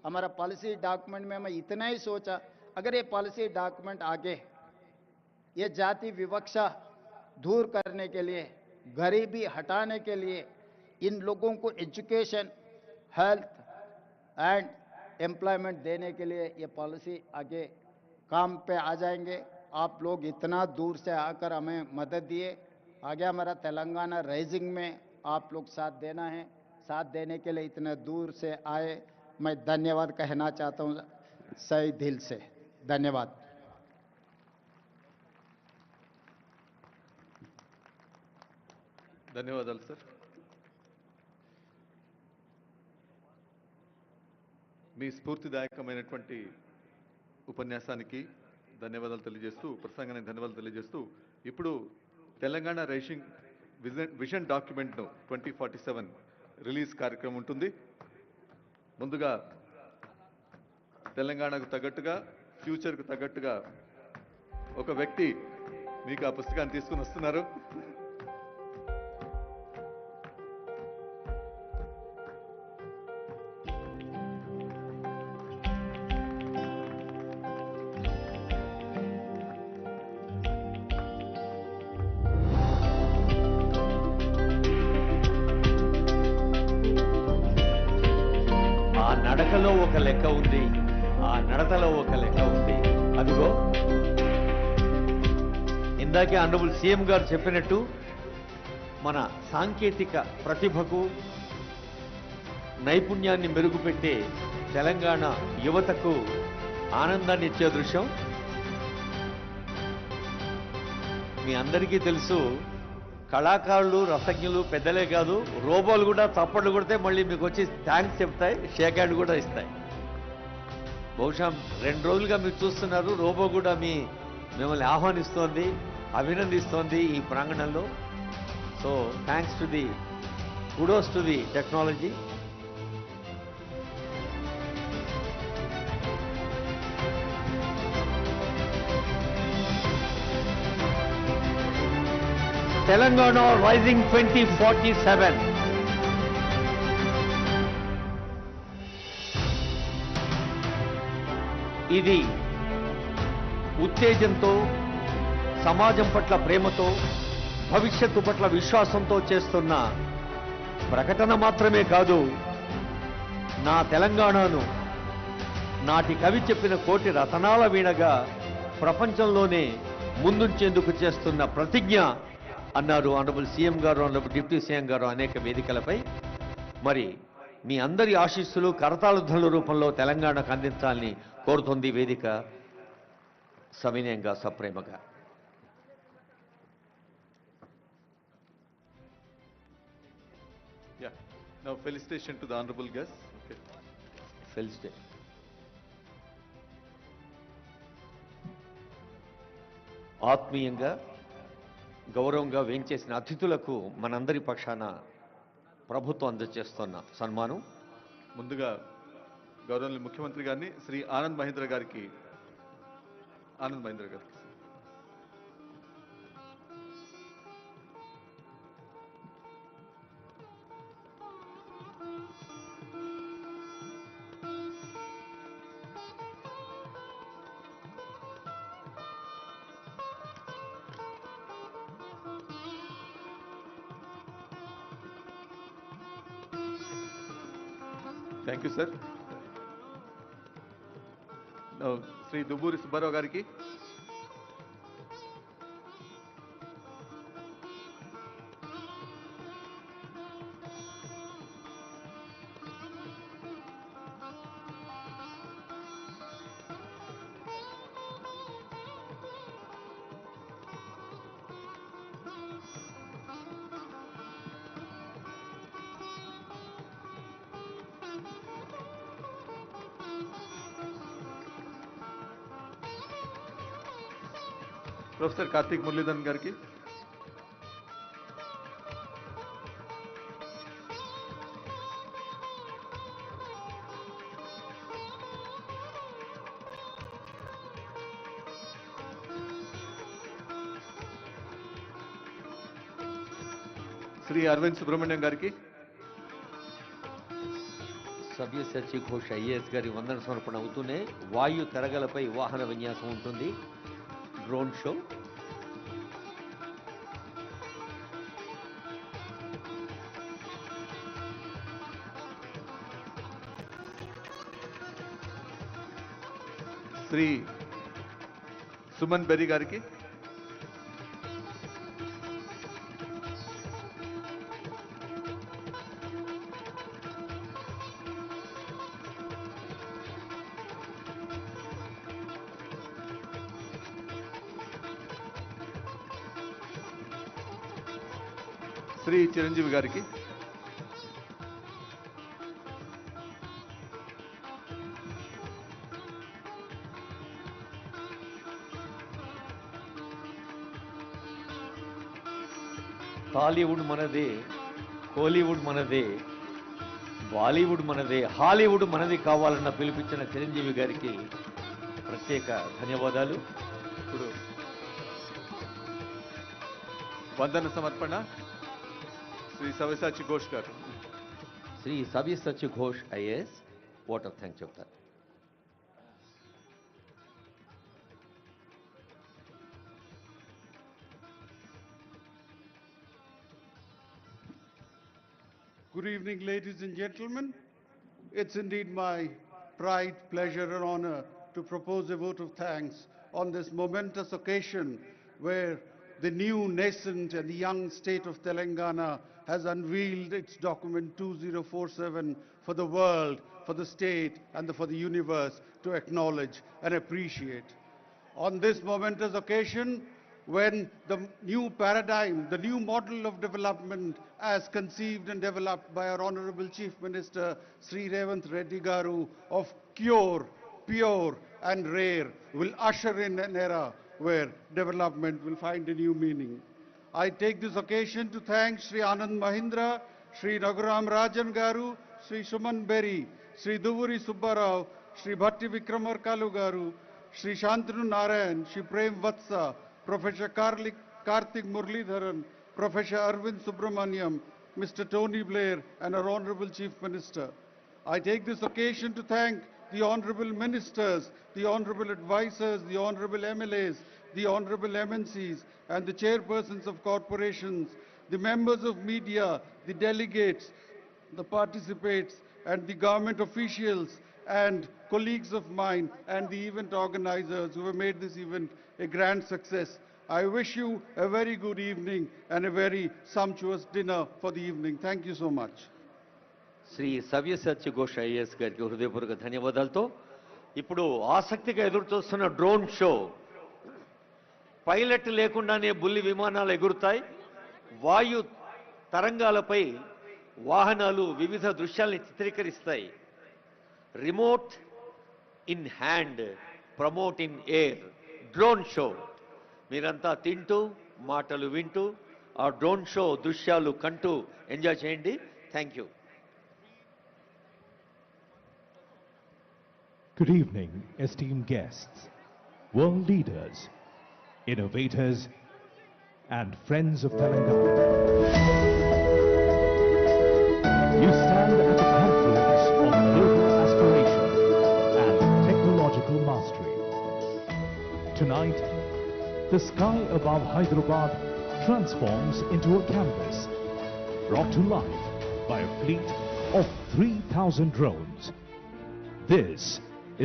S15: हमारा पॉलिसी डॉक्यूमेंट में मैं इतना ही सोचा, अगर ये पॉलिसी डॉक्यूमेंट आगे ये जाति विवक्षा दूर करने के लिए, गरीबी हटाने के लिए, इन लोगों को एजुकेशन, हेल्थ एंड एम्प्लॉयमेंट देने के लिए ये पॉलिसी आगे काम पे आ जाएंगे. आप लोग इतना दूर से आकर हमें मदद दिए, आगे हमारा तेलंगाना राइजिंग में आप लोग साथ देना है. साथ देने के लिए इतने दूर से आए, मैं धन्यवाद कहना चाहता हूँ सही दिल से. धन्यवाद.
S2: ధన్యవాదాలు సార్. మీ స్ఫూర్తిదాయకమైనటువంటి ఉపన్యాసానికి ధన్యవాదాలు తెలియజేస్తూ, ప్రసంగానికి ధన్యవాదాలు తెలియజేస్తూ, ఇప్పుడు తెలంగాణ రైజింగ్ విజన్ డాక్యుమెంట్ను 2047 రిలీజ్ కార్యక్రమం ఉంటుంది. ముందుగా తెలంగాణకు తగ్గట్టుగా, ఫ్యూచర్కు తగ్గట్టుగా ఒక వ్యక్తి మీకు ఆ పుస్తకాన్ని తీసుకుని వస్తున్నారు.
S1: నడకలో ఒక లెక్క ఉంది, ఆ నడతలో ఒక లెక్క ఉంది. అదిగో ఇందాకే ఆనరబుల్ సీఎం గారు చెప్పినట్టు మన సాంకేతిక ప్రతిభకు, నైపుణ్యాన్ని మెరుగుపెట్టే తెలంగాణ యువతకు ఆనందాన్ని ఇచ్చే దృశ్యం మీ అందరికీ తెలుసు. కళాకారులు, రసజ్ఞులు పెద్దలే కాదు, రోబోలు కూడా చప్పట్లు కొడితే మళ్ళీ మీకు వచ్చి థ్యాంక్స్ చెప్తాయి, షేక్ హ్యాండ్ కూడా ఇస్తాయి. బహుశా 2 రోజులుగా మీరు చూస్తున్నారు, రోబో కూడా మిమ్మల్ని ఆహ్వానిస్తోంది, అభినందిస్తోంది ఈ ప్రాంగణంలో. So thanks to the, kudos to the technology. Telangana Rising 2047. ఇది ఉత్తేజంతో, సమాజం పట్ల ప్రేమతో, భవిష్యత్తు పట్ల విశ్వాసంతో చేస్తున్న ప్రకటన మాత్రమే కాదు, నా తెలంగాణను నాటి కవి చెప్పిన కోటి రతనాల వీణగా ప్రపంచంలోనే ముందుంచేందుకు చేస్తున్న ప్రతిజ్ఞ అన్నారు ఆనరబుల్ సీఎం గారు, ఆనరబుల్ డిప్యూటీ సీఎం గారు అనేక వేదికలపై. మరి మీ అందరి ఆశీస్సులు కరతాళ ధ్వనుల రూపంలో తెలంగాణకు అందించాలని కోరుతోంది వేదిక సవినయంగా, సప్రేమగా.
S2: Yeah. Now felicitation to the honorable guest. Okay.
S1: Felicitation. ఆత్మీయంగా, గౌరవంగా వేంచేసిన అతిథులకు మనందరి పక్షాన ప్రభుత్వం అందజేస్తున్న సన్మానం.
S2: ముందుగా గౌరవనీయ ముఖ్యమంత్రి గారిని శ్రీ ఆనంద్ మహీంద్ర గారికి thank you sir. Shri Dubburi Subbarao గారికి, ప్రొఫెసర్ కార్తీక్ మురళీధరన్ గారికి, శ్రీ అరవింద్ సుబ్రహ్మణ్యం గారికి,
S1: సవ్యసాచి ఘోష్ ఐఏఎస్ గారి వందన సమర్పణ అవుతూనే వాయు తరగలపై వాహన విన్యాసం ఉంటుంది, డ్రోన్ షో.
S2: శ్రీ సుమన్ బెర్రీ గారికి, శ్రీ చిరంజీవి గారికి,
S1: టాలీవుడ్ మనదే, కోలీవుడ్ మనదే, బాలీవుడ్ మనదే, హాలీవుడ్ మనది కావాలన్న పిలిపించిన చిరంజీవి గారికి ప్రత్యేక ధన్యవాదాలు.
S2: ఇప్పుడు వందన సమర్పణ Shri Savyasachi Ghosh garu.
S1: Shri Savyasachi Ghosh IAS vote of thanks చెప్తారు.
S16: Good evening, ladies and gentlemen. It's indeed my pride, pleasure, and honor to propose a vote of thanks on this momentous occasion where the new nascent and young state of Telangana has unveiled its document 2047 for the world, for the state, and for the universe to acknowledge and appreciate. On this momentous occasion, when the new paradigm, the new model of development as conceived and developed by our Honorable Chief Minister Sri Revanth Reddy Garu of cure, pure and rare will usher in an era where development will find a new meaning. I take this occasion to thank Sri Anand Mahindra, Sri Raghuram Rajan Garu, Sri Suman Berry, Sri Duvuri Subbarao, Sri Bhatti Vikramarkalu Garu, Sri Shantanu Narayan, Sri Prem Vatsa, Professor Karthik Muralidharan, Professor Arvind Subramaniam, Mr. Tony Blair, and our Honorable Chief Minister. I take this occasion to thank the Honorable Ministers, the Honorable Advisors, the Honorable MLAs, the Honorable MNCs, and the chairpersons of corporations, the members of media, the delegates, the participants, and the government officials, and colleagues of mine, and the event organizers who have made this event a grand success. I wish you a very good evening and a very sumptuous dinner for the evening. Thank you so much.
S1: Shri Savyasachi Ghosh IAS గారికి హృదయపూర్వక ధన్యవాదాలతో ఇప్పుడు ఆసక్తిగా ఎదురు చూస్తున్న drone show. Pilot లేకుండానే బుల్లి విమానాలు ఎగురుతాయి, వాయు తరంగాలపై వాహనాలు వివిధ దృశ్యాల్ని చిత్రీకరిస్తాయి. Remote in hand, promote in air, drone show. మీరంతా తింటూ మాటలు వింటూ ఆ డ్రోన్ షో దృశ్యాలు కంటూ ఎంజాయ్ చేయండి. Thank you.
S17: Good evening, esteemed guests, world leaders, innovators, and friends of Telangana. You stand at the confluence of global aspiration and technological mastery. Tonight, the sky above Hyderabad transforms into a canvas, brought to life by a fleet of 3,000 drones. This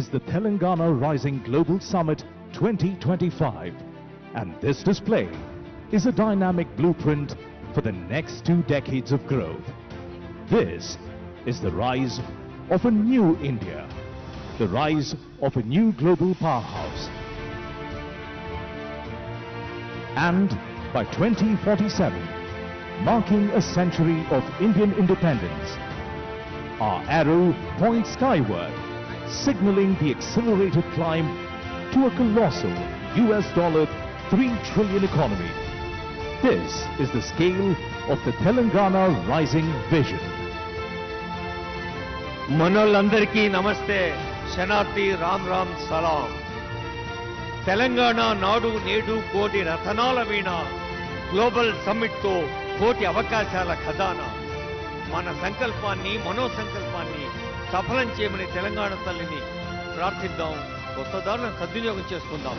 S17: is the Telangana Rising Global Summit 2025, and this display is a dynamic blueprint for the next 2 decades of growth. This is the rise of a new India, the rise of a new global powerhouse. And by 2047, marking a century of Indian independence, our arrow points skyward, signaling the accelerated climb to a colossal 3 trillion economy. This is the scale of the Telangana rising vision.
S1: మనోళ్ళందరికీ నమస్తే, శనార్థి రామ్ రామ్ సలాం. తెలంగాణ నాడు నేడు కోటి రతనాల వీణ, global సమ్మిట్తో కోటి అవకాశాల ఖజానా. మన సంకల్పాన్ని, మనోసంకల్పాన్ని సఫలం చేయమని తెలంగాణ తల్లిని ప్రార్థిద్దాం. కొత్త దారులను సద్వినియోగం చేసుకుందాం.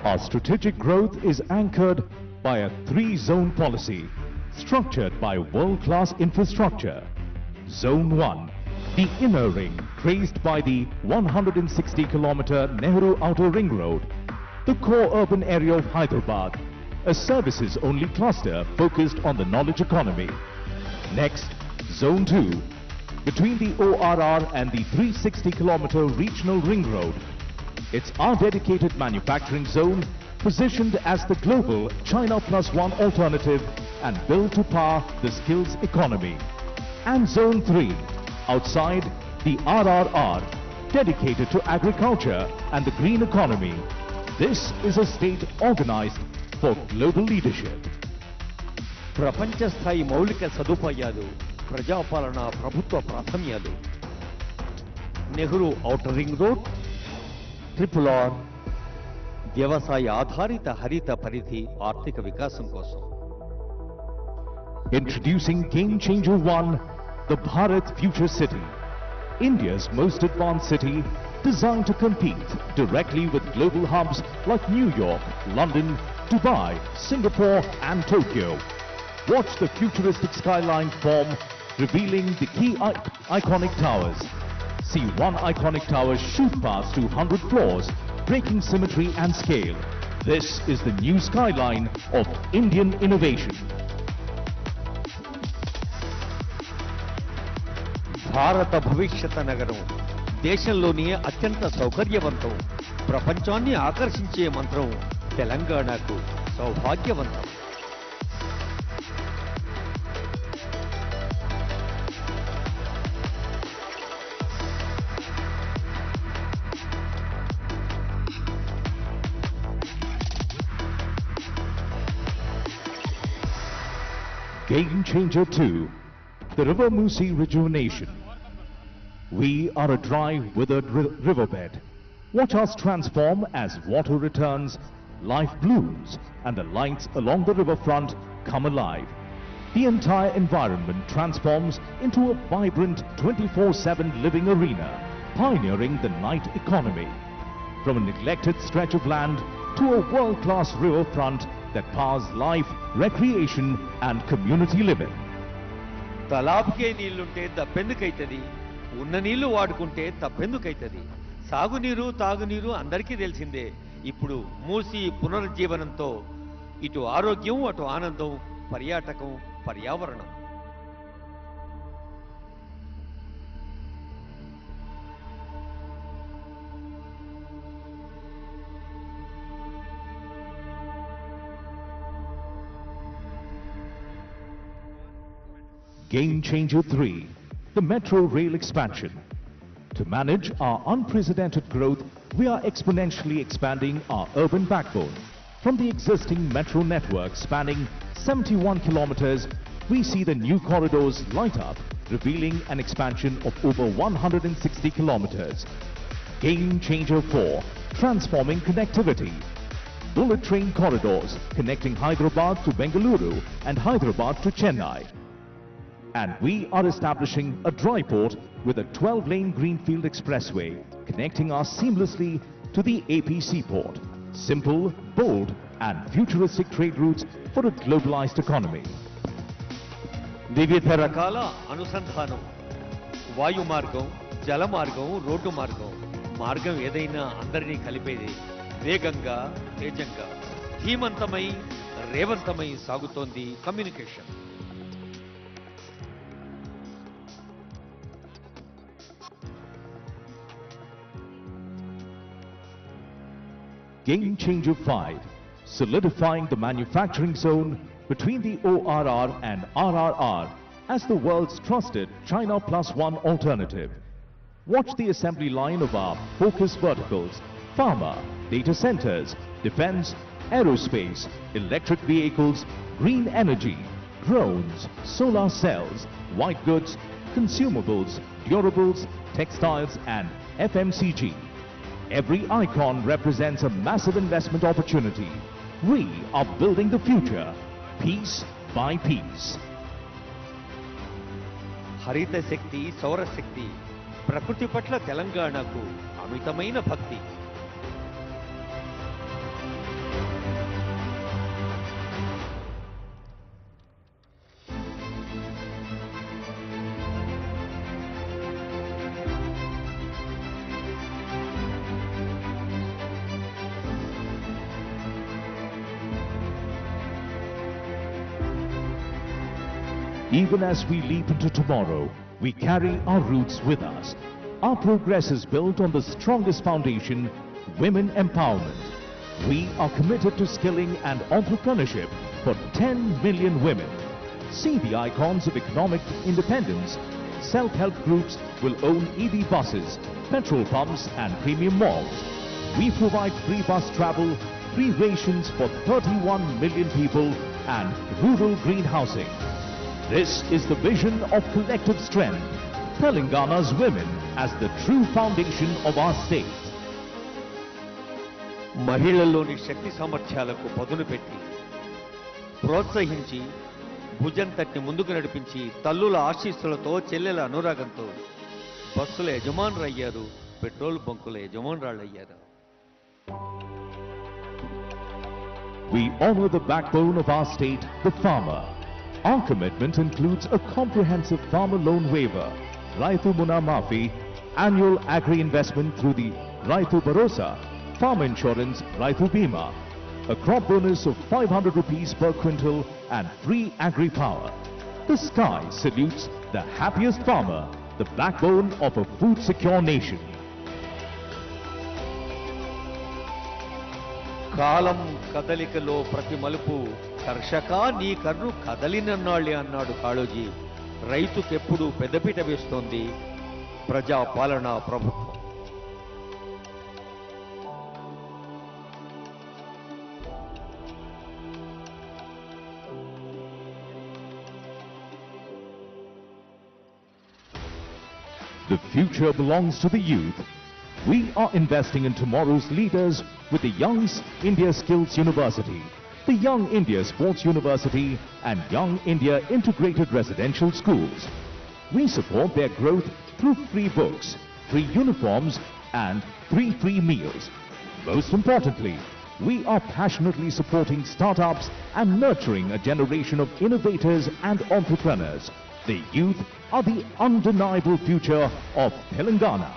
S17: Our strategic growth is anchored by a 3-zone policy structured by world-class infrastructure. Zone 1, the inner ring traced by the 160-kilometer Nehru Outer Ring Road, the core urban area of Hyderabad, a services-only cluster focused on the knowledge economy. Next, Zone 2, between the ORR and the 360-kilometer regional ring road. It's our dedicated manufacturing zone positioned as the global China Plus One alternative and built to power the skills economy. And Zone 3, outside the RRR, dedicated to agriculture and the green economy. This is a state organized for global leadership.
S1: ప్రపంచ స్థాయి మౌలిక సదుపాయాలు, ప్రజాపాలన, ప్రభుత్వ ప్రాధాన్యాలు. Nehru outer ring road, RRR, వ్యవసాయ ఆధారిత హరిత పరిధి ఆర్థిక వికాసం కోసం.
S17: Introducing Game Changer 1, the Bharat Future City, India's most advanced city designed to compete directly with global hubs like New York, London, Dubai, Singapore and Tokyo. Watch the futuristic skyline form, revealing the key iconic towers. See one iconic tower shoot past 200 floors, breaking symmetry and scale. This is the new skyline of Indian innovation.
S1: భారత భవిష్యత్ నగరం దేశంలోనే అత్యంత సౌకర్యవంతం, ప్రపంచాన్ని ఆకర్షించే మంత్రం తెలంగాణకు సౌభాగ్యవంతం.
S17: Game Changer 2, the River Musi rejuvenation. We are a dry, withered riverbed. Watch us transform as water returns, life blooms, and the lights along the riverfront come alive. The entire environment transforms into a vibrant 24/7 living arena, pioneering the night economy. From a neglected stretch of land to a world-class riverfront that powers life, recreation, and community living.
S1: తలాబ్కే నీళ్లుంటే దప్పెందుకైతది, ఉన్న నీళ్లు వాడుకుంటే తప్పెందుకైతది. సాగునీరు, తాగునీరు అందరికీ తెలిసిందే. ఇప్పుడు మూసి పునరుజ్జీవనంతో ఇటు ఆరోగ్యం, అటు ఆనందం, పర్యాటకం, పర్యావరణం.
S17: Game Changer 3, the metro rail expansion. To manage our unprecedented growth, we are exponentially expanding our urban backbone. From the existing metro network spanning 71 kilometers, we see the new corridors light up, revealing an expansion of over 160 kilometers. Game Changer 4, transforming connectivity. Bullet train corridors connecting Hyderabad to Bengaluru and Hyderabad to Chennai. And we are establishing a dry port with a 12-lane greenfield expressway connecting us seamlessly to the AP seaport. Simple, bold and futuristic trade routes for a globalized economy.
S1: వివిధ రకాల అనుసంధానం, వాయు మార్గం, జల మార్గం, road మార్గం. మార్గం ఏదైనా అందరినీ కలిపేది. వేగంగా, తేజంగా, ధీమంతమై, రేవంతమై సాగుతోంది communication.
S17: Game Changer 5, solidifying the manufacturing zone between the ORR and RRR as the world's trusted China Plus One alternative. Watch the assembly line of our focus verticals, pharma, data centers, defense, aerospace, electric vehicles, green energy, drones, solar cells, white goods, consumables, durables, textiles and FMCG. Every icon represents a massive investment opportunity. We are building the future, piece by piece.
S1: హరిత శక్తి, సౌరశక్తి, ప్రకృతి పట్ల తెలంగాణకు అమితమైన భక్తి.
S17: Even as we leap into tomorrow, we carry our roots with us. Our progress is built on the strongest foundation, women empowerment. We are committed to skilling and entrepreneurship for 10 million women. See the icons of economic independence. Self-help groups will own EV buses, petrol pumps and premium malls. We provide free bus travel, free rations for 31 million people and rural green housing. This is the vision of collective strength, Telangana's women as the true foundation of our state.
S1: మహిళల్లోని శక్తి సామర్థ్యాలకు పదును పెట్టి ప్రోత్సహించి భుజం తట్టి ముందుకు నడిపించి తల్లుల ఆశీస్సులతో చెల్లెల అనురాగంతో బస్సుల యజమానులయ్యారు, petrol బంకుల యజమానురాళ్ళయ్యారు.
S17: We honor the backbone of our state, the farmer. Our commitment includes a comprehensive farmer loan waiver, Raitu Muna Mafi, annual agri-investment through the Raitu Bharosa, farm insurance Raitu Bima, a crop bonus of 500 rupees per quintal and free agri-power. The sky salutes the happiest farmer, the backbone of a food-secure nation.
S1: కాలం కదలికలో ప్రతి మలుపు కర్షక నీ కన్ను కదలినన్నాళ్ళే అన్నాడు కాళోజీ. రైతుకెప్పుడు పెద్దపీట వేస్తోంది ప్రజాపాలనా ప్రభుత్వం.
S17: The future belongs to the youth. We are investing in tomorrow's leaders with the Young India Skills University, the Young India Sports University and Young India Integrated Residential Schools. We support their growth through free books, free uniforms and free meals. Most importantly, we are passionately supporting startups and nurturing a generation of innovators and entrepreneurs. The youth are the undeniable future of Telangana.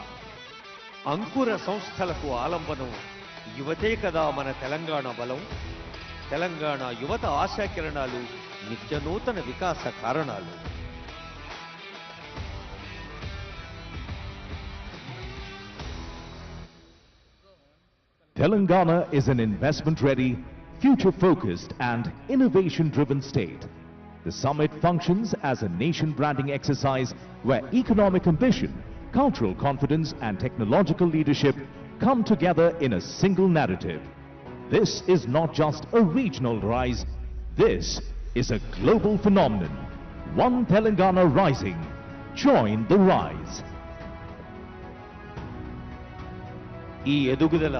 S1: అంకుర సంస్థలకు ఆలంబనం యువతే కదా మన తెలంగాణ బలం. తెలంగాణ యువత ఆశాకిరణాలు, నిత్యనూతన వికాస కారణాలు.
S17: Telangana is an investment-ready, future-focused and innovation-driven state. The summit functions as a nation branding exercise where economic ambition, cultural confidence and technological leadership come together in a single narrative. This is not just a regional rise, this is a global phenomenon. One Telangana rising. Join the rise.
S1: ఈ ఎదుగుదల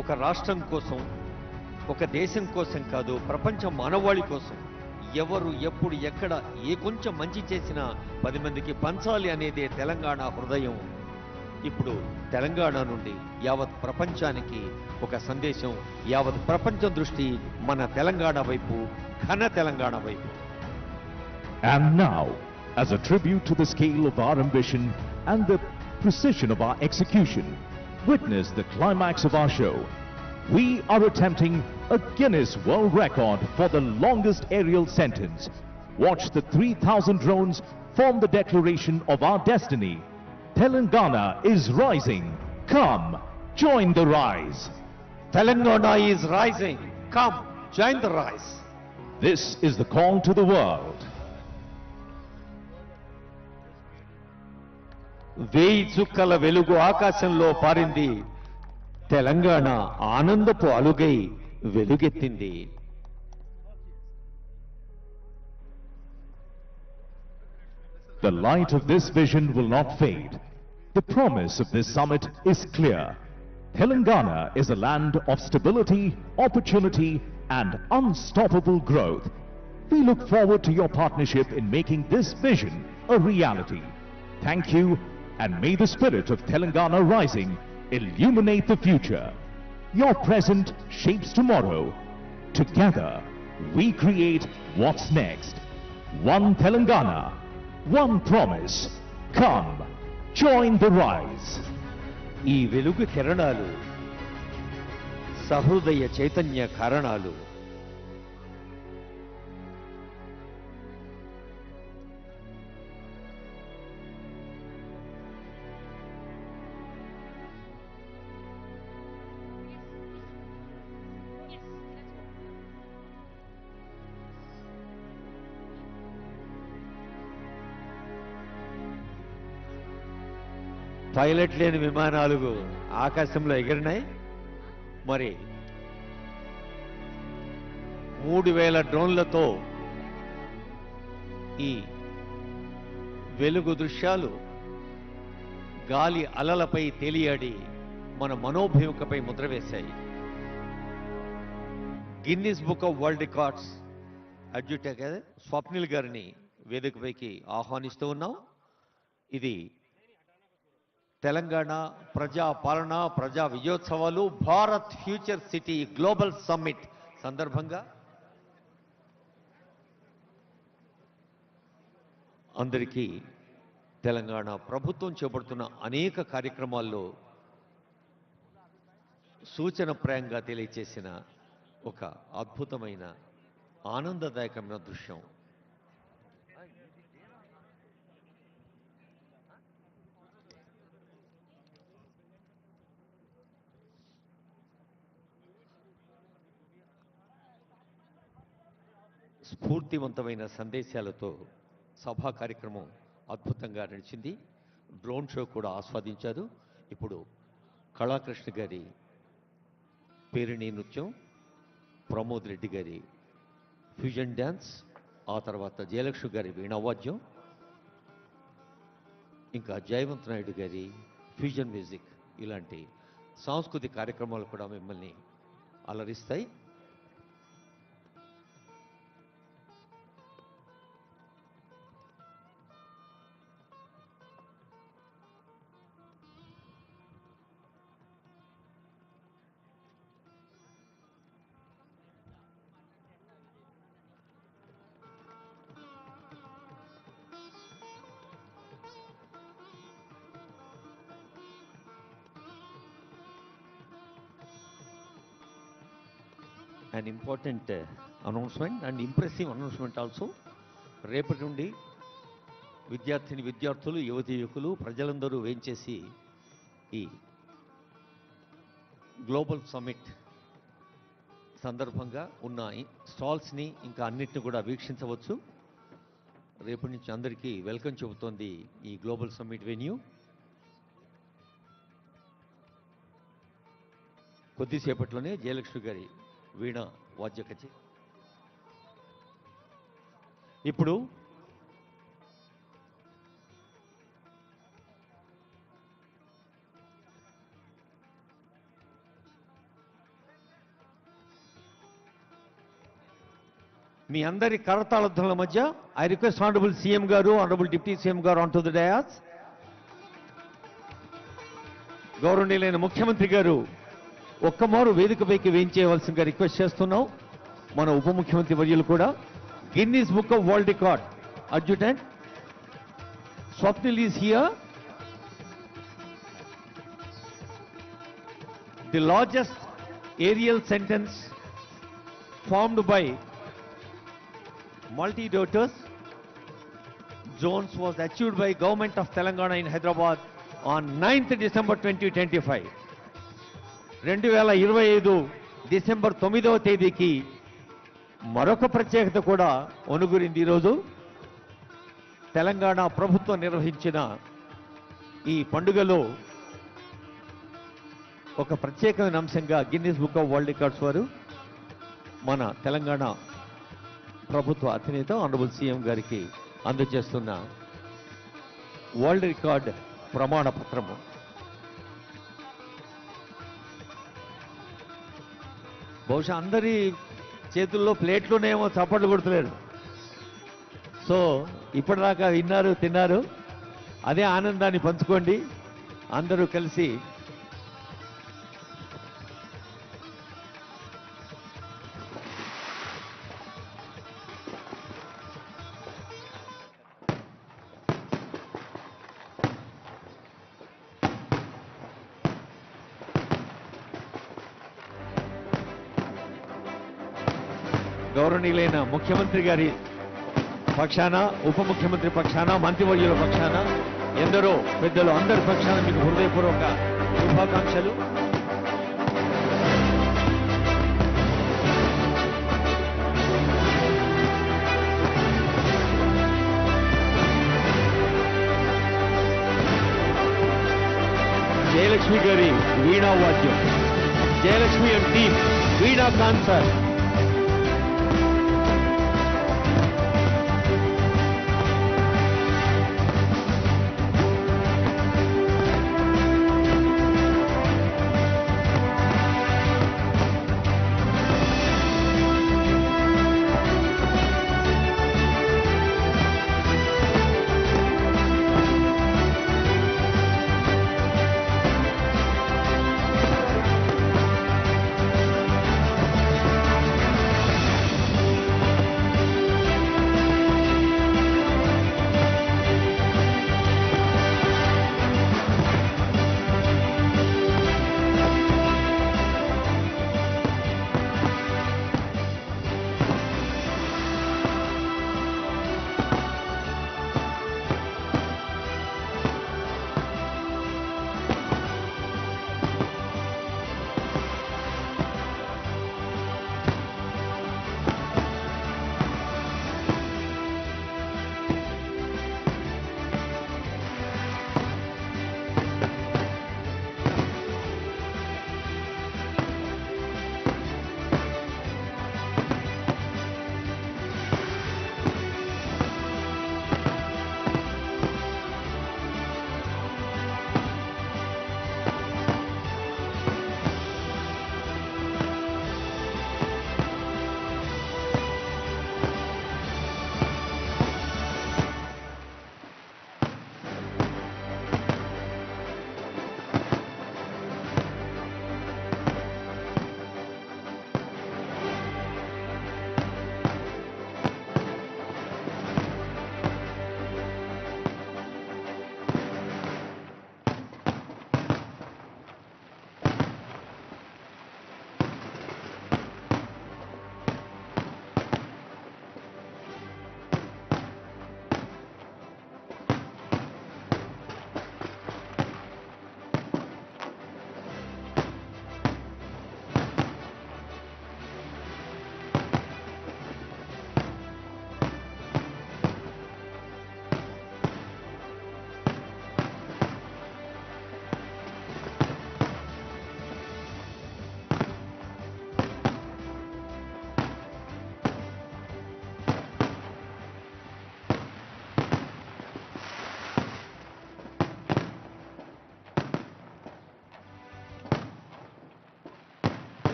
S1: ఒక రాష్ట్రం కోసం, ఒక దేశం కోసం కాదు, ప్రపంచ మానవాళి కోసం. ఎవరు ఎప్పుడు ఎక్కడ ఏ కొంచెం మంచి చేసినా 10 మందికి పంచాలి అనేదే తెలంగాణ హృదయం. ఇప్పుడు తెలంగాణ నుండి యావత్ ప్రపంచానికి ఒక సందేశం, యావత్ ప్రపంచం దృష్టి మన తెలంగాణ వైపు, ఘన తెలంగాణ వైపు.
S17: And now, as a tribute to the scale of our ambition and the precision of our execution, witness the climax of our show. We are attempting a Guinness World Record for the longest aerial sentence. Watch the 3,000 drones form the declaration of our destiny. Telangana is rising. Come, join the rise.
S1: Telangana is rising. Come, join the rise.
S17: This is the call to the world.
S1: వేయి చుక్కల వెలుగు ఆకాశంలో పారింది. Telangana ఆనందపు అలుగై వెలుగెత్తింది.
S17: The light of this vision will not fade. The promise of this summit is clear. Telangana is a land of stability, opportunity, and unstoppable growth. We look forward to your partnership in making this vision a reality. Thank you, and may the spirit of Telangana rising illuminate the future. Your present shapes tomorrow. Together, we create what's next. One Telangana, one promise. Come, join the rise.
S1: ఈ వెలుగు కిరణాలు సహృదయ చైతన్య కారణాలు. Pilot లేని విమానాలు ఆకాశంలో ఎగిరినాయి. మరి 3000 డ్రోన్లతో ఈ వెలుగు దృశ్యాలు గాలి అలలపై తేలియాడి మన మనోభూమికపై ముద్ర వేశాయి. Guinness book of world records అడ్జుటెక్ స్వప్నిల్ గారిని వేదికపైకి ఆహ్వానిస్తూ ఉన్నాం. ఇది తెలంగాణ ప్రజా పాలన ప్రజా విజయోత్సవాలు Bharat future city global summit సందర్భంగా అందరికీ తెలంగాణ ప్రభుత్వం చేపడుతున్న అనేక కార్యక్రమాల్లో సూచనప్రాయంగా తెలియచేసిన ఒక అద్భుతమైన ఆనందదాయకమైన దృశ్యం. స్ఫూర్తివంతమైన సందేశాలతో సభా కార్యక్రమం అద్భుతంగా నడిచింది. డ్రోన్ షో కూడా ఆస్వాదించారు. ఇప్పుడు కళాకృష్ణ గారి పేరిణి నృత్యం, ప్రమోద్ రెడ్డి గారి ఫ్యూజన్ డ్యాన్స్, ఆ తర్వాత జయలక్ష్మి గారి వీణావాద్యం, ఇంకా జయవంత్ నాయుడు గారి ఫ్యూజన్ మ్యూజిక్, ఇలాంటి సాంస్కృతిక కార్యక్రమాలు కూడా మిమ్మల్ని అలరిస్తాయి. An important announcement and impressive announcement also. రేపటి నుండి విద్యార్థులు యువతీ యువకులు ప్రజలందరూ వేంచేసి ఈ గ్లోబల్ సమ్మిట్ సందర్భంగా ఉన్న స్టాల్స్ని ఇంకా అన్నిటిని కూడా వీక్షించవచ్చు. రేపటి నుంచి అందరికీ వెల్కమ్ చెబుతోంది ఈ గ్లోబల్ సమ్మిట్ వెన్యూ. కొద్దిసేపట్లోనే జయలక్ష్మి గారి వీణ వాద్య కచేరీ. ఇప్పుడు మీ అందరి కరతాళ ధ్వనుల మధ్య ఐ రిక్వెస్ట్ ఆనరబుల్ సీఎం గారు, ఆనరబుల్ డిప్యూటీ సీఎం గారు ఆన్ టు ద డయాస్. గౌరవనీయులైన ముఖ్యమంత్రి గారు ఒక్కమారు వేదికపైకి వేయించేయవలసిందిగా రిక్వెస్ట్ చేస్తున్నాం. మన ఉప ముఖ్యమంత్రి వర్యులు కూడా. Guinness book of world record adjutant Swapnil is here. The largest aerial sentence formed by multi-dotors zones was achieved by Government of Telangana in Hyderabad on 9th December 2025. 2025 December 9వ తేదీకి మరొక ప్రత్యేకత కూడా ఒనుగురింది. ఈరోజు తెలంగాణ ప్రభుత్వం నిర్వహించిన ఈ పండుగలో ఒక ప్రత్యేకమైన అంశంగా Guinness book of world records వారు మన తెలంగాణ ప్రభుత్వ అధినేత ఆనరబుల్ సీఎం గారికి అందజేస్తున్న వరల్డ్ రికార్డ్ ప్రమాణ పత్రము. బహుశా అందరి చేతుల్లో ప్లేట్లోనేమో చప్పట్లు కొడుతులేరు. సో ఇప్పటిదాకా విన్నారు, తిన్నారు, అదే ఆనందాన్ని పంచుకోండి అందరూ కలిసి. గౌరవనీయులైన ముఖ్యమంత్రి గారి పక్షాన, ఉప ముఖ్యమంత్రి పక్షాన, మంత్రివర్యుల పక్షాన, ఎందరో పెద్దలు అందరి పక్షాన మీకు హృదయపూర్వక శుభాకాంక్షలు. జయలక్ష్మి గారి వీణా వాద్యం, జయలక్ష్మి అండ్ టీమ్, వీణా కాన్సర్ట్.